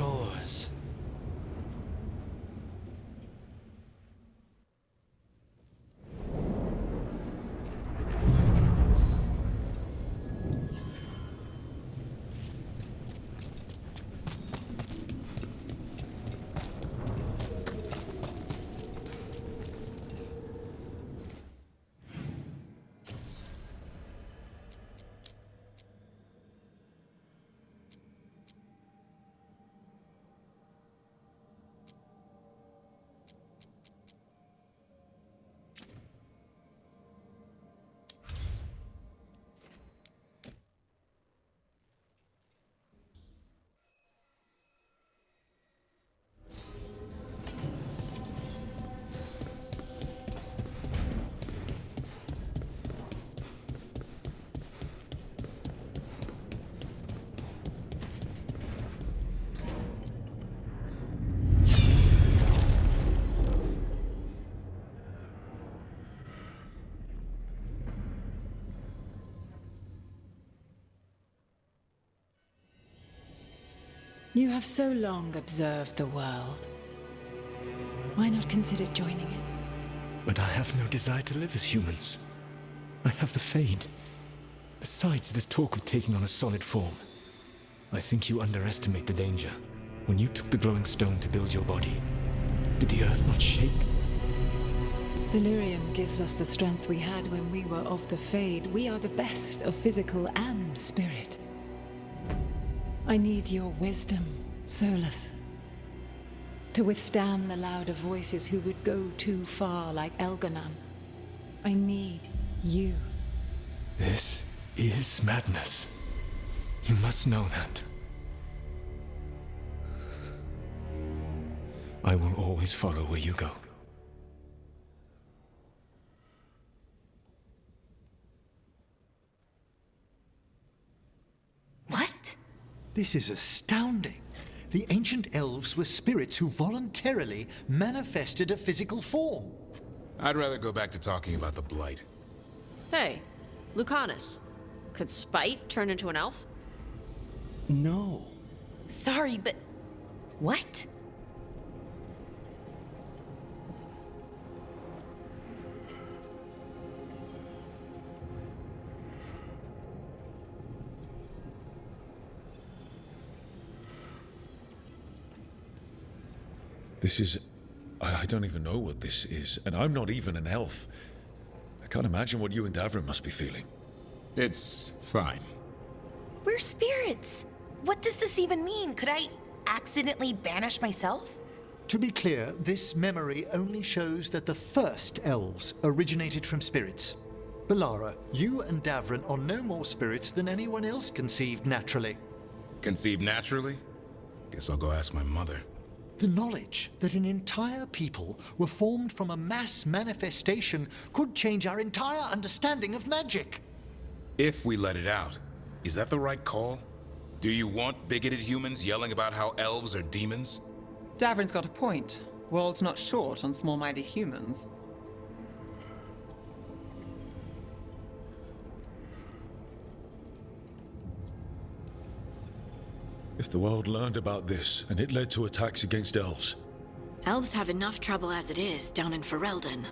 shores. You have so long observed the world. Why not consider joining it? But I have no desire to live as humans. I have the Fade. Besides, this talk of taking on a solid form. I think you underestimate the danger. When you took the glowing stone to build your body, did the earth not shake? Delirium gives us the strength we had when we were of the Fade. We are the best of physical and spirit. I need your wisdom, Solus. To withstand the louder voices who would go too far like Elganon. I need you. This is madness. You must know that. I will always follow where you go. What? This is astounding. The ancient elves were spirits who voluntarily manifested a physical form. I'd rather go back to talking about the Blight. Hey, Lucanus. Could Spite turn into an elf? No. Sorry, but... what? This is... I don't even know what this is, and I'm not even an elf. I can't imagine what you and Davrin must be feeling. It's fine. We're spirits. What does this even mean? Could I accidentally banish myself? To be clear, this memory only shows that the first elves originated from spirits. Balara, you and Davrin are no more spirits than anyone else conceived naturally. Conceived naturally? Guess I'll go ask my mother. The knowledge that an entire people were formed from a mass manifestation could change our entire understanding of magic. If we let it out, is that the right call? Do you want bigoted humans yelling about how elves are demons? Davrin's got a point. World's not short on small-minded humans. If the world learned about this, and it led to attacks against elves. Elves have enough trouble as it is down in Ferelden.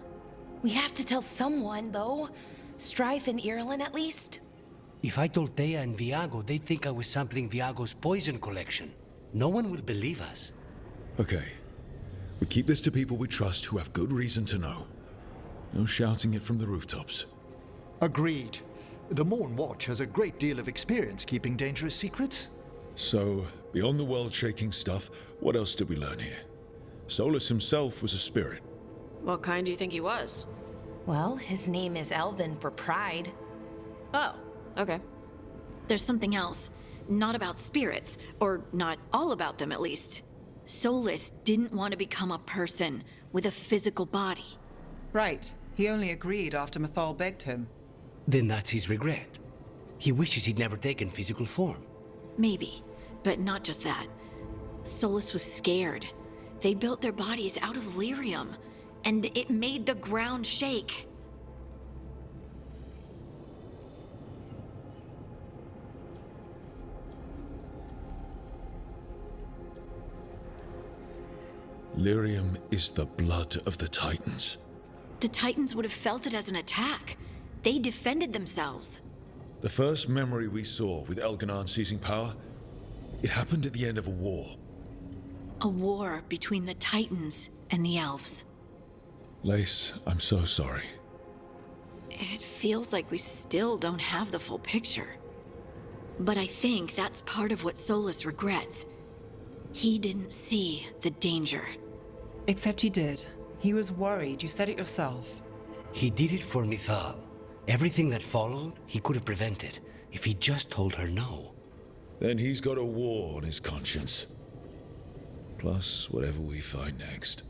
We have to tell someone, though. Strife and Irulan, at least. If I told Thea and Viago, they'd think I was sampling Viago's poison collection. No one will believe us. Okay. We keep this to people we trust who have good reason to know. No shouting it from the rooftops. Agreed. The Morn Watch has a great deal of experience keeping dangerous secrets. So, beyond the world-shaking stuff, what else did we learn here? Solus himself was a spirit. What kind do you think he was? Well, his name is Elven for pride. Oh, okay. There's something else. Not about spirits, or not all about them at least. Solus didn't want to become a person with a physical body. Right. He only agreed after Mathal begged him. Then that's his regret. He wishes he'd never taken physical form. Maybe, but not just that. Solus was scared. They built their bodies out of lyrium, and it made the ground shake. Lyrium is the blood of the Titans. The Titans would have felt it as an attack. They defended themselves. The first memory we saw with Elganon seizing power, it happened at the end of a war. A war between the Titans and the elves. Lace, I'm so sorry. It feels like we still don't have the full picture. But I think that's part of what Solus regrets. He didn't see the danger. Except he did. He was worried, you said it yourself. He did it for Mithal. Everything that followed, he could have prevented, if he just told her no. Then he's got a war on his conscience. Plus, whatever we find next.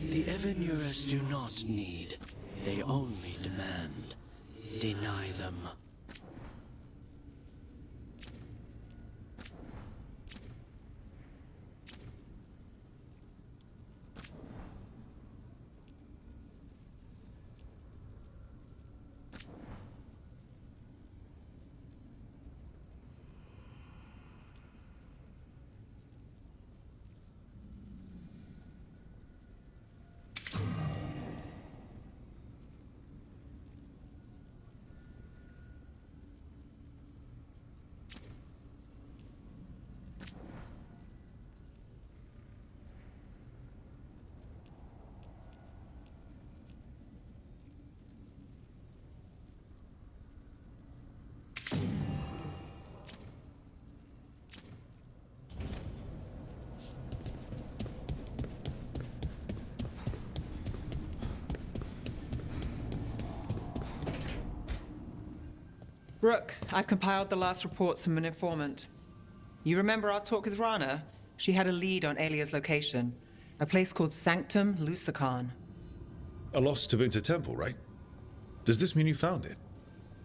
The Evenurers do not need. They only demand. Deny them. Rook, I've compiled the last reports from an informant. You remember our talk with Rana? She had a lead on Alia's location. A place called Sanctum Lucican. A lost Tevinter temple, right? Does this mean you found it?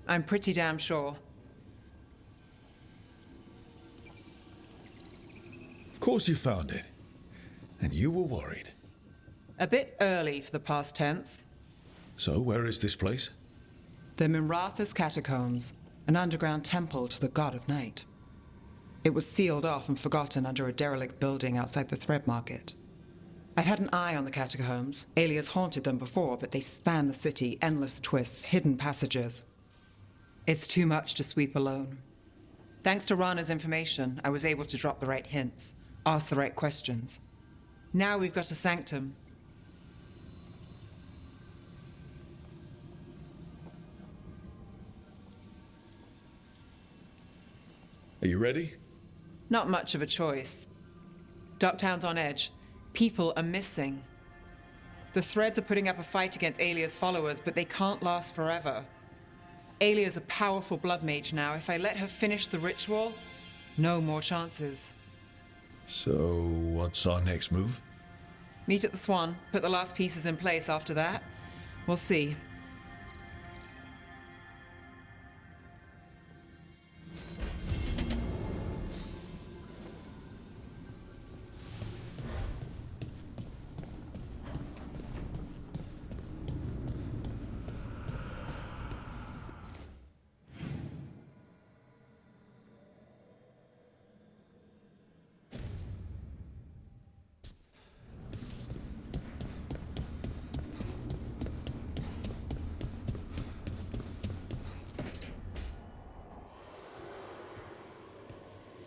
I'm pretty damn sure. Of course you found it. And you were worried. A bit early for the past tense. So, where is this place? The Mirathas Catacombs, an underground temple to the god of night. It was sealed off and forgotten under a derelict building outside the Thread Market. I've had an eye on the catacombs. Alias haunted them before, but they span the city, endless twists, hidden passages. It's too much to sweep alone. Thanks to Rana's information, I was able to drop the right hints, ask the right questions. Now we've got a sanctum. Are you ready? Not much of a choice. Docktown's on edge. People are missing. The Threads are putting up a fight against Alia's followers, but they can't last forever. Alia's a powerful blood mage now. If I let her finish the ritual, no more chances. So, what's our next move? Meet at the Swan, put the last pieces in place after that. We'll see.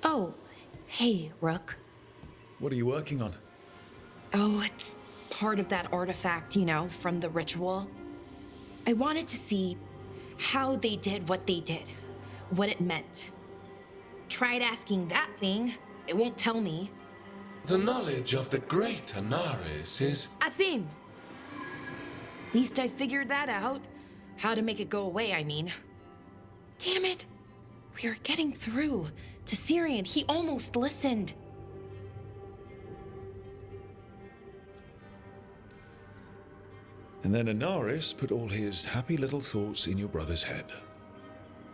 Oh, hey, Rook. What are you working on? Oh, it's part of that artifact, you know, from the ritual. I wanted to see how they did what they did, what it meant. Tried asking that thing, it won't tell me. The knowledge of the great Anaris is... A theme! Least I figured that out. How to make it go away, I mean. Damn it! We were getting through. To Syrian, he almost listened. And then Inaris put all his happy little thoughts in your brother's head.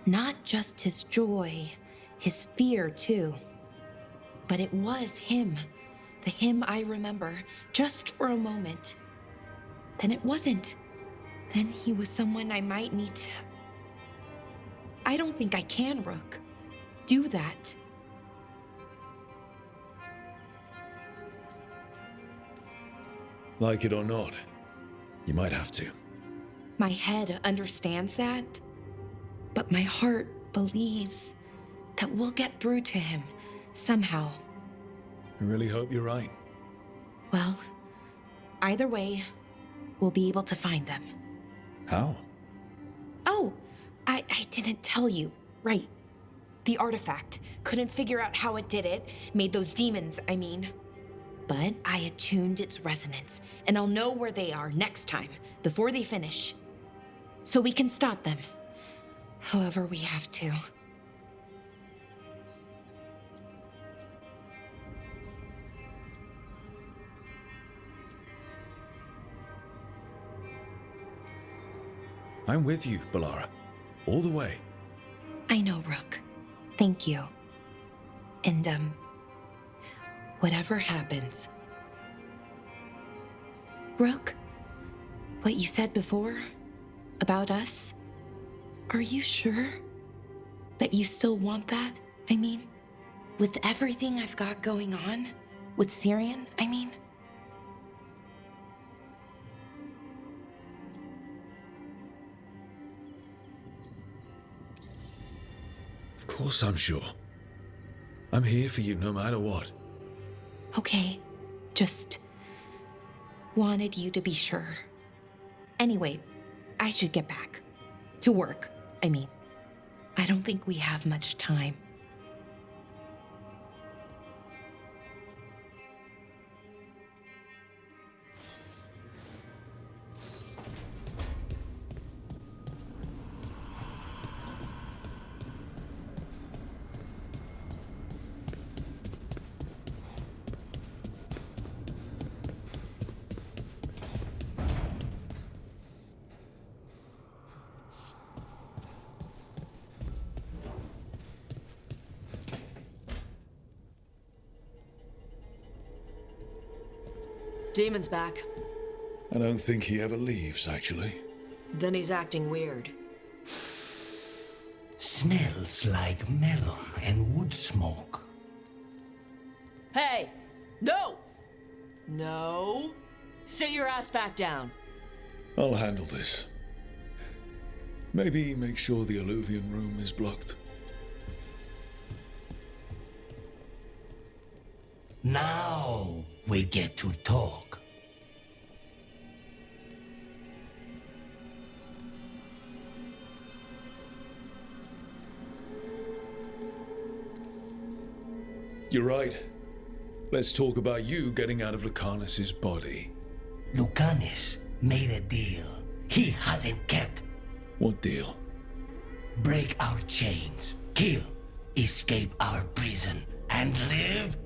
Not just his joy, his fear too. But it was him. The him I remember, just for a moment. Then it wasn't. Then he was someone I might need to... I don't think I can, Rook. Do that. Like it or not, you might have to. My head understands that, but my heart believes that we'll get through to him somehow. I really hope you're right. Well, either way, we'll be able to find them. How? Oh, I didn't tell you. Right. The artifact. Couldn't figure out how it did it. Made those demons, I mean. But I attuned its resonance, and I'll know where they are next time, before they finish. So we can stop them. However we have to. I'm with you, Balara. All the way. I know, Rook. Thank you. And, whatever happens. Rook, what you said before about us, are you sure that you still want that? I mean, with everything I've got going on, with Syrian, I mean. Of course I'm sure. I'm here for you no matter what. Okay, just wanted you to be sure. Anyway, I should get back. To work, I mean. I don't think we have much time. Demon's back. I don't think he ever leaves, actually. Then he's acting weird. Smells like melon and wood smoke. Hey! No! No! Sit your ass back down. I'll handle this. Maybe make sure the alluvian room is blocked. Now we get to talk. You're right. Let's talk about you getting out of Lucanus's body. Lucanus made a deal he hasn't kept. What deal? Break our chains, kill, escape our prison, and live?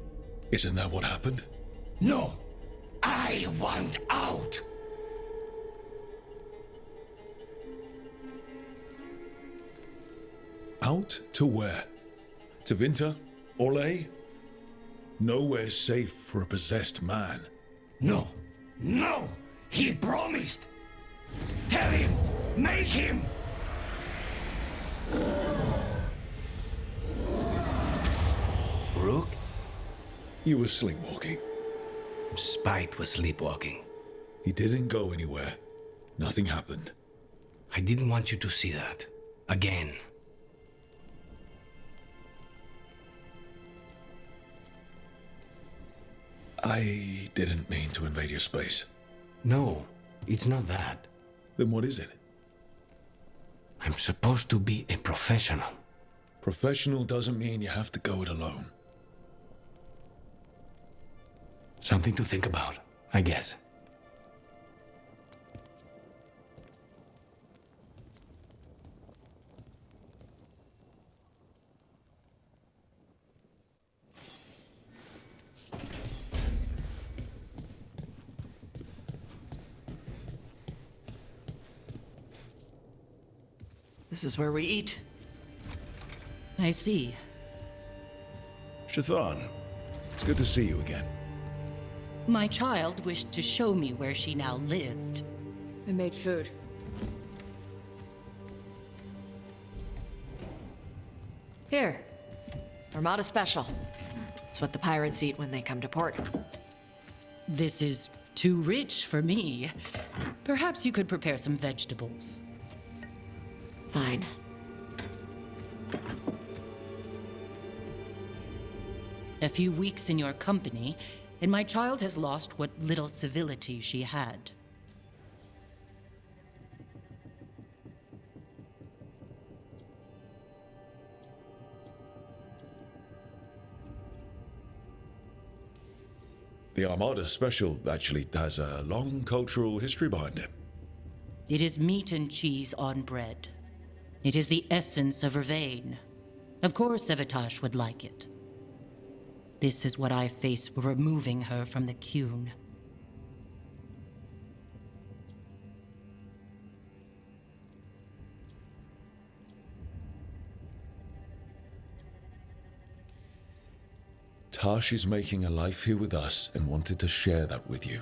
Isn't that what happened? No! I want out! Out to where? To Vinta? Orlais? Nowhere's safe for a possessed man. No! No! He promised! Tell him! Make him! Rook? You were sleepwalking. Spite was sleepwalking. He didn't go anywhere. Nothing happened. I didn't want you to see that. Again. I didn't mean to invade your space. No, it's not that. Then what is it? I'm supposed to be a professional. Professional doesn't mean you have to go it alone. Something to think about, I guess. This is where we eat. I see. Shathan, it's good to see you again. My child wished to show me where she now lived. I made food. Here. Armada Special. It's what the pirates eat when they come to port. This is too rich for me. Perhaps you could prepare some vegetables. Fine. A few weeks in your company, and my child has lost what little civility she had. The Armada Special actually has a long cultural history behind it. It is meat and cheese on bread. It is the essence of Vervain. Of course Evitash would like it. This is what I face for removing her from the Qun. Tash is making a life here with us and wanted to share that with you.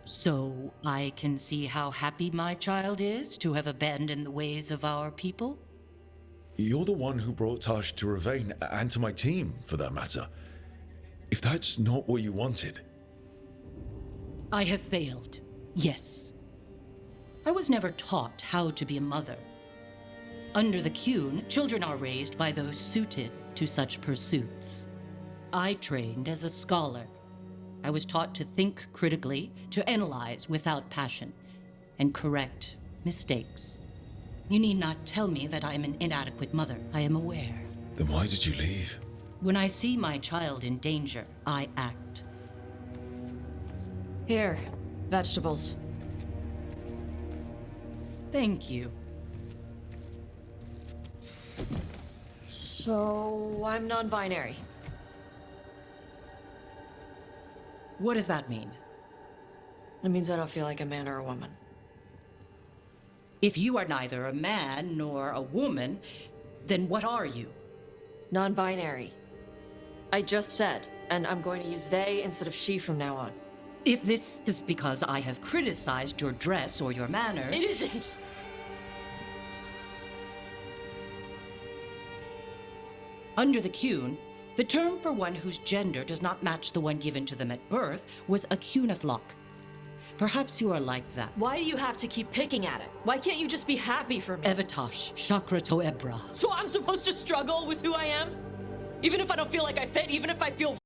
So I can see how happy my child is to have abandoned the ways of our people? You're the one who brought Tash to Vervain, and to my team, for that matter. If that's not what you wanted... I have failed, yes. I was never taught how to be a mother. Under the Qun, children are raised by those suited to such pursuits. I trained as a scholar. I was taught to think critically, to analyze without passion, and correct mistakes. You need not tell me that I am an inadequate mother. I am aware. Then why did you leave? When I see my child in danger, I act. Here, vegetables. Thank you. So, I'm non-binary. What does that mean? It means I don't feel like a man or a woman. If you are neither a man nor a woman, then what are you? Non-binary. I just said, and I'm going to use they instead of she from now on. If this is because I have criticized your dress or your manners... It isn't! Under the Qun, the term for one whose gender does not match the one given to them at birth was a Qunathlok. Perhaps you are like that. Why do you have to keep picking at it? Why can't you just be happy for me? Evitash, Chakra Toebra. So I'm supposed to struggle with who I am? Even if I don't feel like I fit, even if I feel